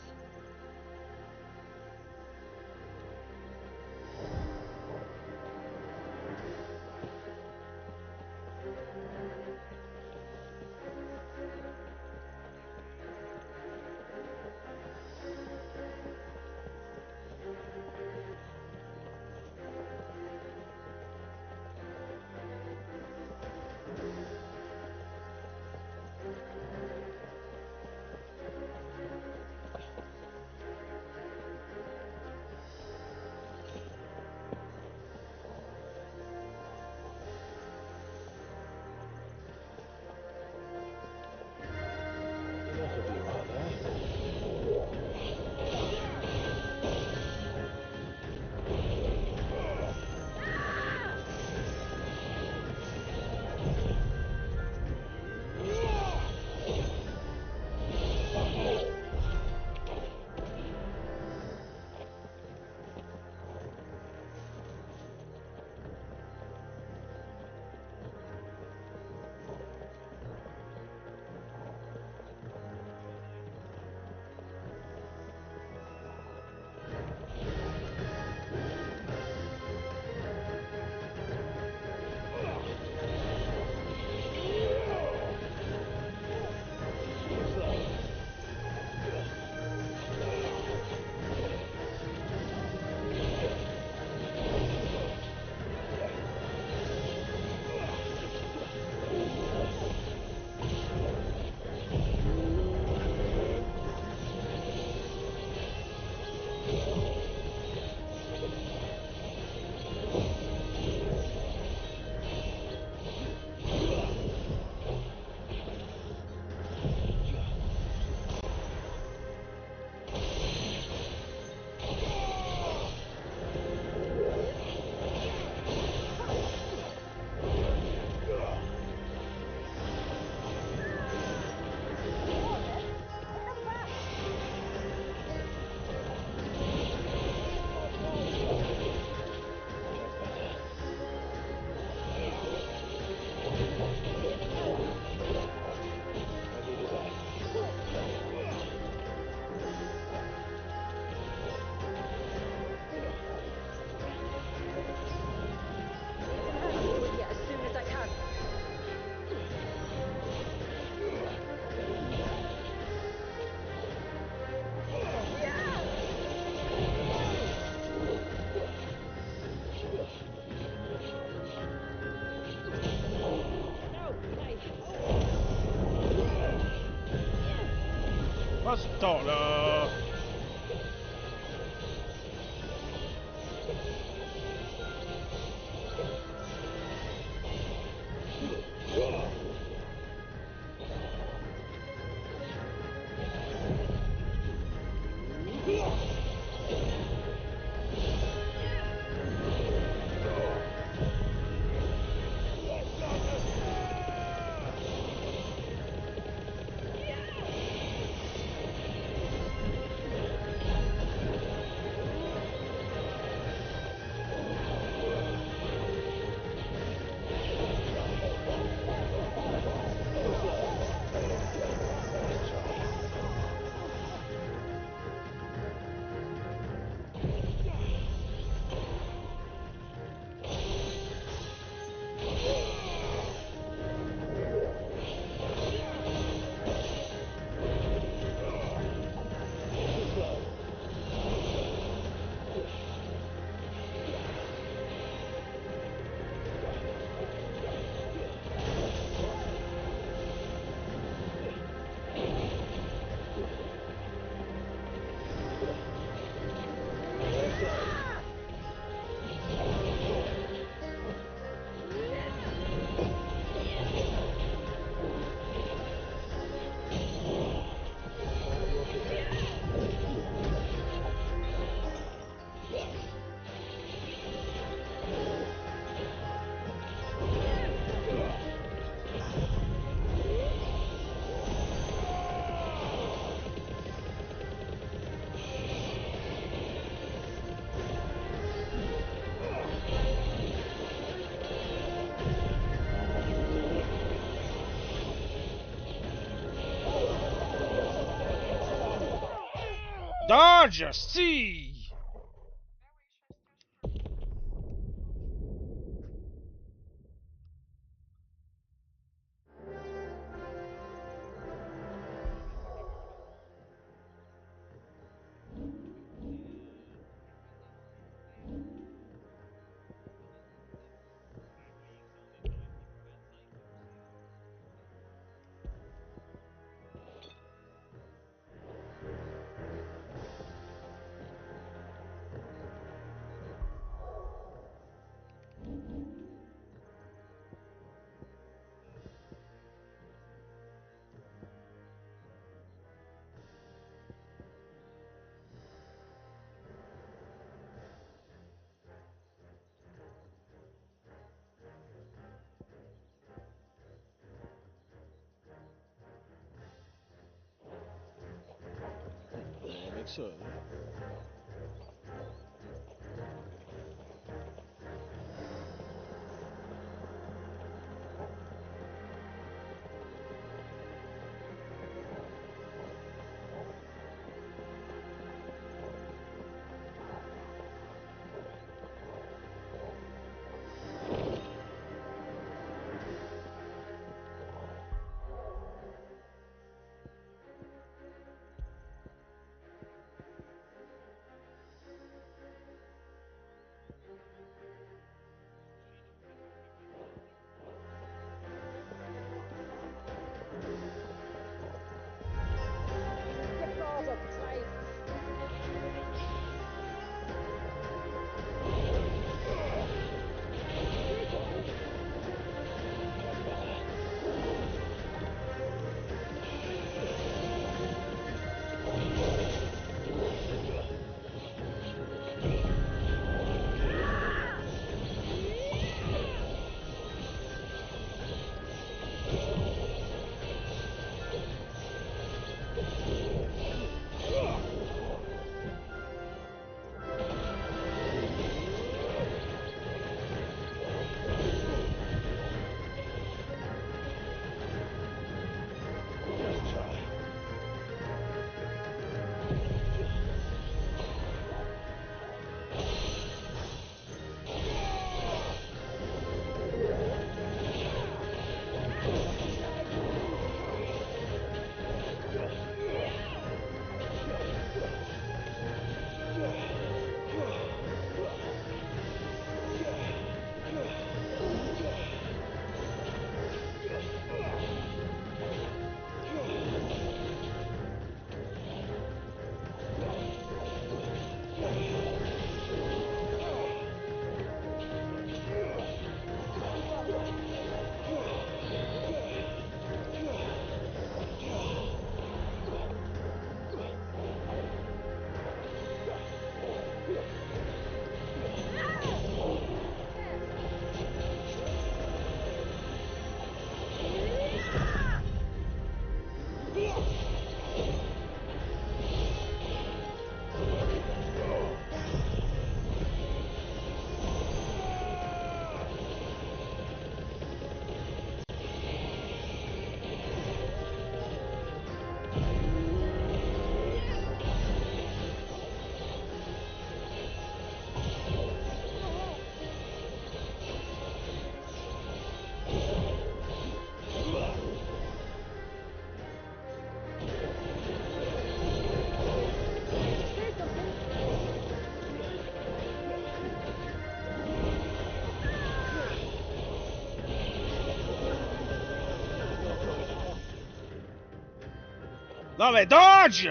Passe le temps, là! Dodge, si! Avec ça, là. Non mais dodge!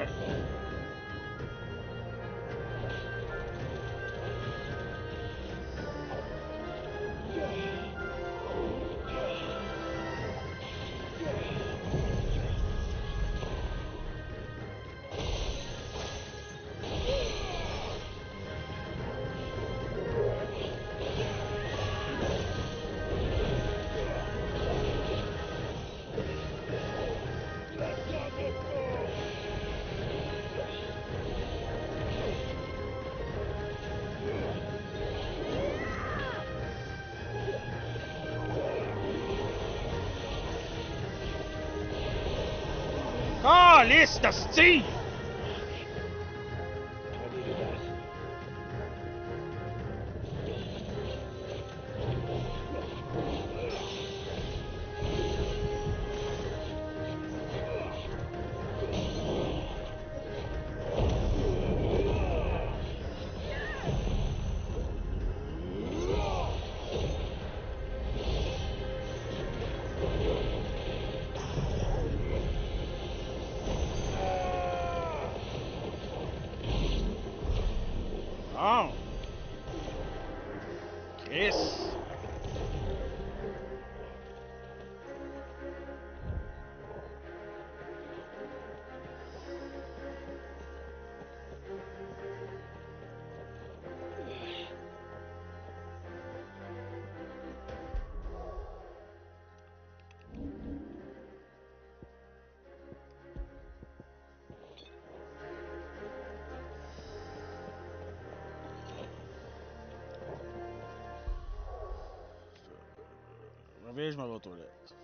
Calice de Steve! Oh! Kiss! Je m'en vais aux toilettes.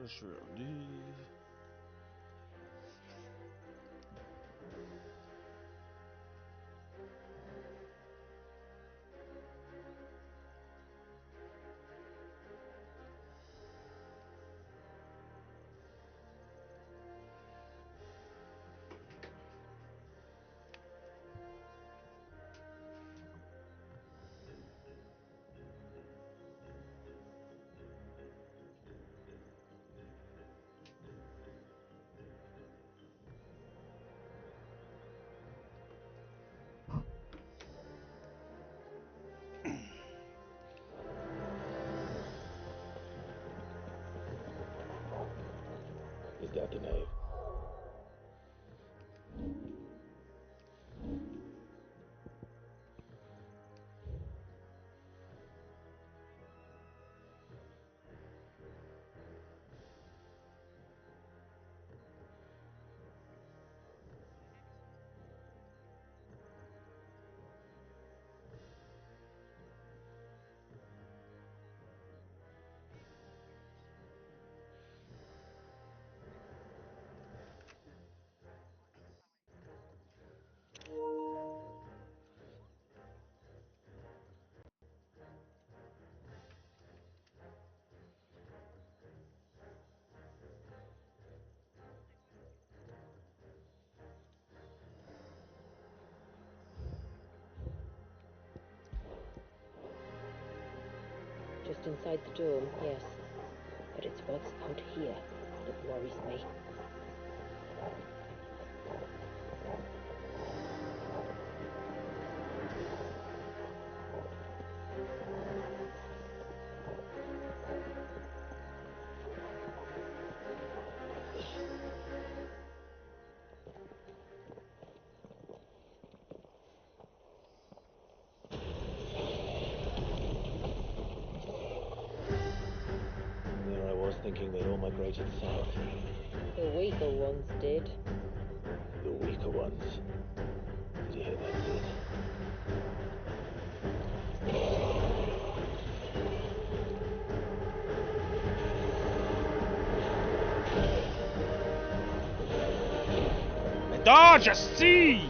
Surely. Is that the knave? Just inside the dome, yes. But it's what's out here that worries me. There I was thinking they'd all migrated south. The weaker ones did. The weaker ones. Did you hear that, Sid? Dodge a sea!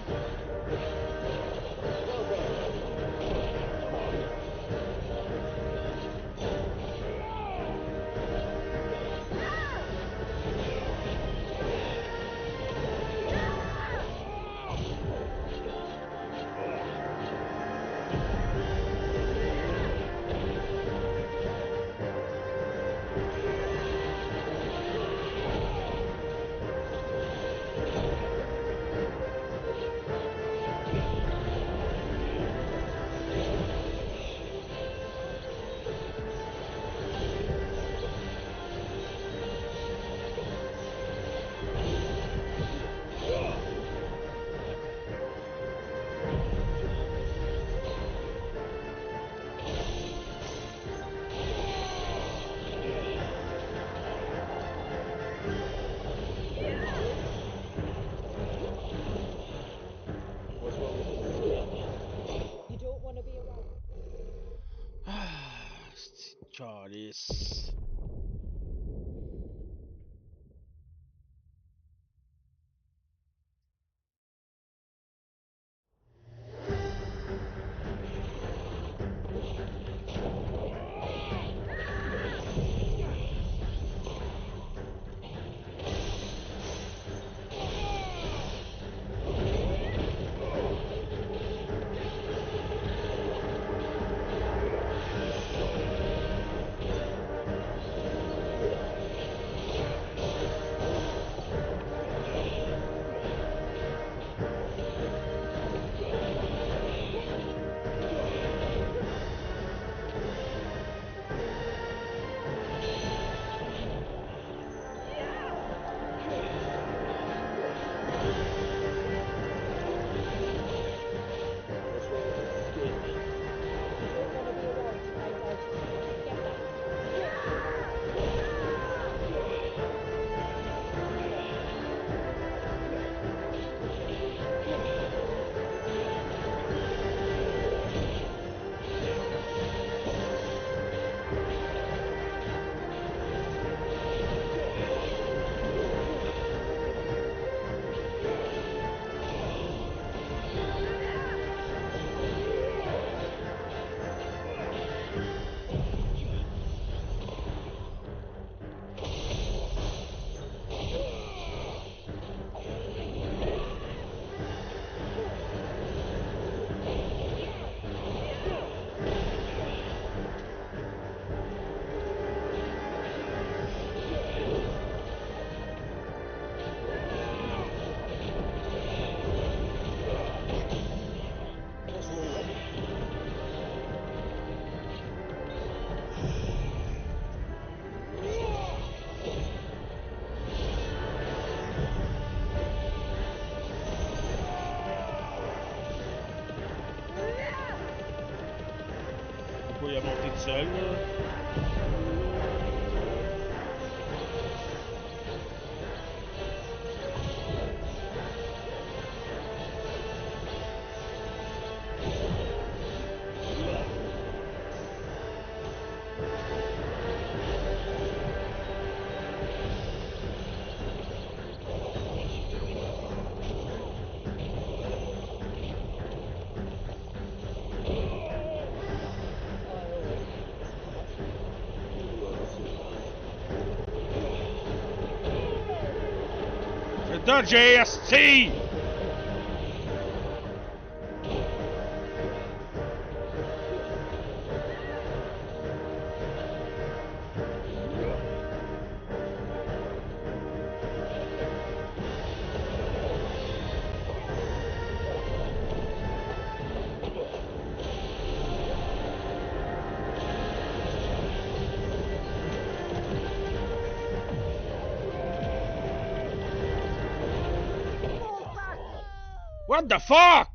You don't want to be around. Charles. pourquoi il a monté tout seul, là. Dodge AST! What the fuck?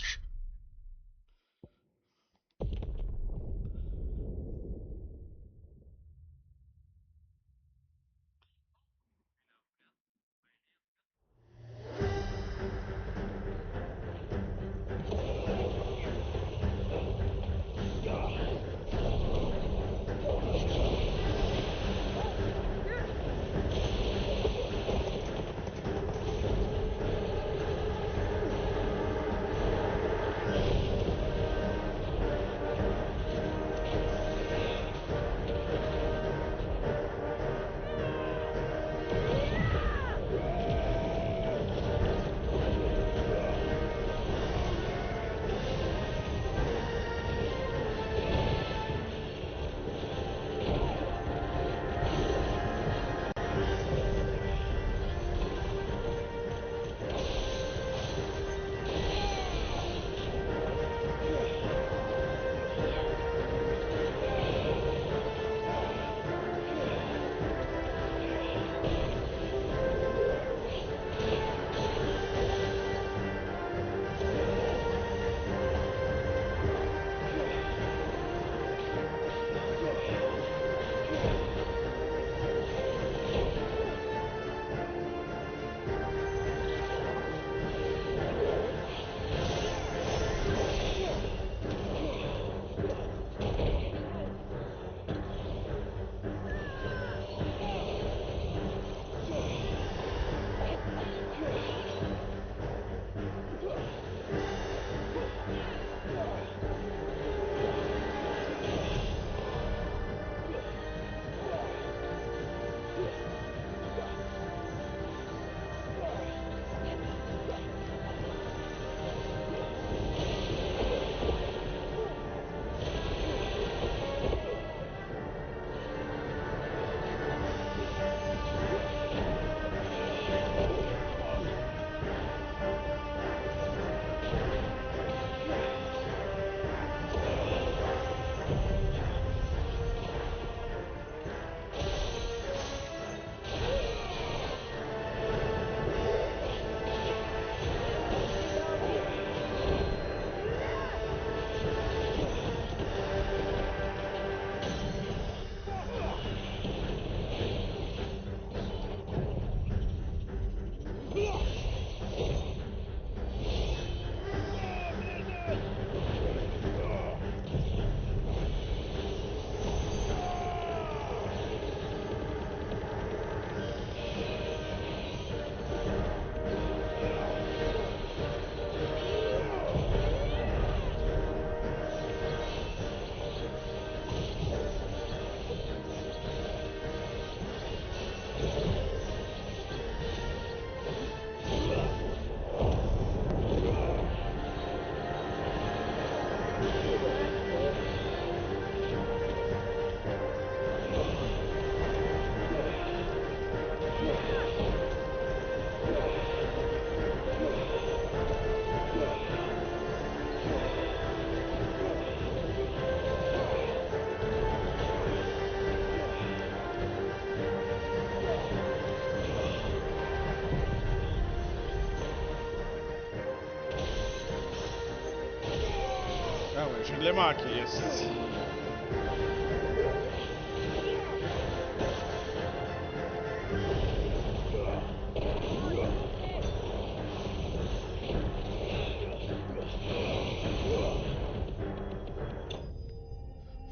Ah ouais, je l'ai manqué, c'est...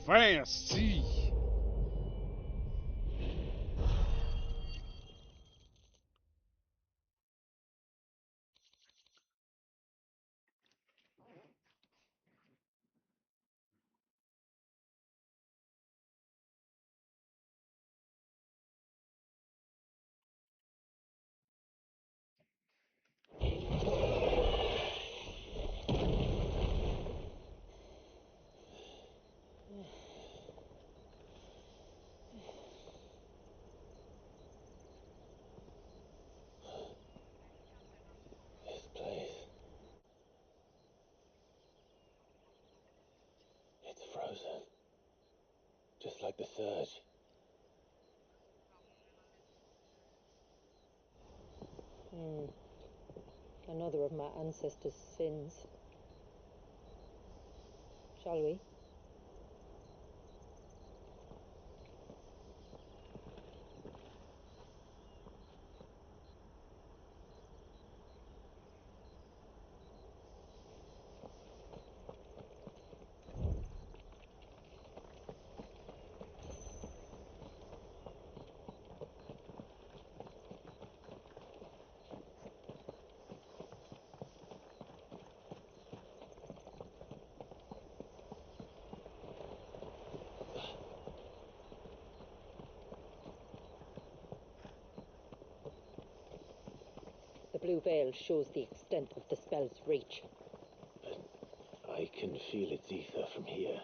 Fancy! This place. It's frozen. Just like the surge. Another of my ancestors' sins. Shall we? The blue veil shows the extent of the spell's reach. But I can feel its ether from here.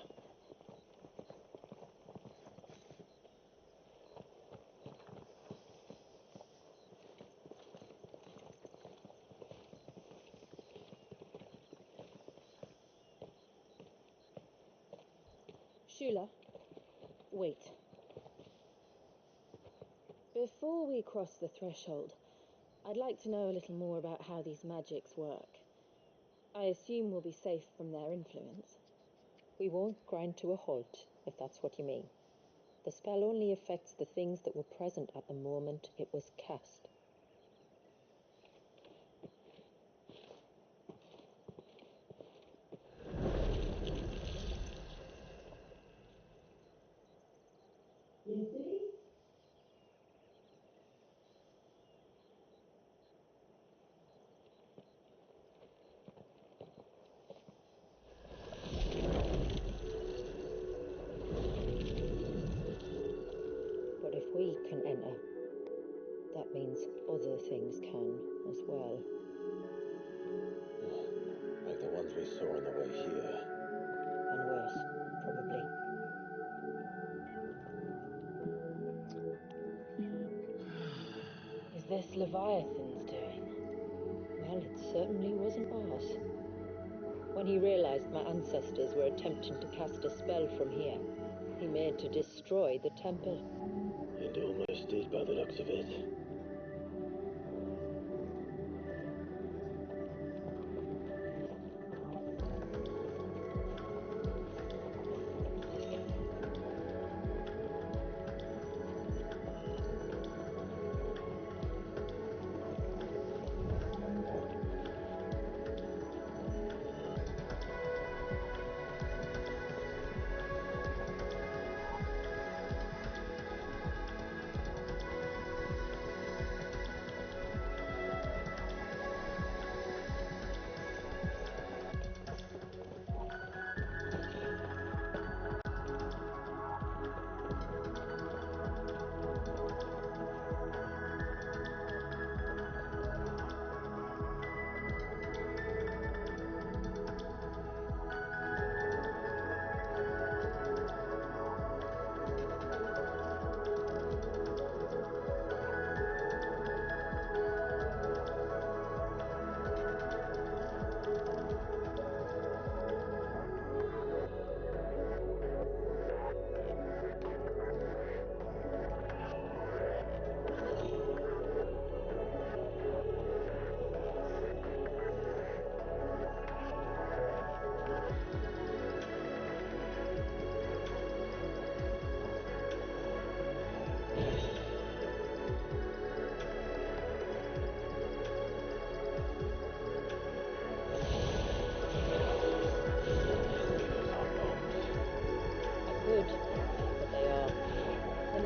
Shula, wait. Before we cross the threshold, I'd like to know a little more about how these magics work. I assume we'll be safe from their influence. We won't grind to a halt, if that's what you mean. The spell only affects the things that were present at the moment it was cast. But if we can enter, that means other things can as well. Like the ones we saw on the way here. And worse, probably. Is this Leviathan's doing? Well, it certainly wasn't ours. When he realized my ancestors were attempting to cast a spell from here, he made to destroy the temple. And almost did by the looks of it.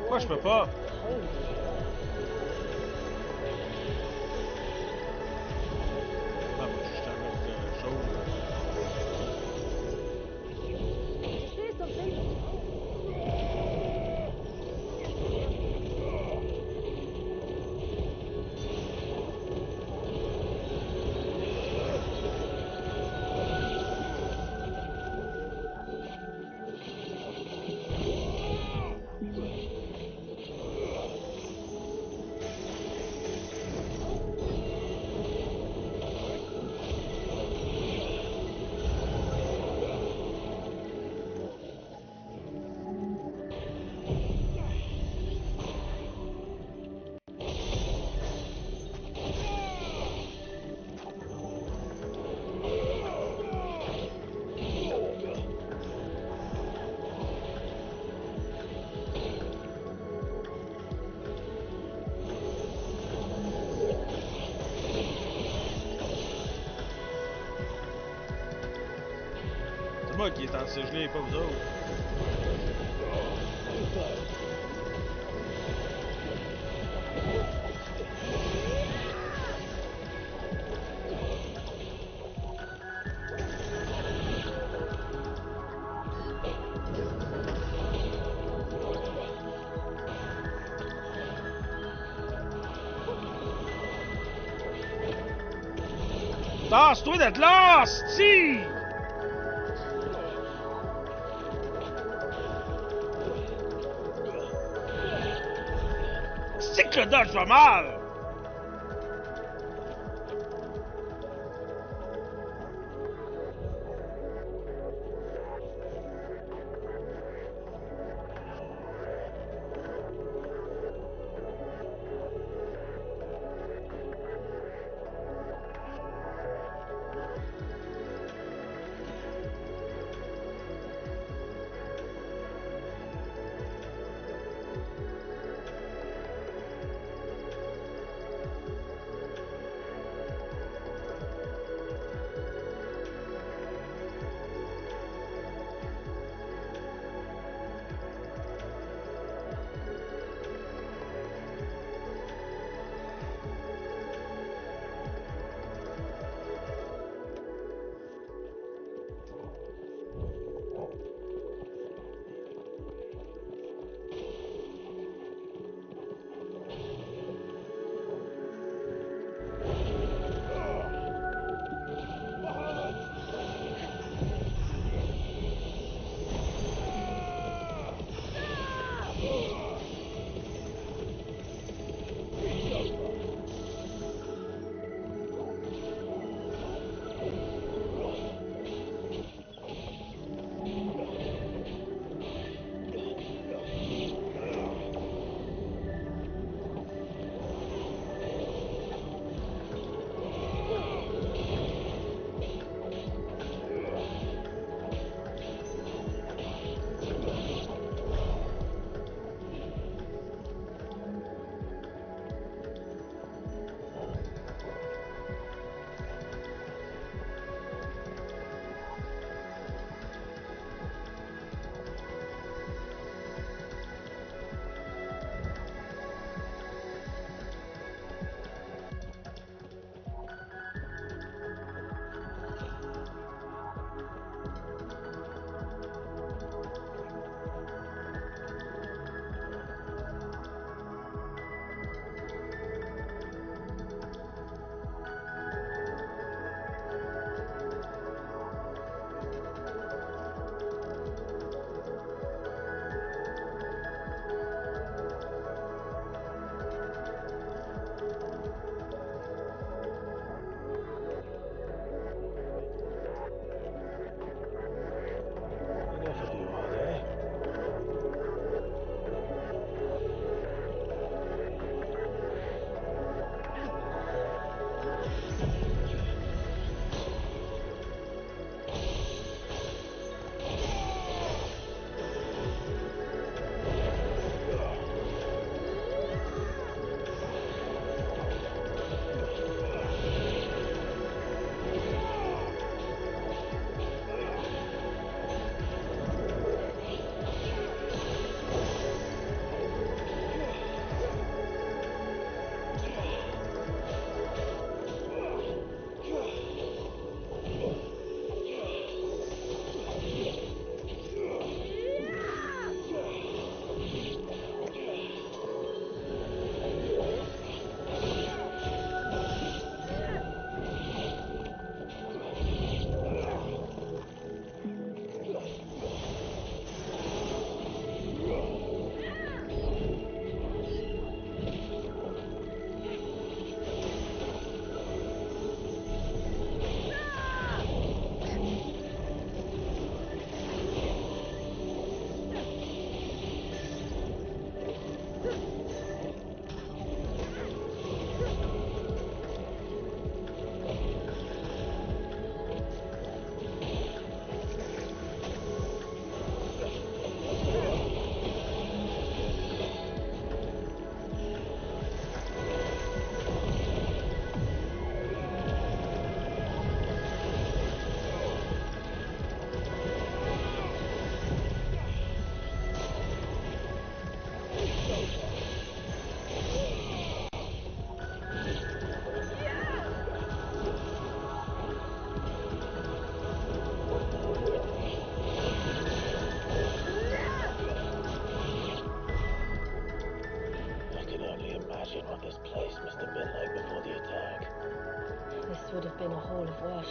Pourquoi je peux pas? Ah, moi, je suis avec chose. Say something. C'est moi qui est en gelé, pas vous autres. Tasse-toi d'être là, si! C'est que le dodge va mal!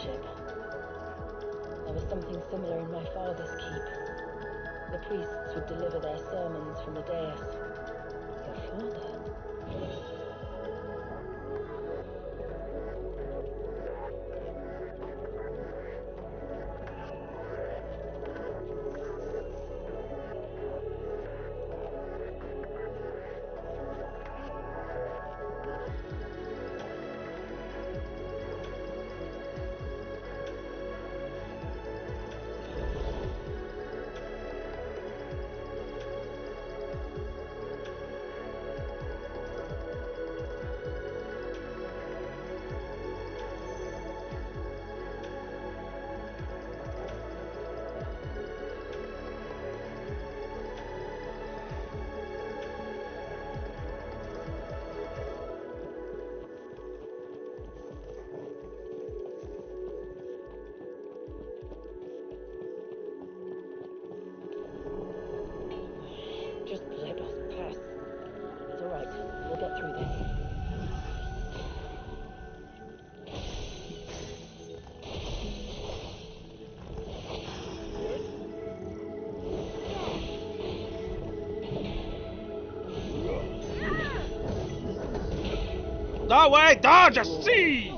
fellowship. There was something similar in my father's keep. The priests would deliver their sermons from the dais. Your father? Just let us pass. It's all right. We'll get through this. No way! Dodge! See!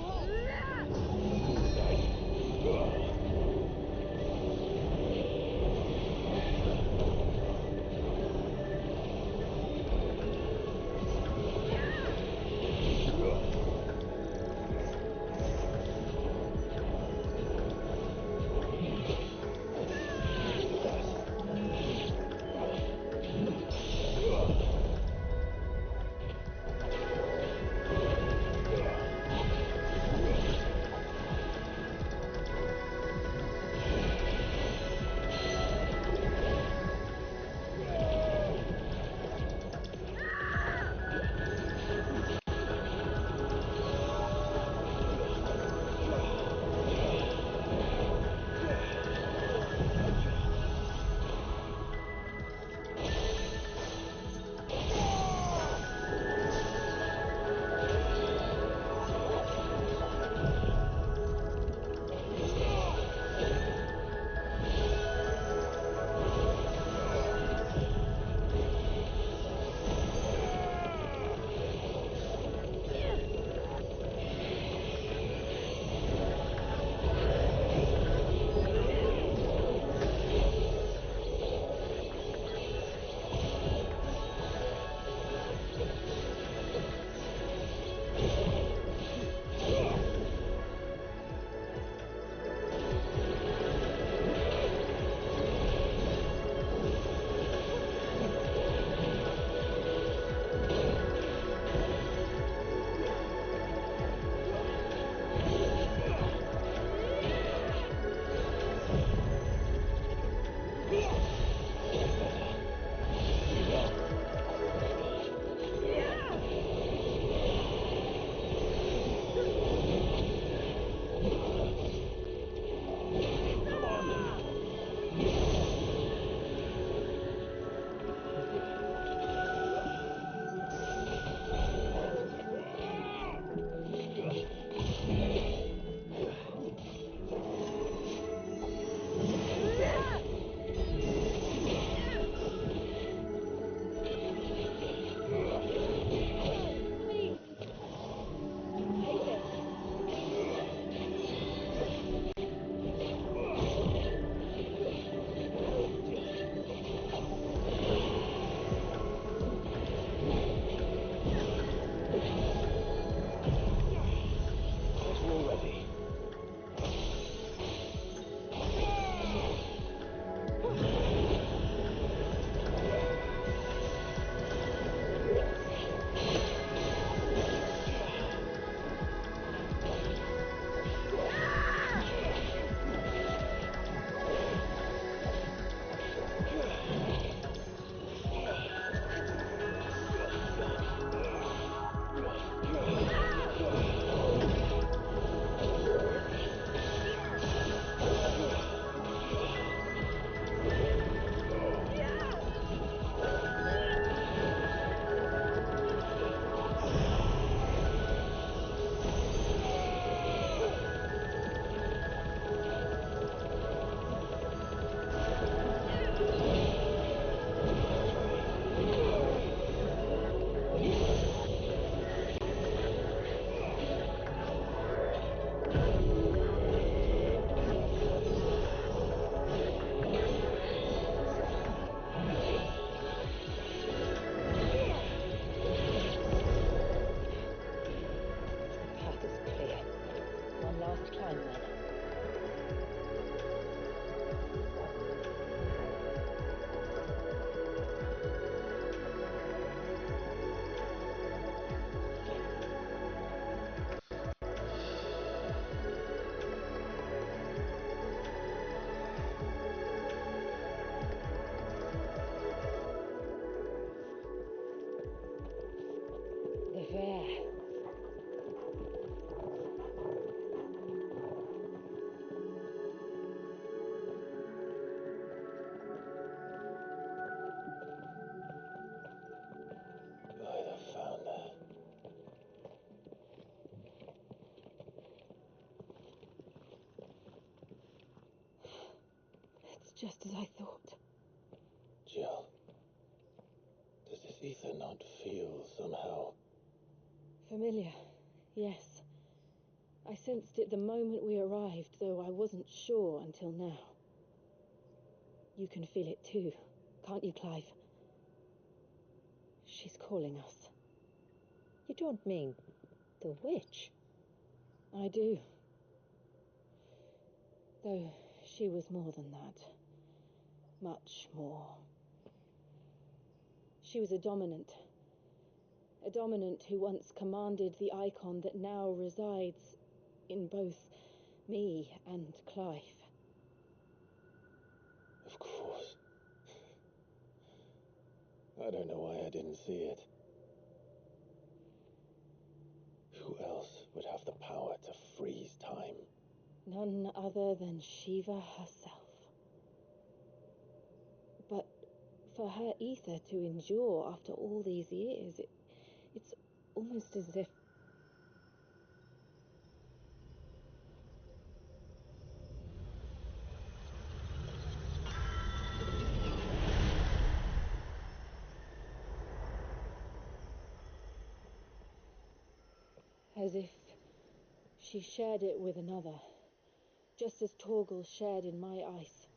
Just as I thought. Jill, does this ether not feel somehow? Familiar, yes. I sensed it the moment we arrived, though I wasn't sure until now. You can feel it too, can't you, Clive? She's calling us. You don't mean the witch? I do. Though she was more than that. Much more. She was a dominant. A dominant who once commanded the icon that now resides in both me and Clive. Of course. I don't know why I didn't see it. Who else would have the power to freeze time? None other than Shiva herself. But for her ether to endure after all these years, it's almost as if... as if she shared it with another, just as Torgal shared in my ice.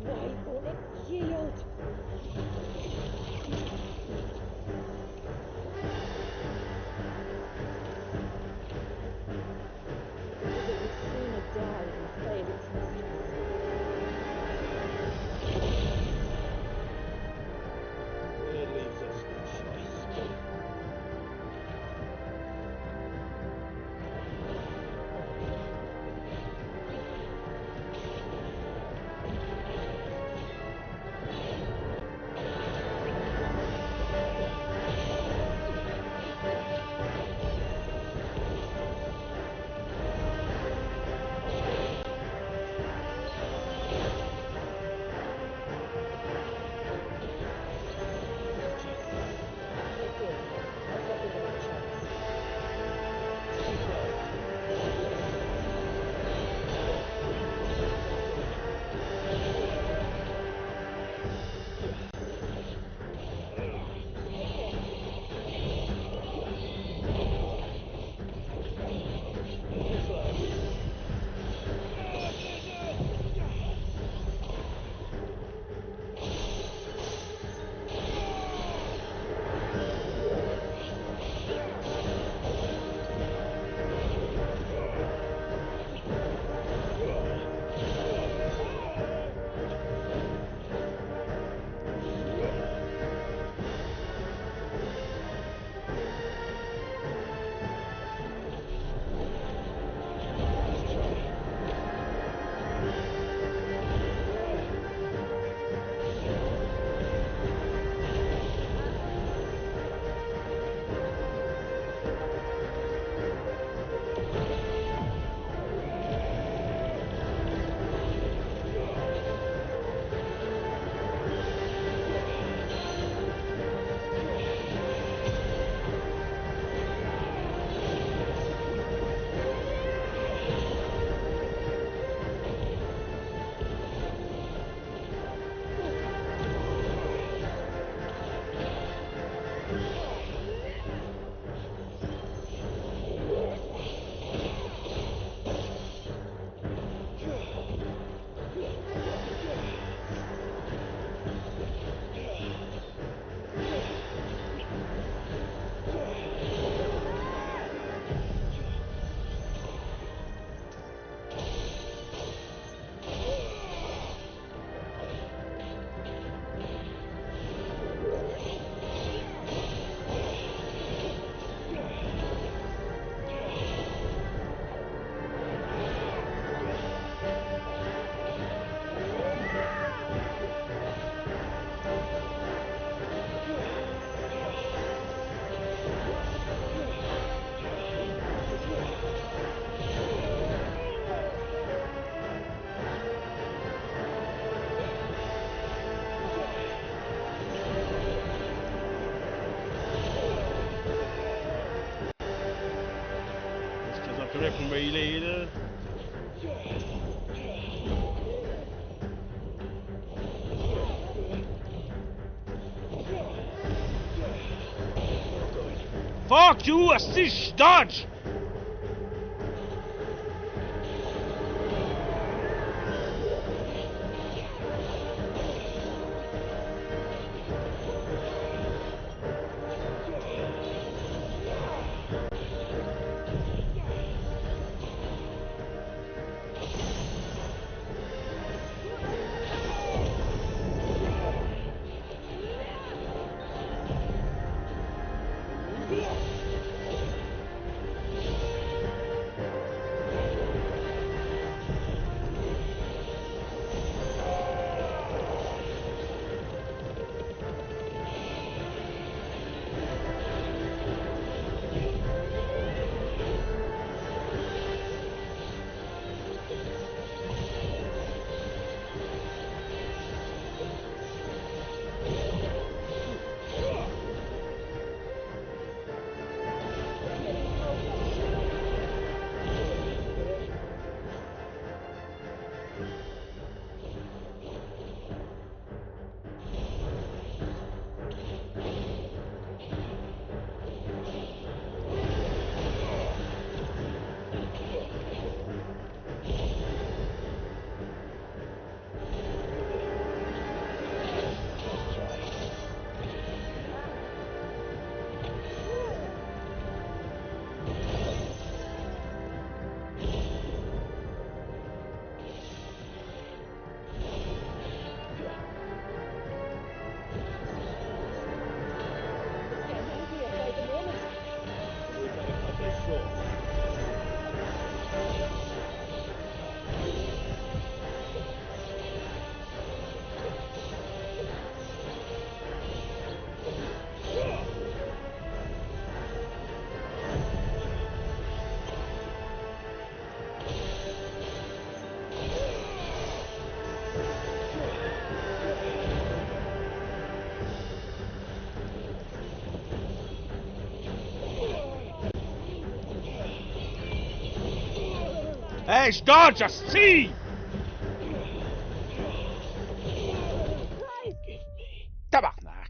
Why won't it yield? Because it would sooner die than fail its mistress. It leaves us no choice. Correct from where you lay there. Fuck you, assist, dodge! Dépêche, dodge, asti! Tabarnak!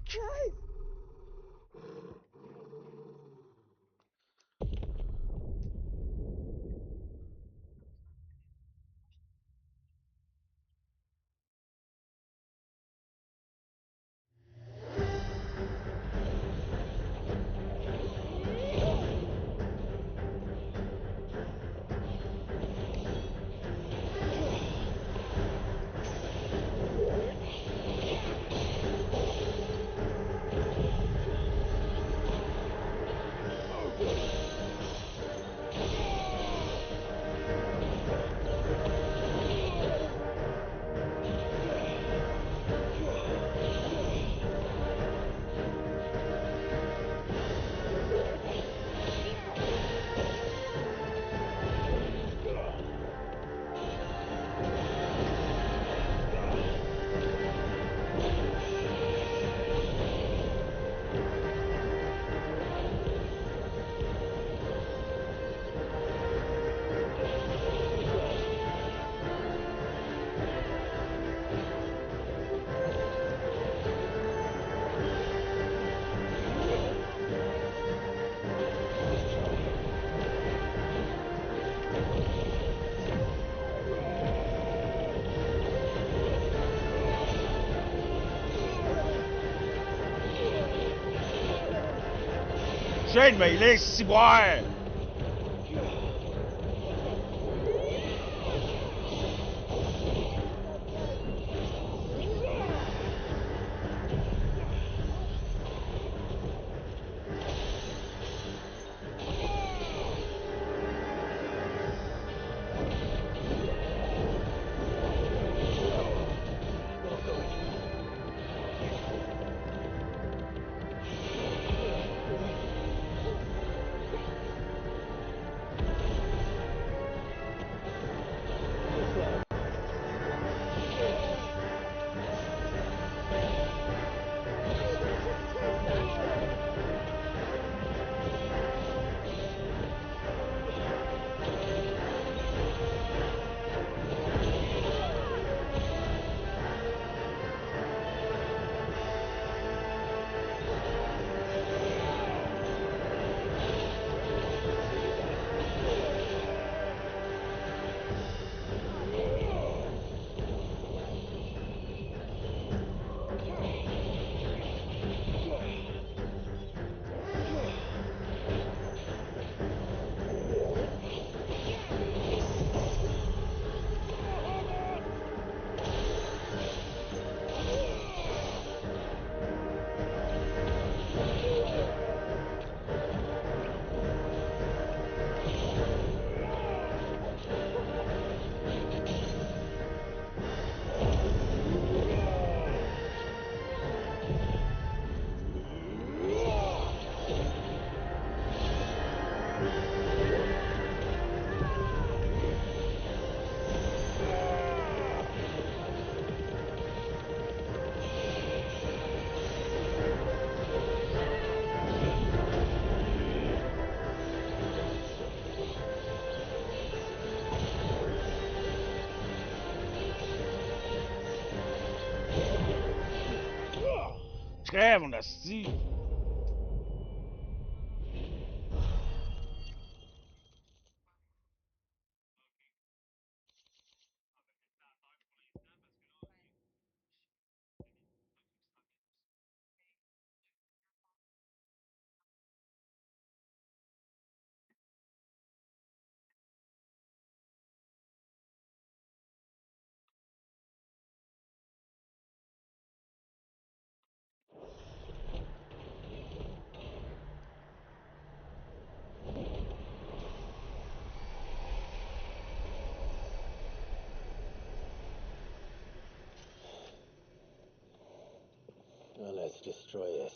J'ai de mêler, ciboire! Crève, mon asti! Well, let's destroy it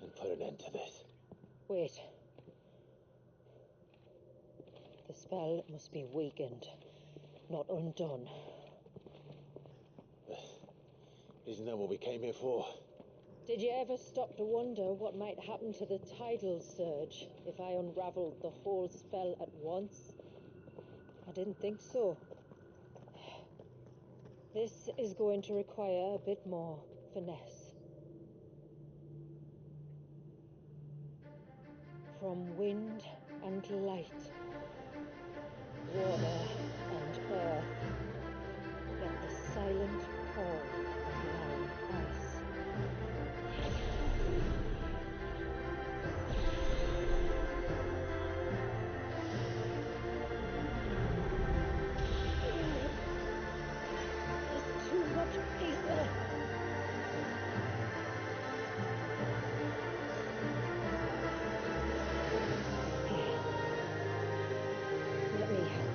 and put an end to this. Wait. The spell must be weakened, not undone. Isn't that what we came here for? Did you ever stop to wonder what might happen to the tidal surge if I unraveled the whole spell at once? I didn't think so. This is going to require a bit more finesse. From wind and light, water and earth, get the silent call of long ice. There's too much ether. Let me help.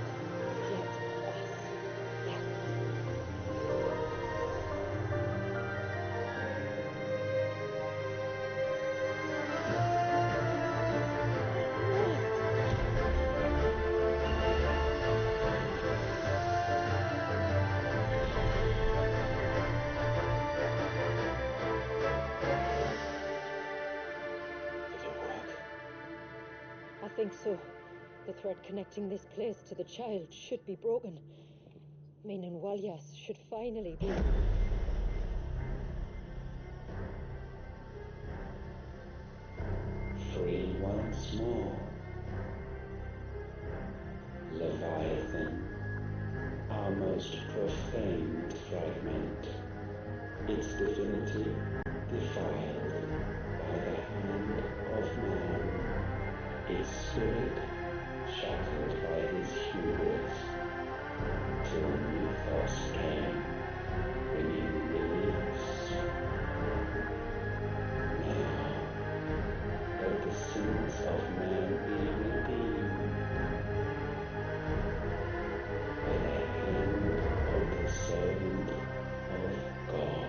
Let us help. I think so. The thread connecting this place to the child should be broken. Meaning Walyas should finally be... Free once more. Leviathan, our most profaned fragment, its divinity defiled by the hand of man, its spirit shattered by his hubris, till mythos came, bringing release. Now, let the sins of man be redeemed by the hand of the servant of God.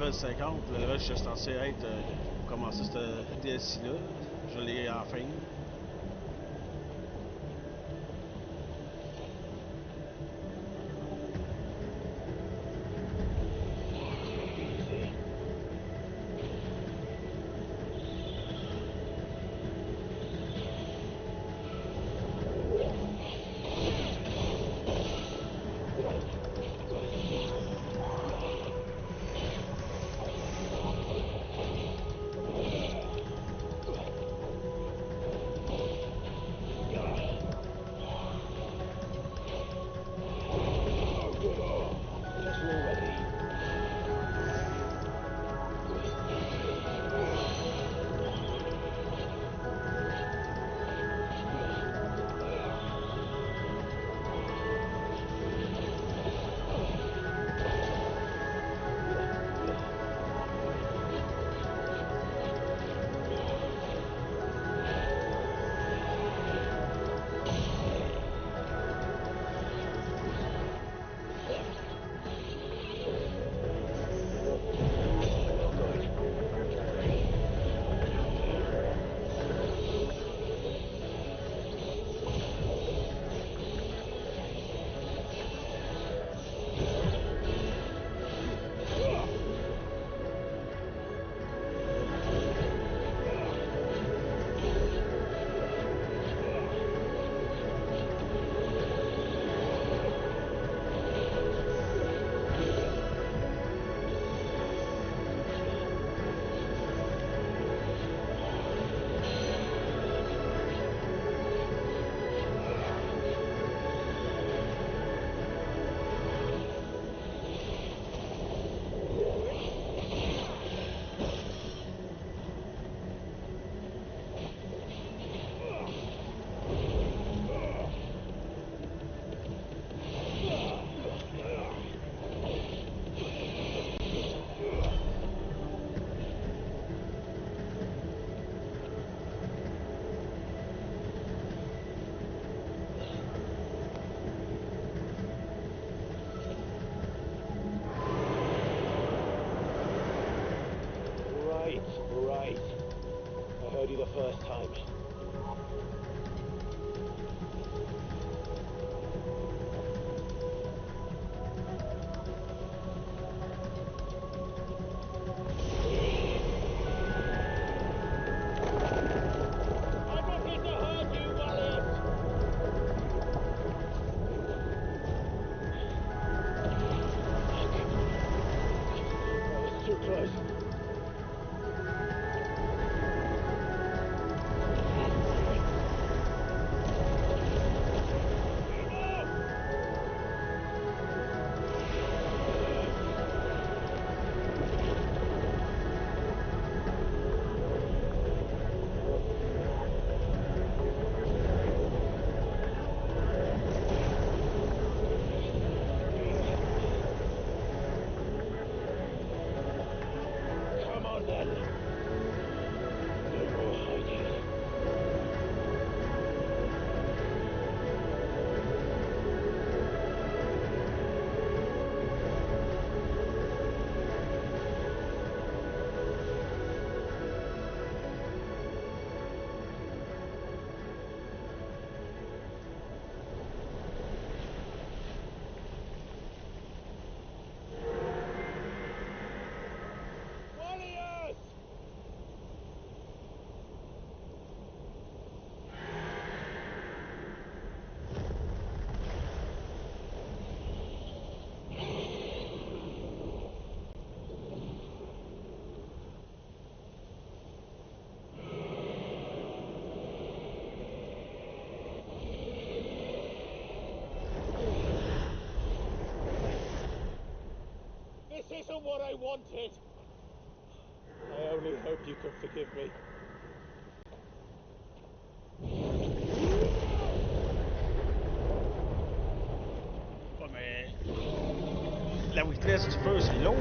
level 50, le reste, je suis censé être pour commencer ce DLC-là. Je l'ai enfin. first time. Too close. Come on then. No more hiding. Warriors! This isn't what I wanted. I only hope you can forgive me. Ouais, mais la vitesse du feu, c'est long.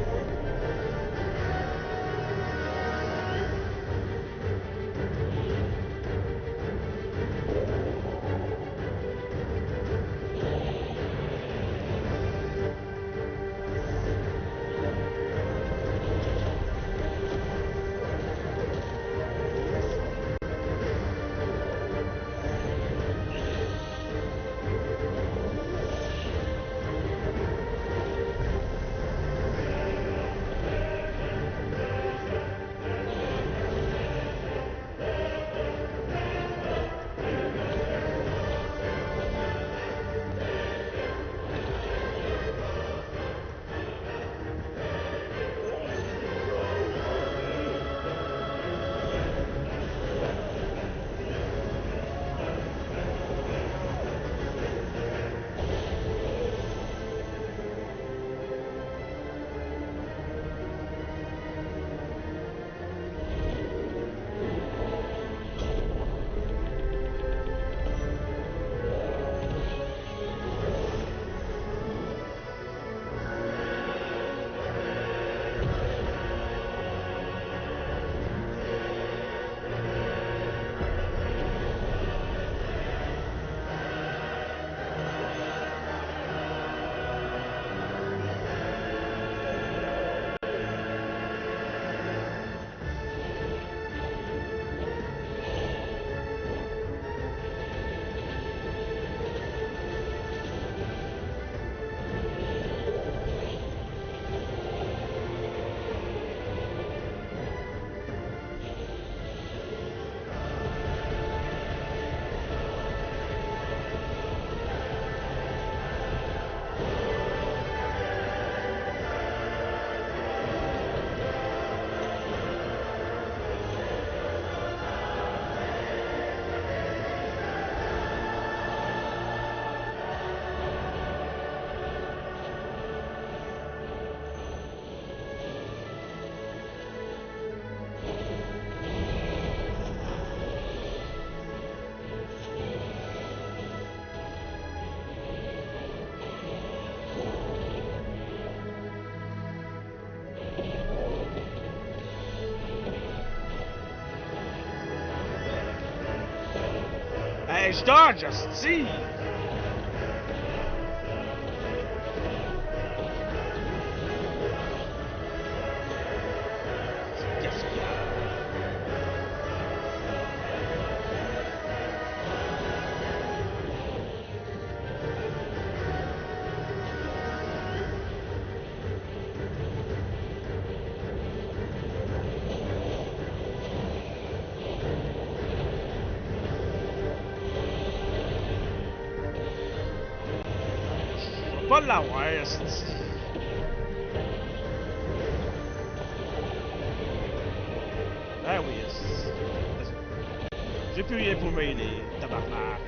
Hey, je dodge, hostie! Qu'est-ce qu'il y a? Pas l'avoir, hostie. Ah oui, hostie. J'ai plus rien pour m'aider, tabarnak.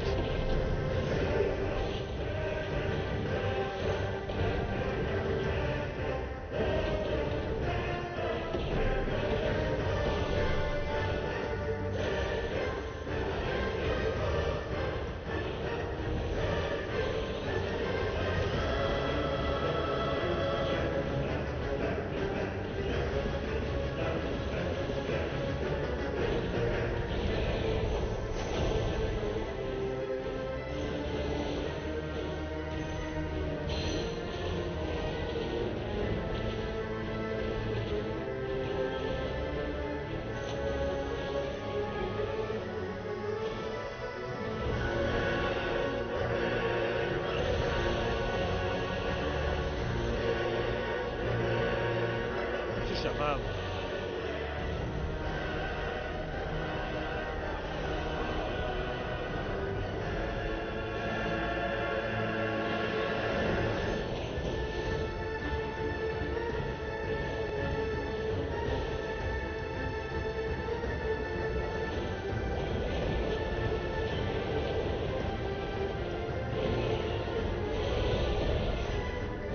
Cheval.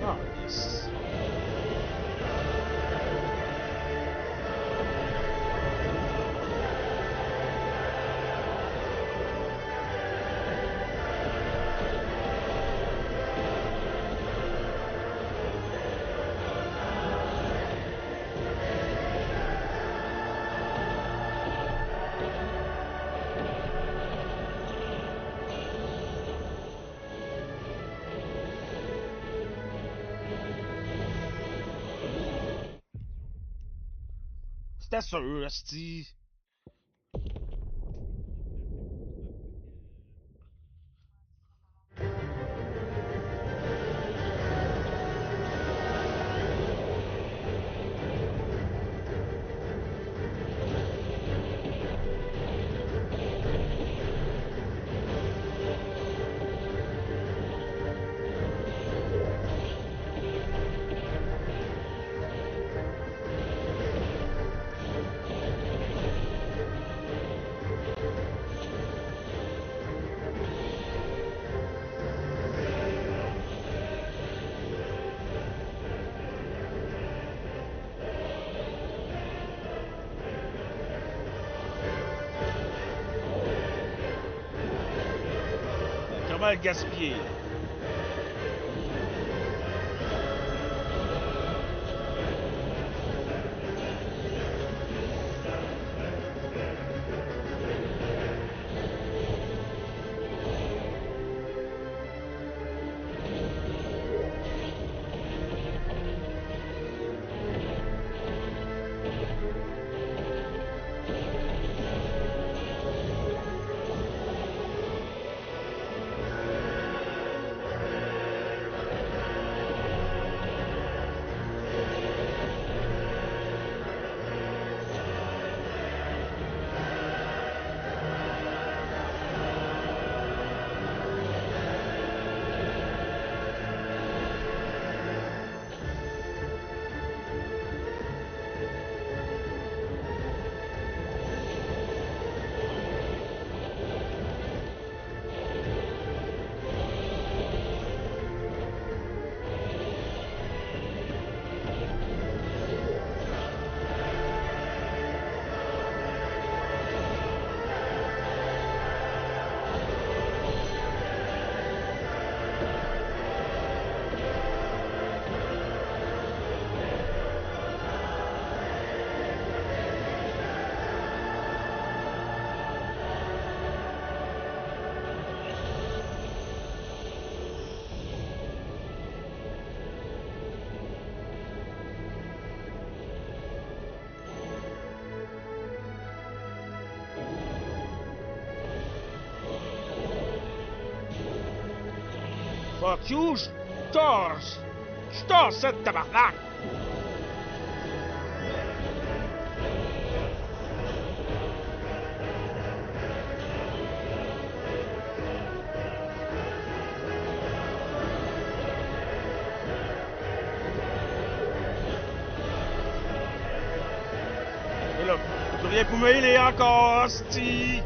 Ah, yes. C'était sûr, hostie. Comment le gaspiller? Fuck you, je tords cette tabarnak! Et là, tu reviens pour m'aider encore, hostie!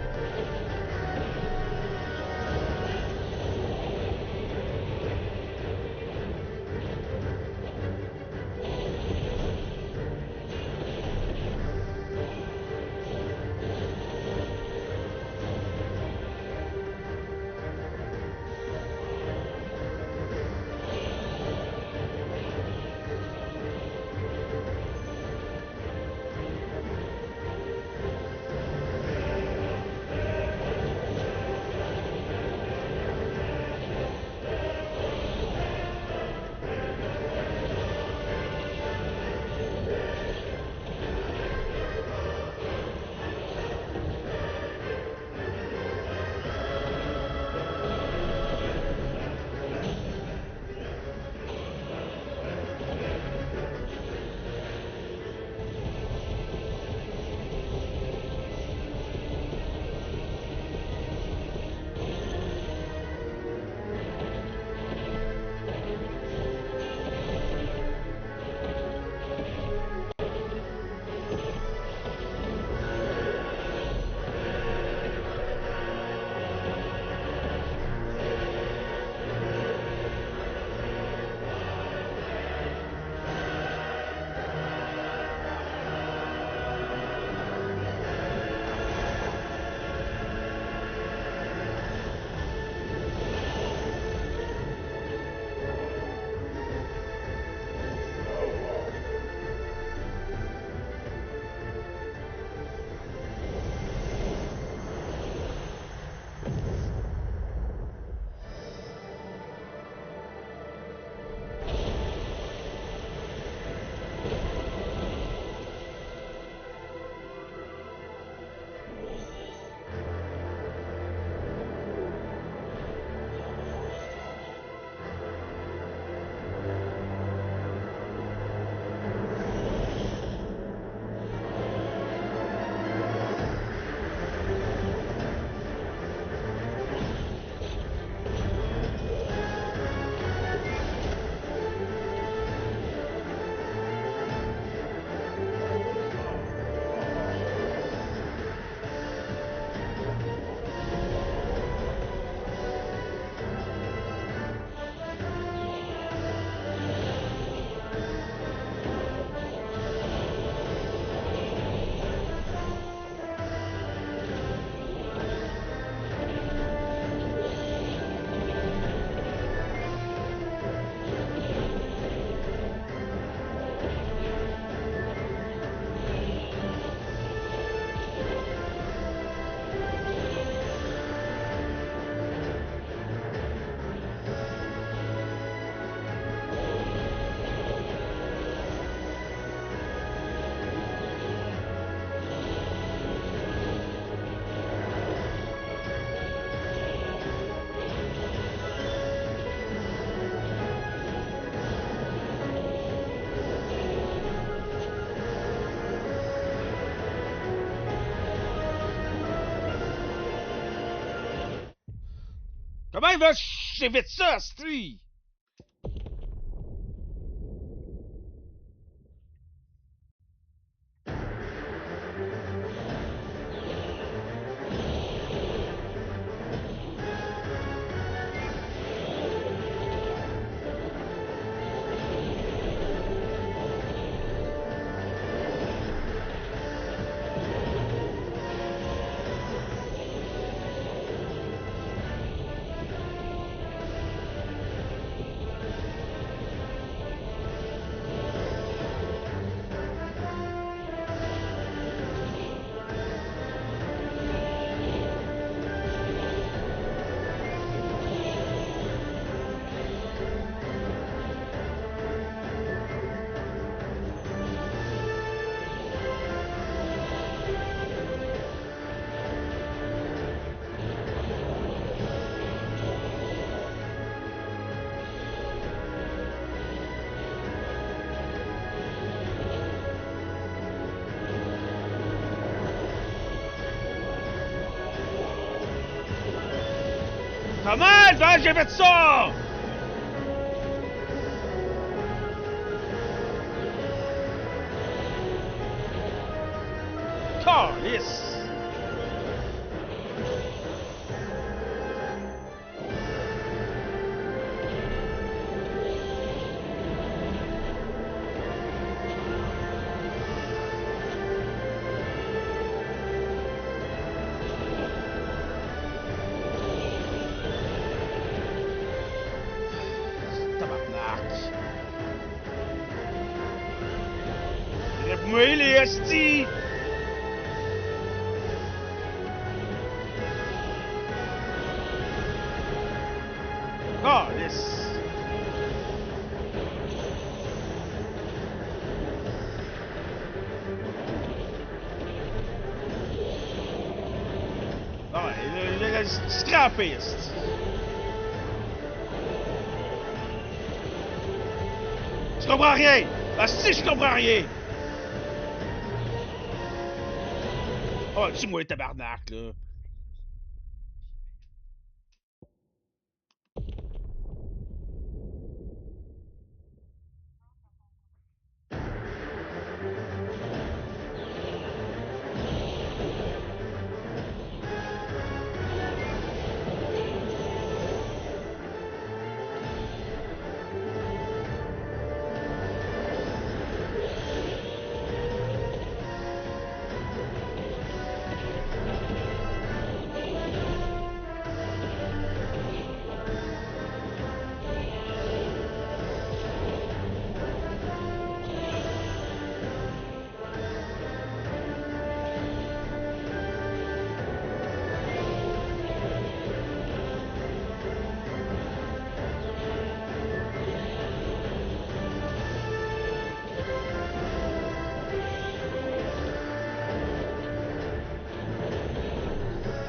Comment il va chier vite ça, hostie? Comment? J'ai fait ça! Calice! Lève-moi les hosties! Calice! Ouais, scrappé, hostie. Je comprends rien! Ah si, je comprends rien! Oh, dis-moi, tabarnak, là!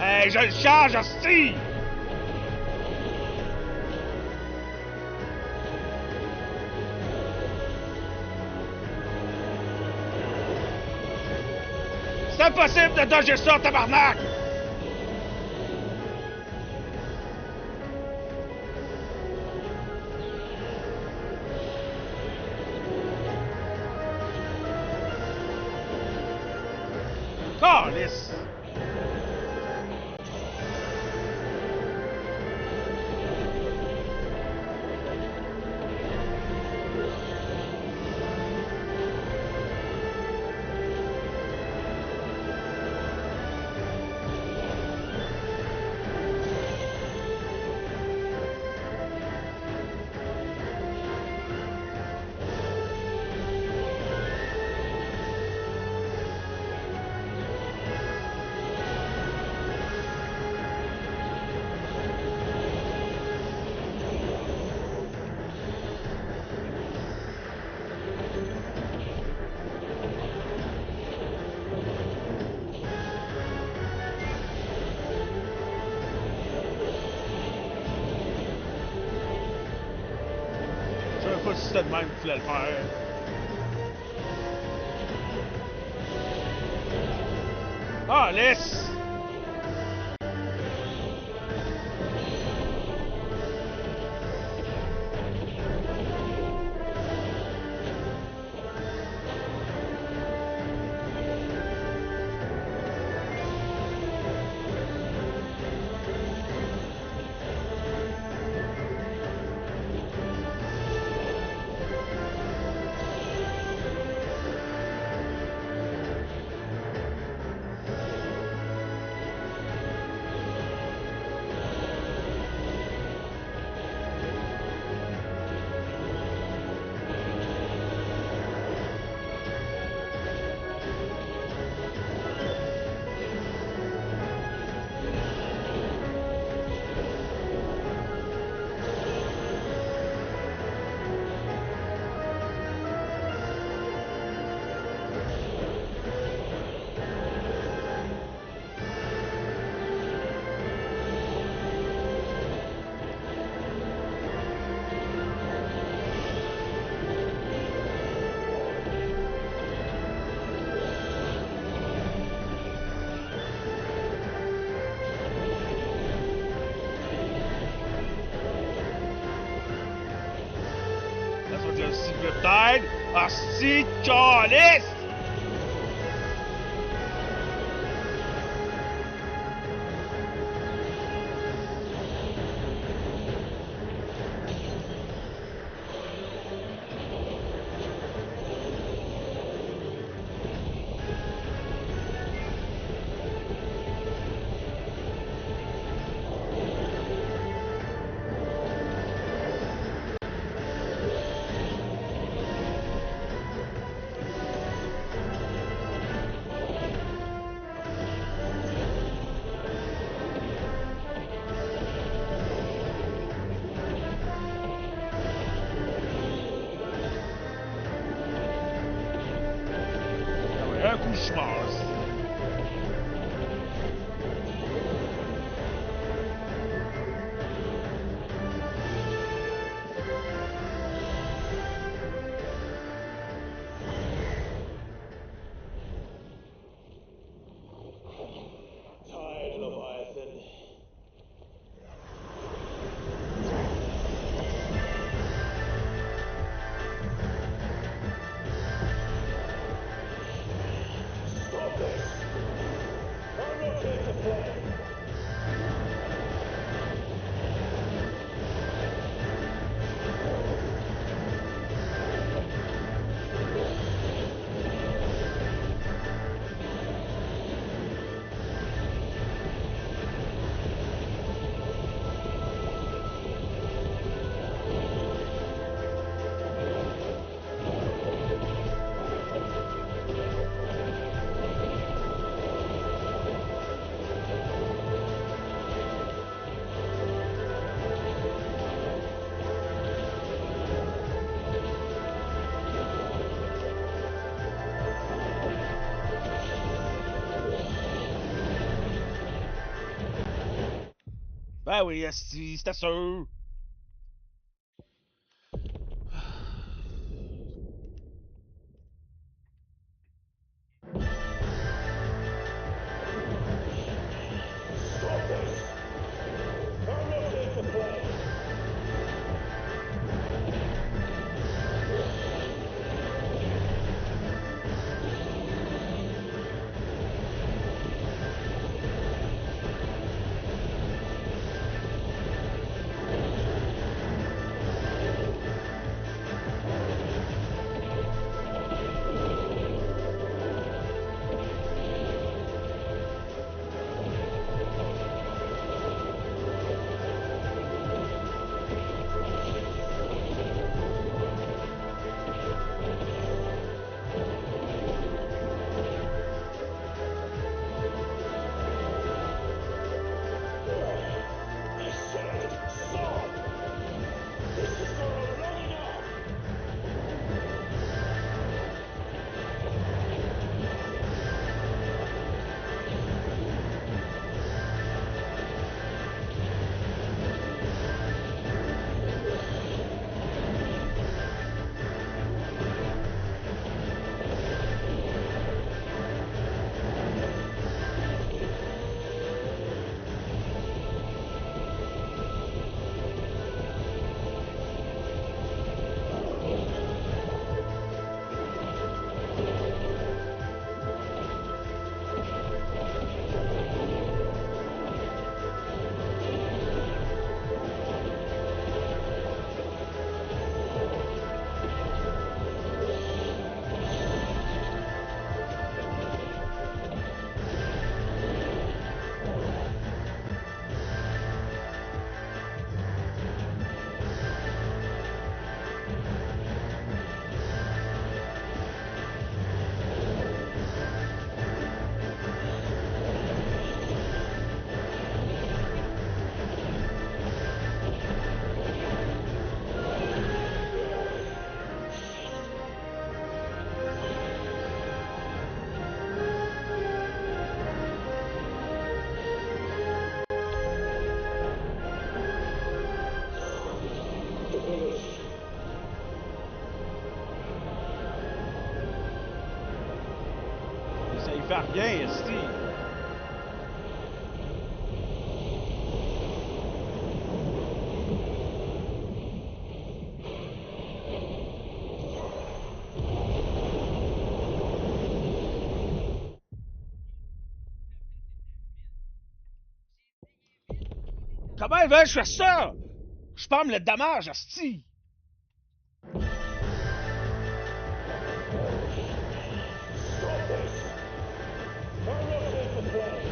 Hey, je le charge, hostie! C'est impossible de dodger ça, tabarnak! Calice! Je savais pas si c'était de même qu'il voulait le faire. Ah, laisse! Asti de calice! Un cauchemar. Tired, Leviathan. Stop this! I'm not here to play! Ben oui, esti, c'était sûr! Stop this! I'm not here to play! Ça y fait rien, esti! Comment ils veulent que je fasse ça? Je spam le dommage, asti! Stop this! I'm not here to play!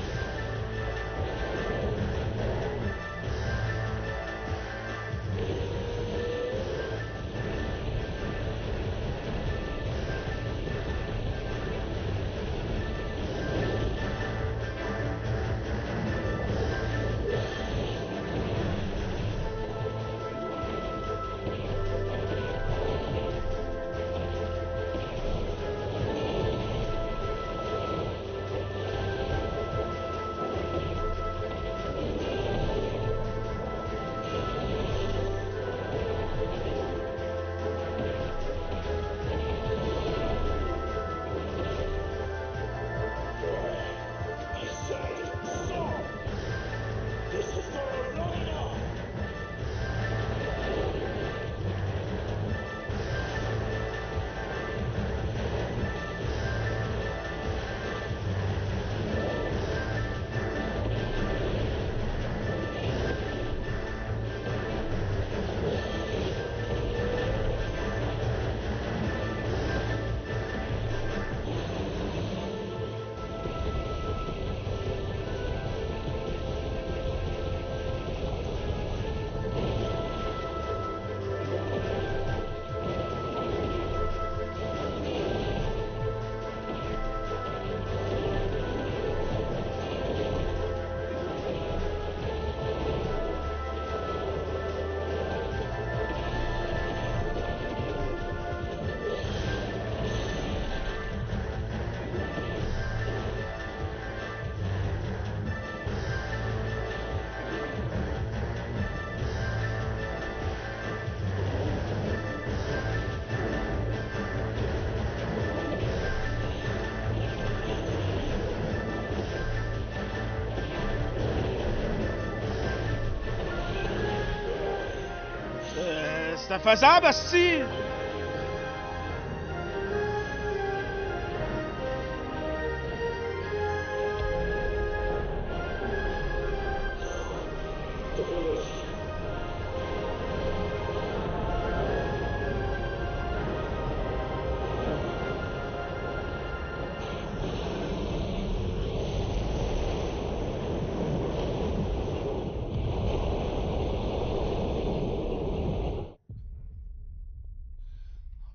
C'était faisable, asti!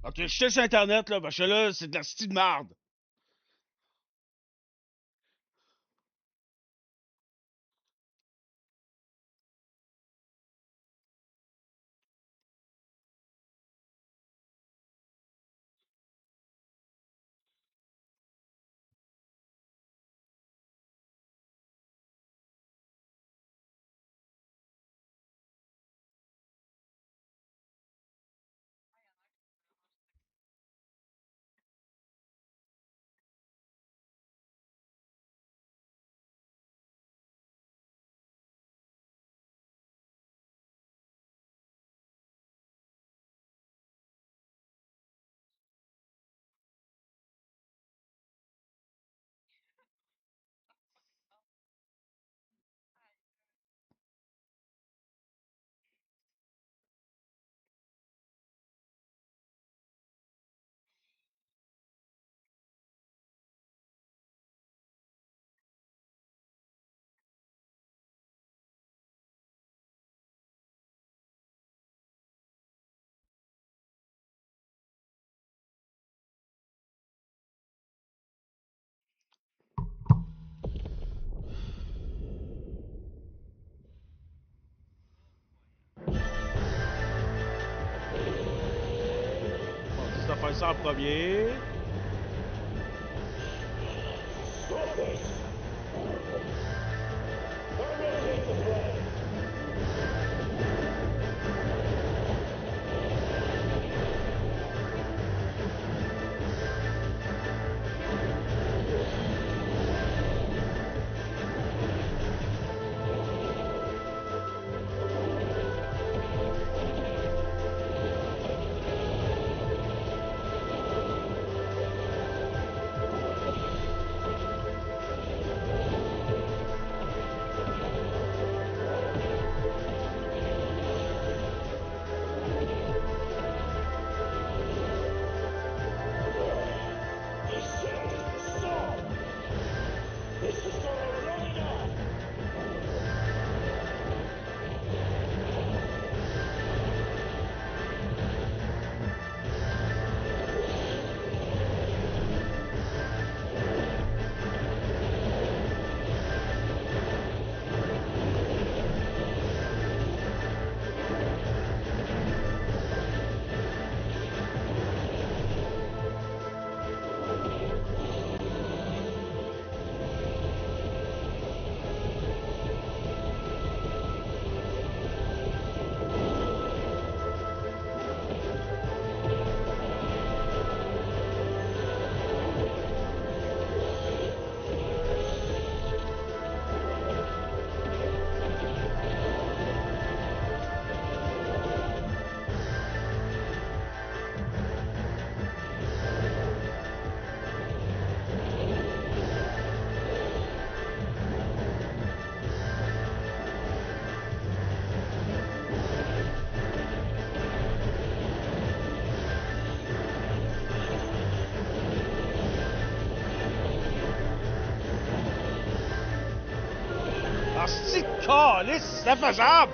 Ok, je suis sur Internet, là, parce que là, c'est de la style de marde. On dit de faire ça en premier. Stop this! I'm not here to play! Calice, c'est faisable!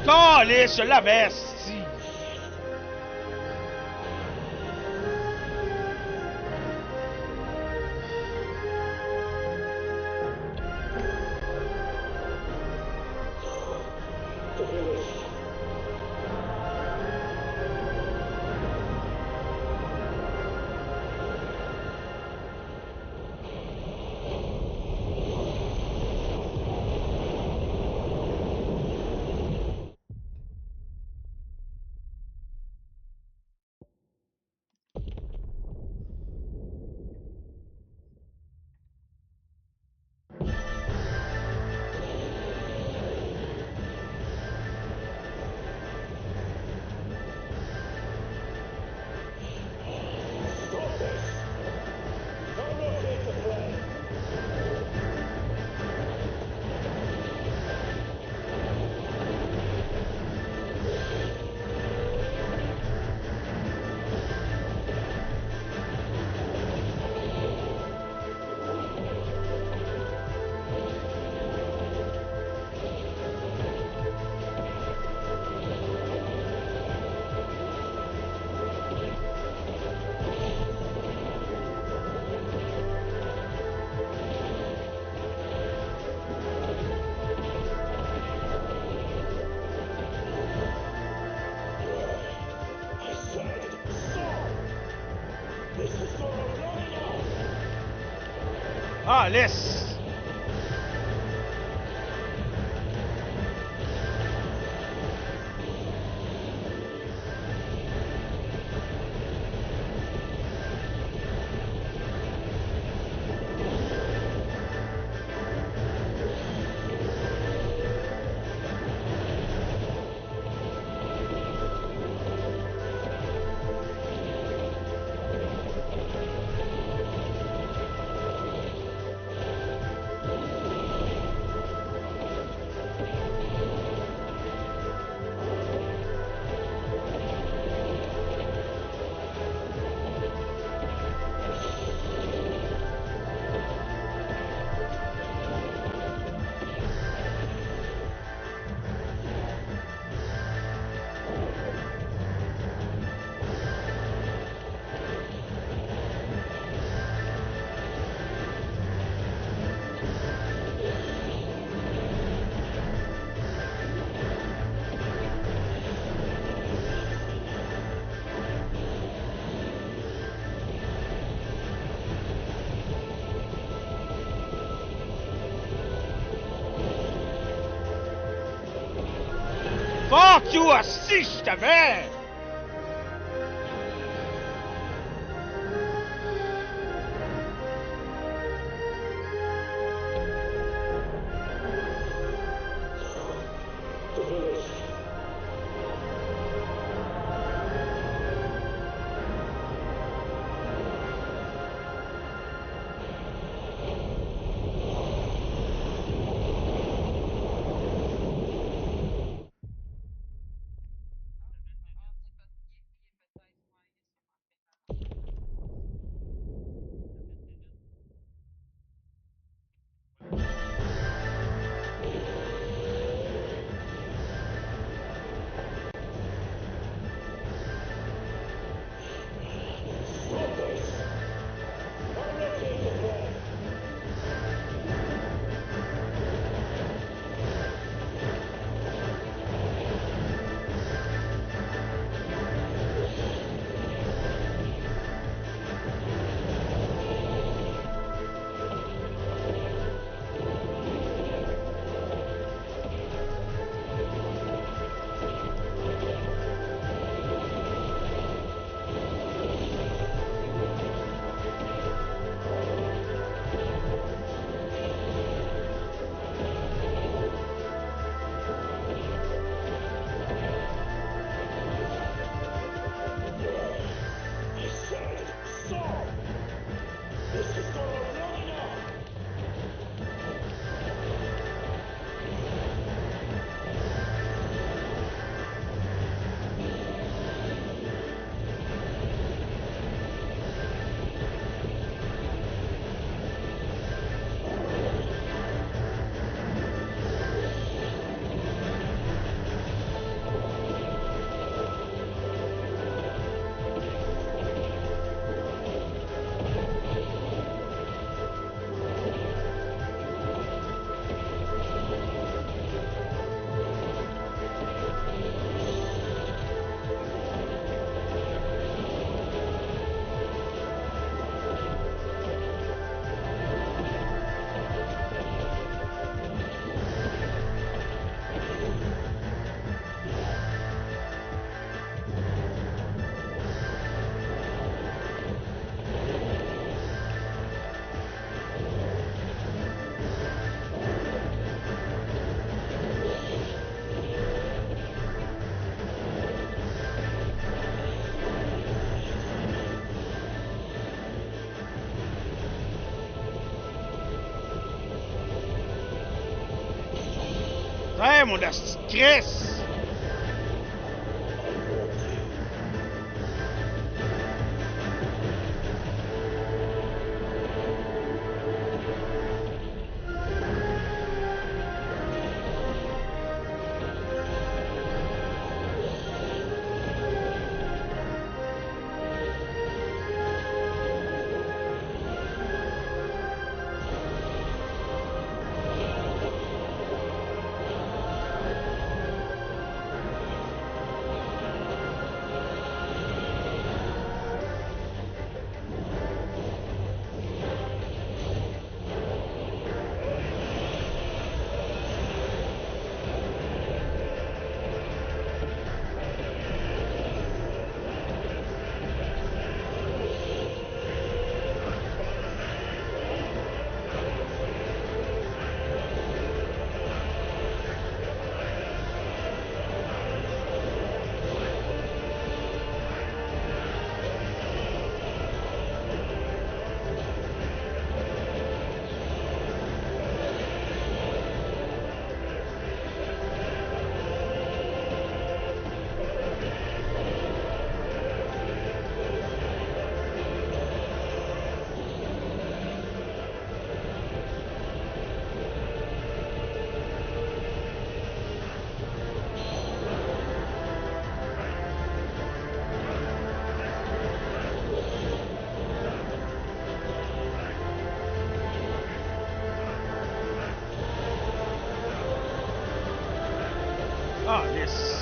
Calice, je l'avais, esti! Calice! Faut que tu assistes, man! The village. Hey, mon asti de Chris! Ah, yes.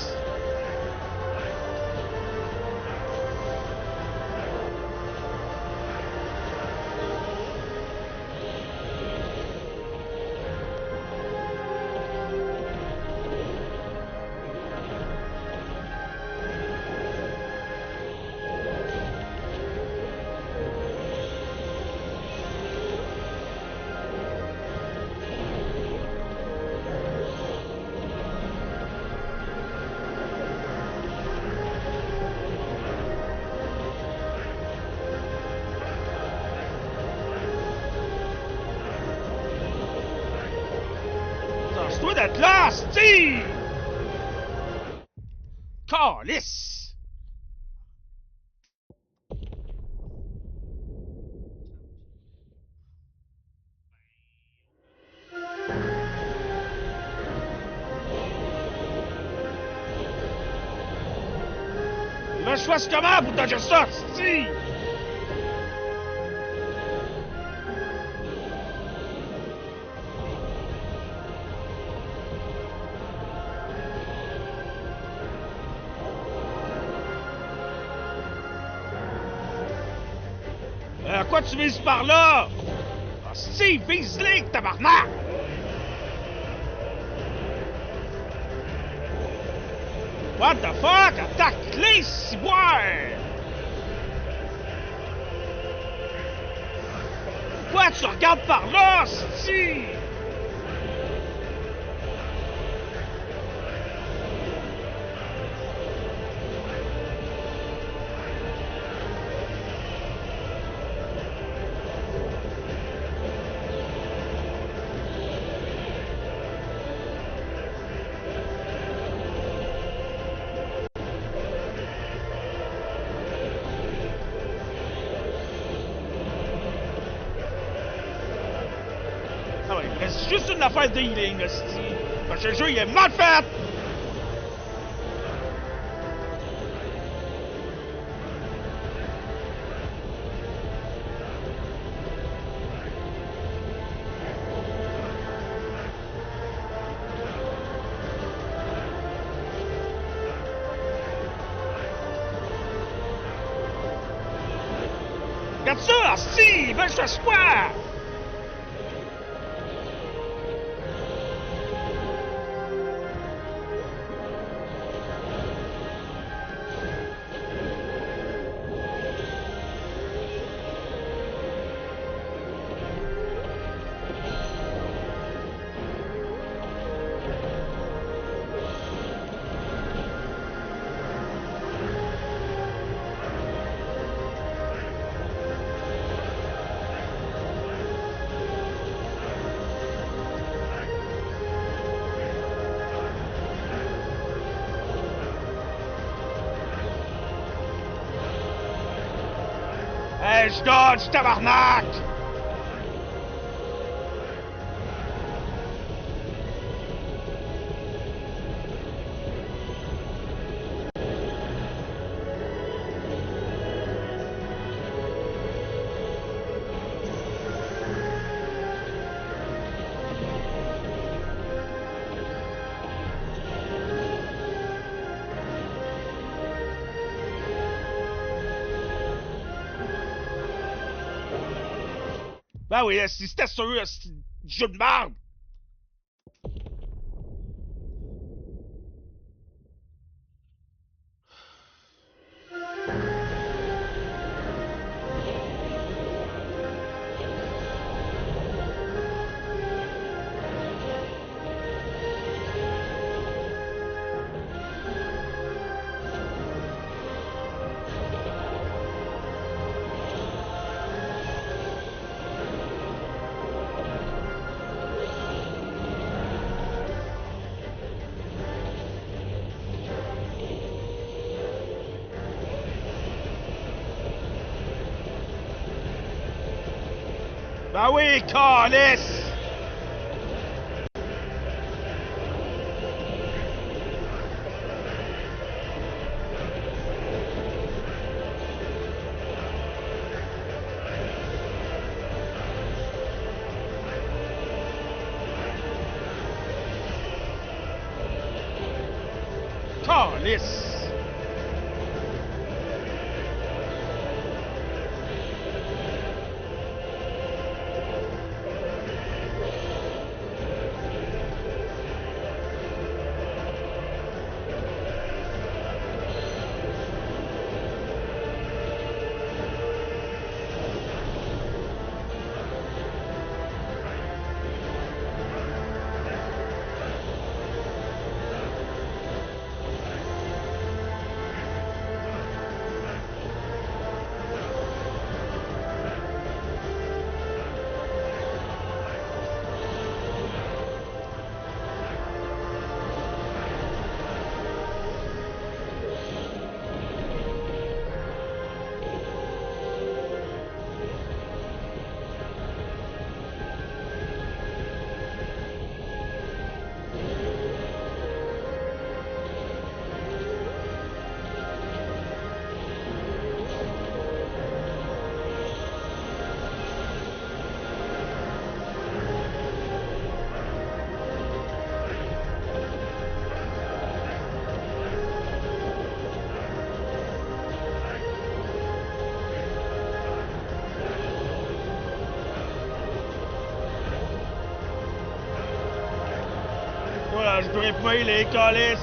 être là, Steve! Calice! Là, je fasse comment pour dodger ça, Steve? Quoi tu vises par là? Ah, Steve, vise-les, tabarnak! What the fuck? Attaque-les, ciboire! Pourquoi tu regardes par là, Steve? C'est juste une affaire de healing, Steve. Parce que le jeu, il est mal fait! Regarde ça, Steve! Ben, je fais quoi? Hey, je dodge, tabarnak! Ben oui, si c'était sûr, c'est jeu de merde! Ben oui, calice! Calice! Voilà, je pourrais pas y les calices.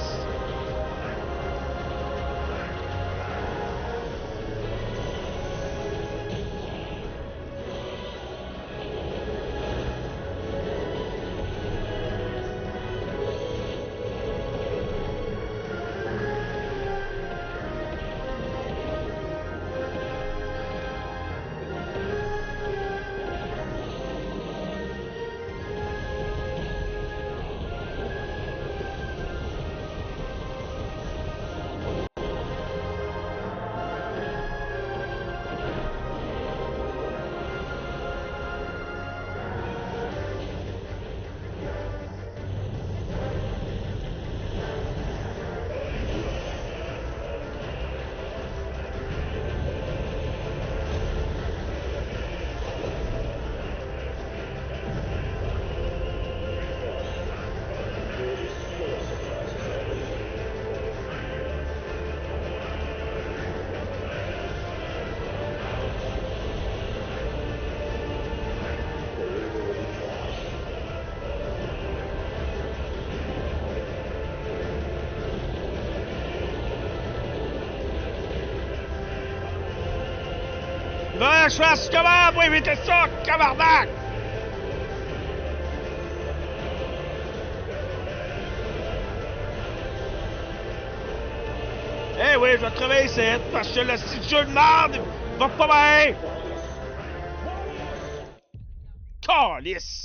Va, je fasse comment pour éviter ça, camardac? Eh oui, je vais crever ici, parce que le petit jeu de merde va pas bien! Calice!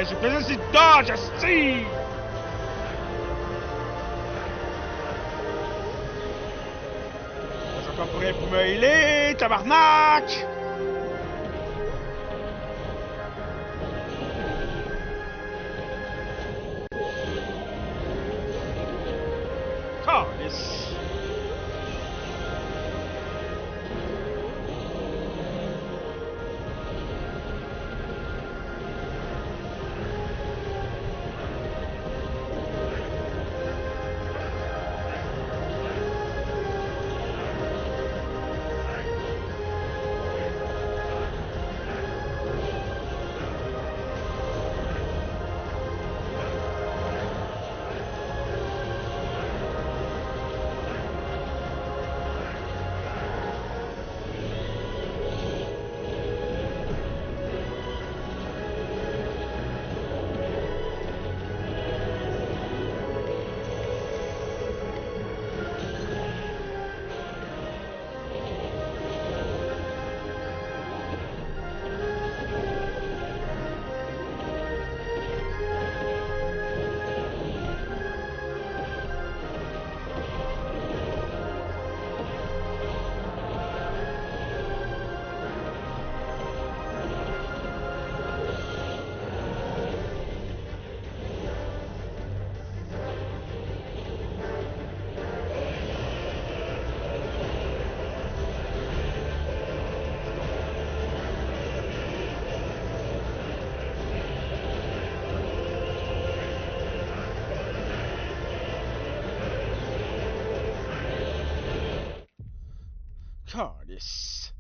J'ai besoin de dodge, asti! J'ai encore pour rien pour me healer, tabarnak! Calice! Calice.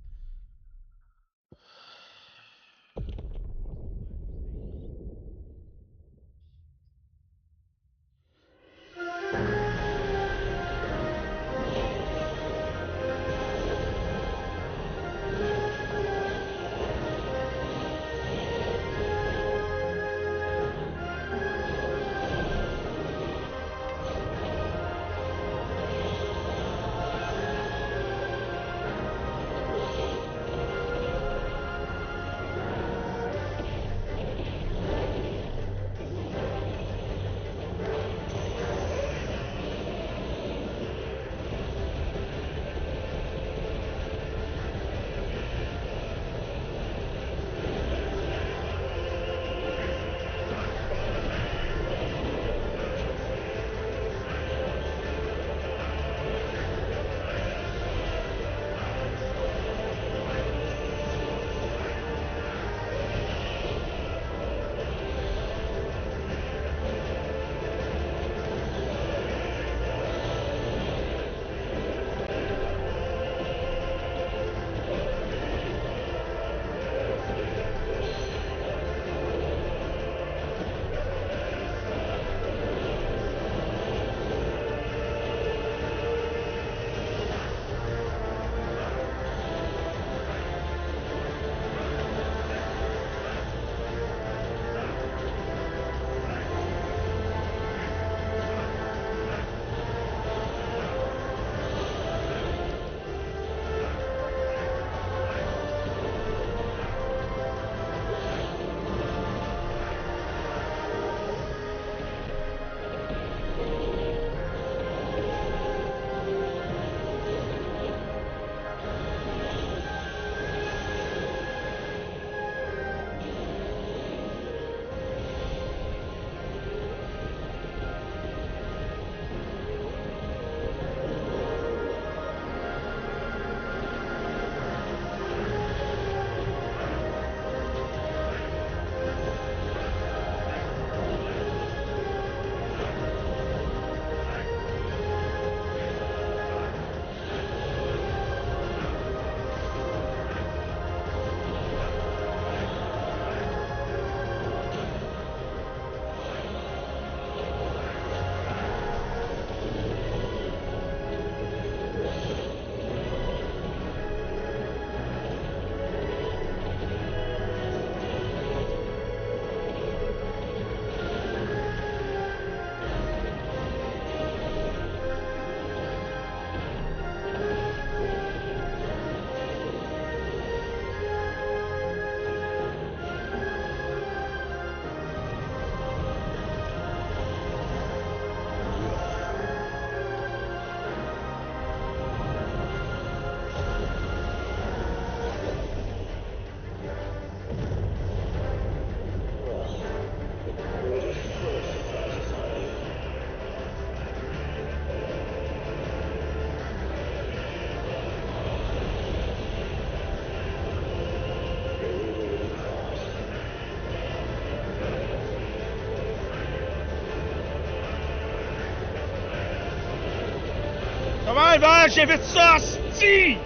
Comment j'ai fait ça, sti?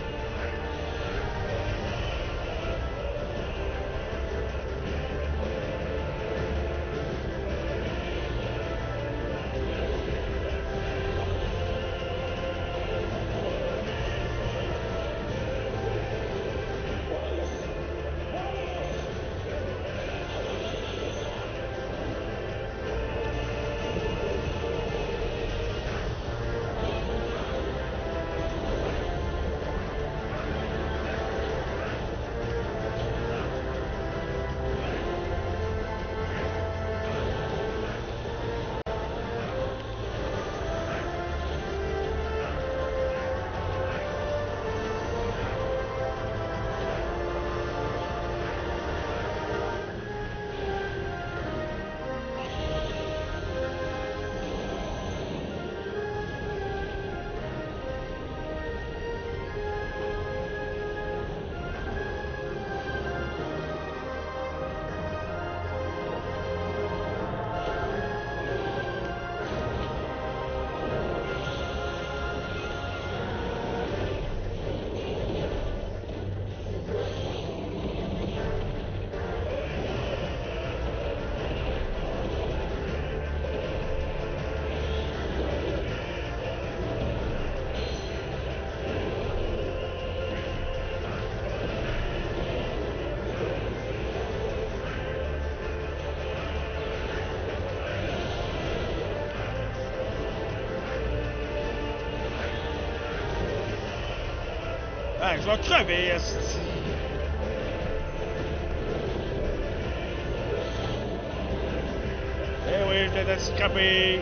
Hey, je vais crever, esti. Eh oui, je l'ai scraper.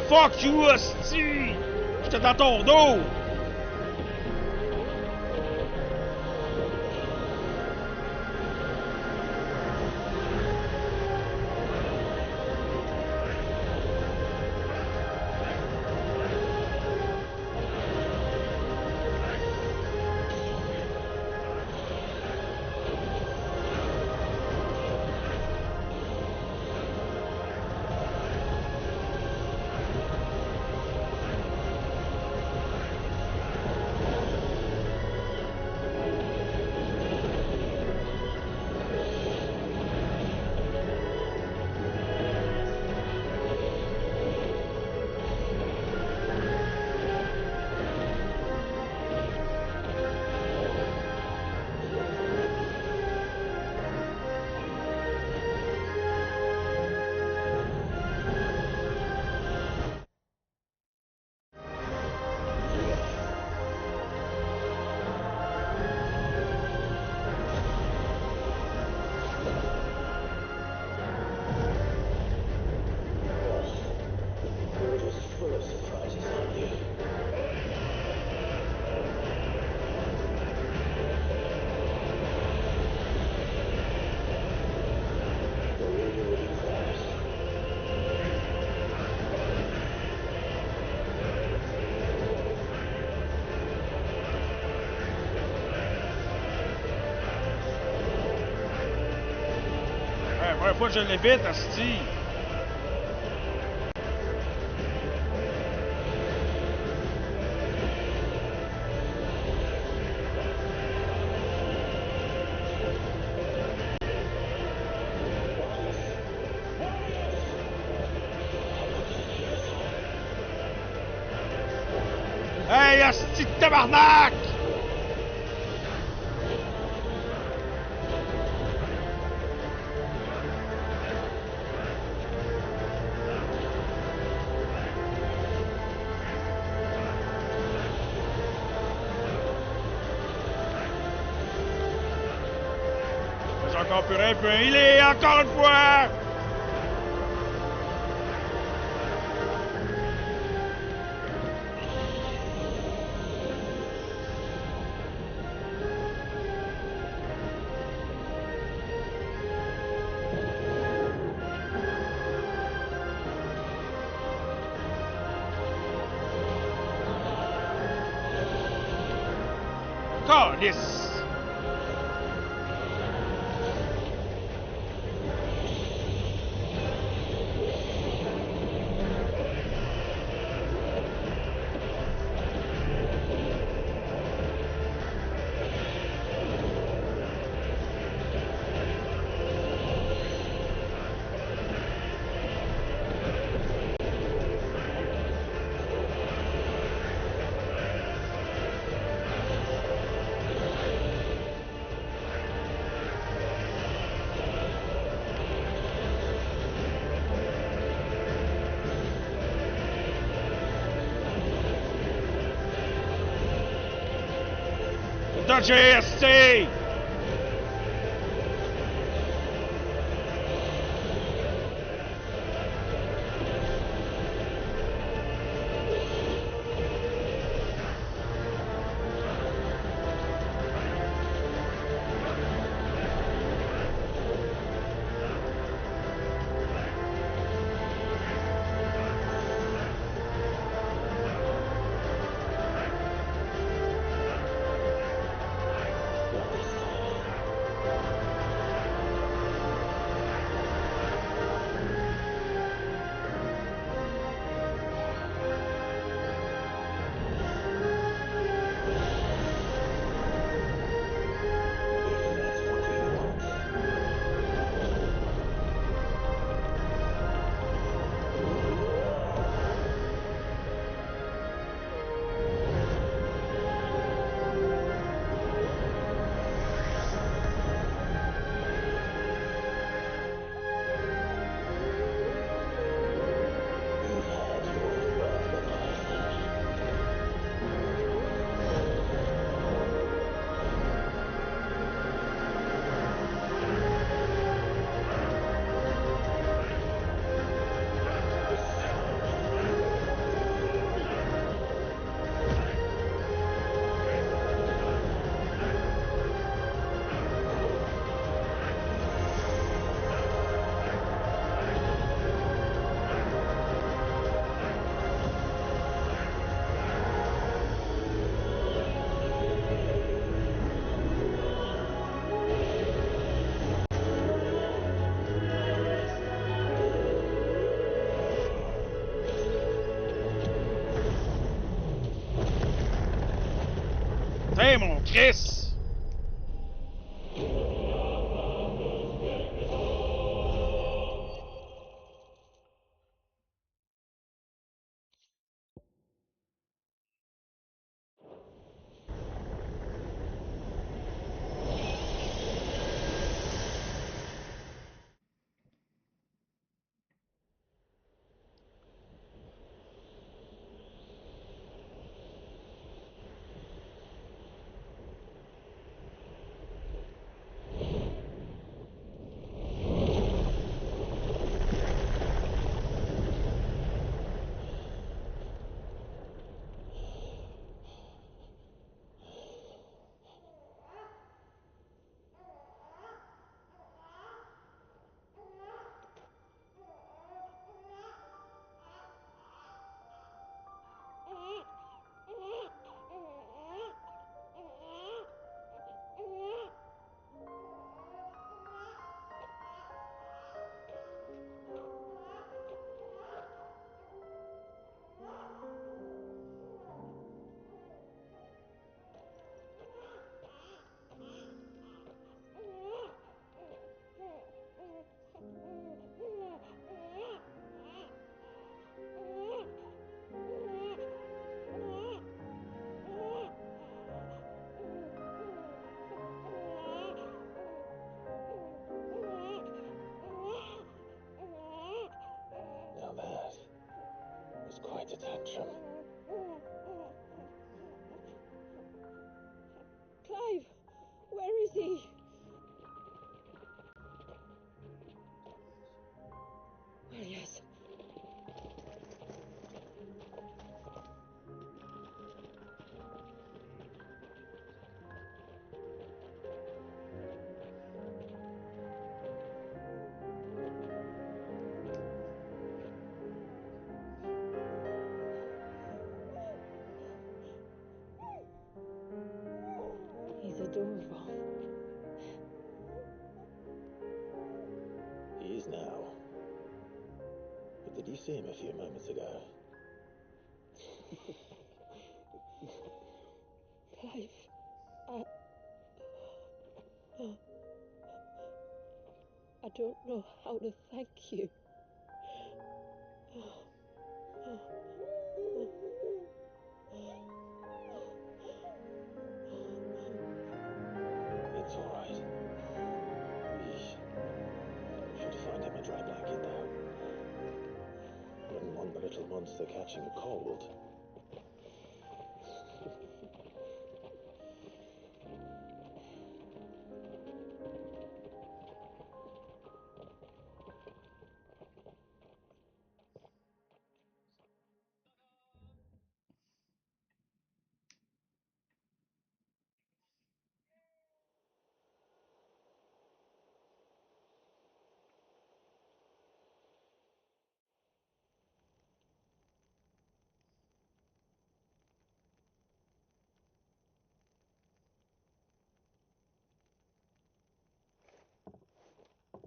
Fuck you, hostie! J'étais dans ton dos! La première fois que je l'évite, asti! Hey, asti de tabarnak! J'ai encore plus rien, puis il est encore une fois! Yes. JSC! Hey, mon Chris! is now. But did you see him a few moments ago? Clive, I don't know how to thank you. It's all right. We should find him a dry blanket now. Wouldn't want the little monster catching a cold.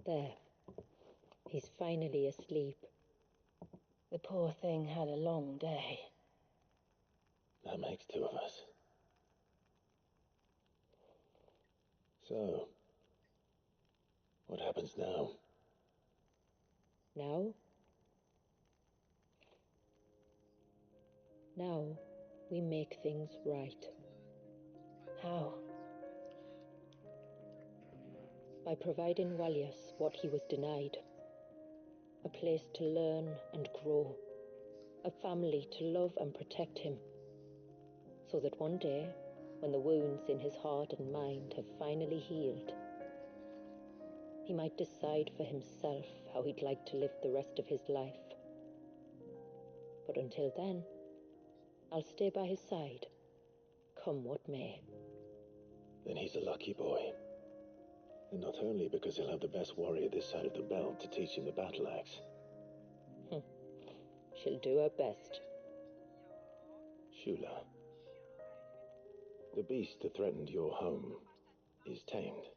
There. He's finally asleep. The poor thing had a long day. That makes two of us. So, what happens now? Now? Now, we make things right. How? By providing Walias what he was denied. A place to learn and grow. A family to love and protect him. So that one day, when the wounds in his heart and mind have finally healed, he might decide for himself how he'd like to live the rest of his life. But until then, I'll stay by his side, come what may. Then he's a lucky boy. And not only because he'll have the best warrior this side of the belt to teach him the battle axe. She'll do her best. Shula, the beast that threatened your home is tamed.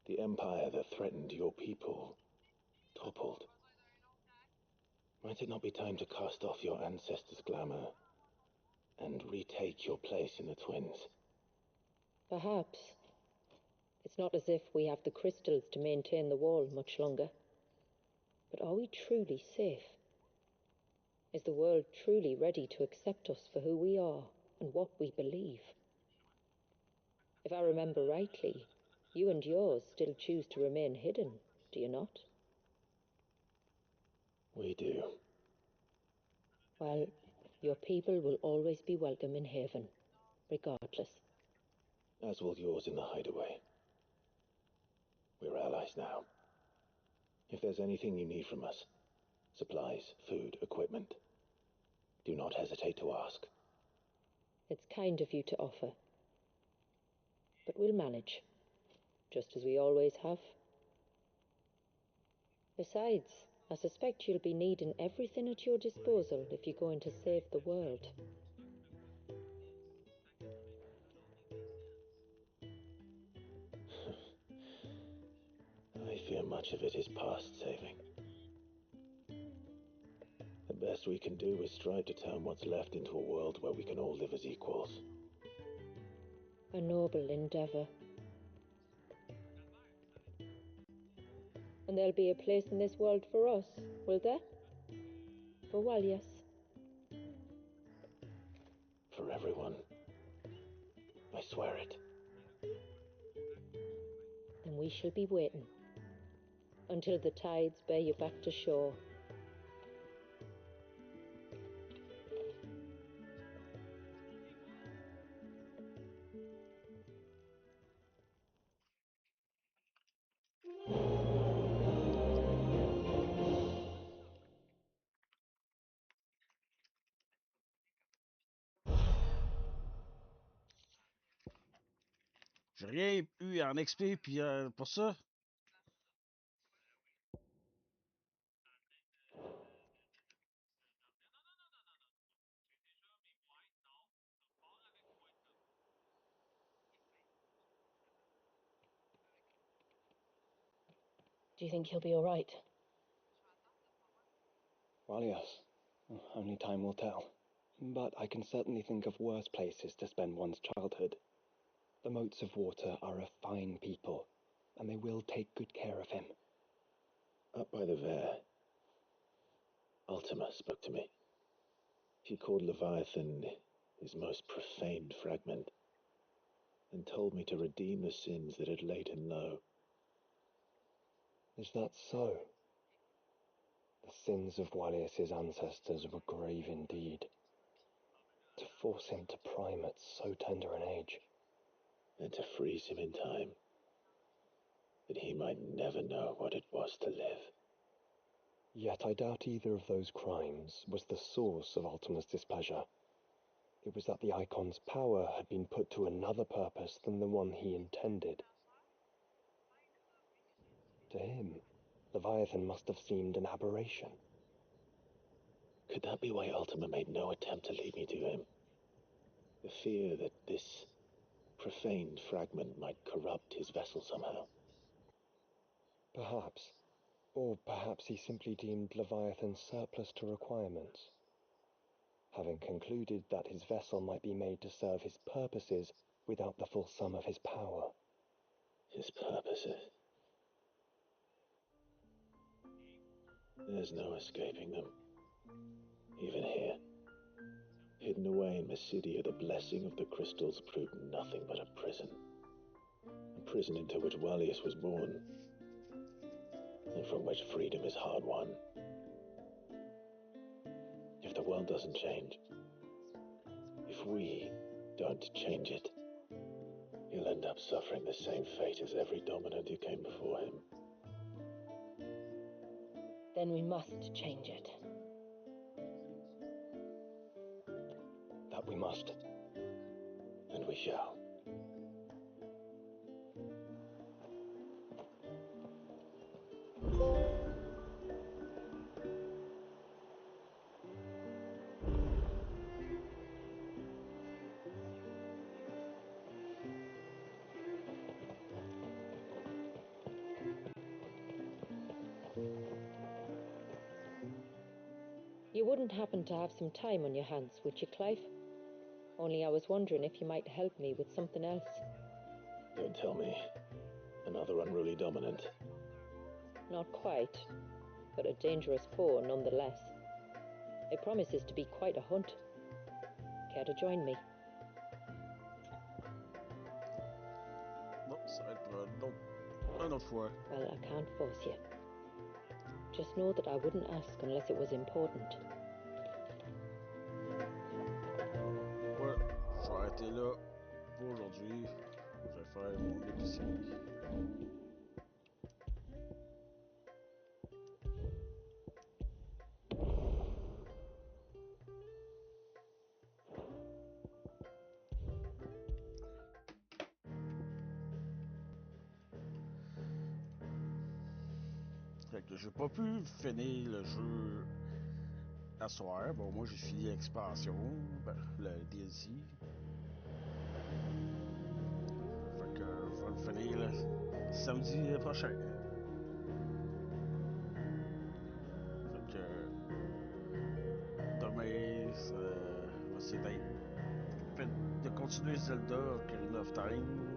The empire that threatened your people toppled. Might it not be time to cast off your ancestors' glamour and retake your place in the twins? Perhaps. It's not as if we have the crystals to maintain the wall much longer. But are we truly safe? Is the world truly ready to accept us for who we are and what we believe? If I remember rightly, you and yours still choose to remain hidden, do you not? We do. Well, your people will always be welcome in Haven, regardless. As will yours in the hideaway. We're allies now. If there's anything you need from us, supplies, food, equipment, do not hesitate to ask. It's kind of you to offer. But we'll manage, just as we always have. Besides, I suspect you'll be needing everything at your disposal if you're going to save the world. I fear much of it is past saving. The best we can do is strive to turn what's left into a world where we can all live as equals. A noble endeavor. And there'll be a place in this world for us, will there? For Walias. For everyone. I swear it. Then we shall be waiting until the tides bear you back to shore. J'ai rien eu en XP, puis pour ça. Do you think he'll be all right? Well, yes. Only time will tell. But I can certainly think of worse places to spend one's childhood. The moats of water are a fine people, and they will take good care of him. Up by the Ver, Ultima spoke to me. He called Leviathan his most profaned fragment, and told me to redeem the sins that had laid him low. Is that so? The sins of Wallius's ancestors were grave indeed. To force him to prime at so tender an age. And to freeze him in time, that he might never know what it was to live. Yet I doubt either of those crimes was the source of Ultima's displeasure. It was that the Icon's power had been put to another purpose than the one he intended. To him, Leviathan must have seemed an aberration. Could that be why Ultima made no attempt to lead me to him? The fear that this profaned fragment might corrupt his vessel somehow. Perhaps. Or perhaps he simply deemed Leviathan surplus to requirements. Having concluded that his vessel might be made to serve his purposes without the full sum of his power. His purposes? There's no escaping them. Even here. Hidden away in Mysidia, the blessing of the crystals proved nothing but a prison. A prison into which Wallius was born, and from which freedom is hard won. If the world doesn't change, if we don't change it, he'll end up suffering the same fate as every dominant who came before him. Then we must change it. That we must. And we shall. You wouldn't happen to have some time on your hands, would you, Clive? Only I was wondering if you might help me with something else. Don't tell me. Another unruly dominant. Not quite, but a dangerous foe nonetheless. It promises to be quite a hunt. Care to join me? Non, ça va être une autre fois. Well, I can't force you. Just know that I wouldn't ask unless it was important. Ouais, je vais arrêter là pour aujourd'hui. Je vais faire mon épicerie. Fait que j'ai pas pu finir le jeu à soir. Bon, moi j'ai fini l'expansion, le DLC. Fait que je vais le finir là, samedi prochain. Fait que demain, je vais essayer de continuer Zelda Ocarina of Time.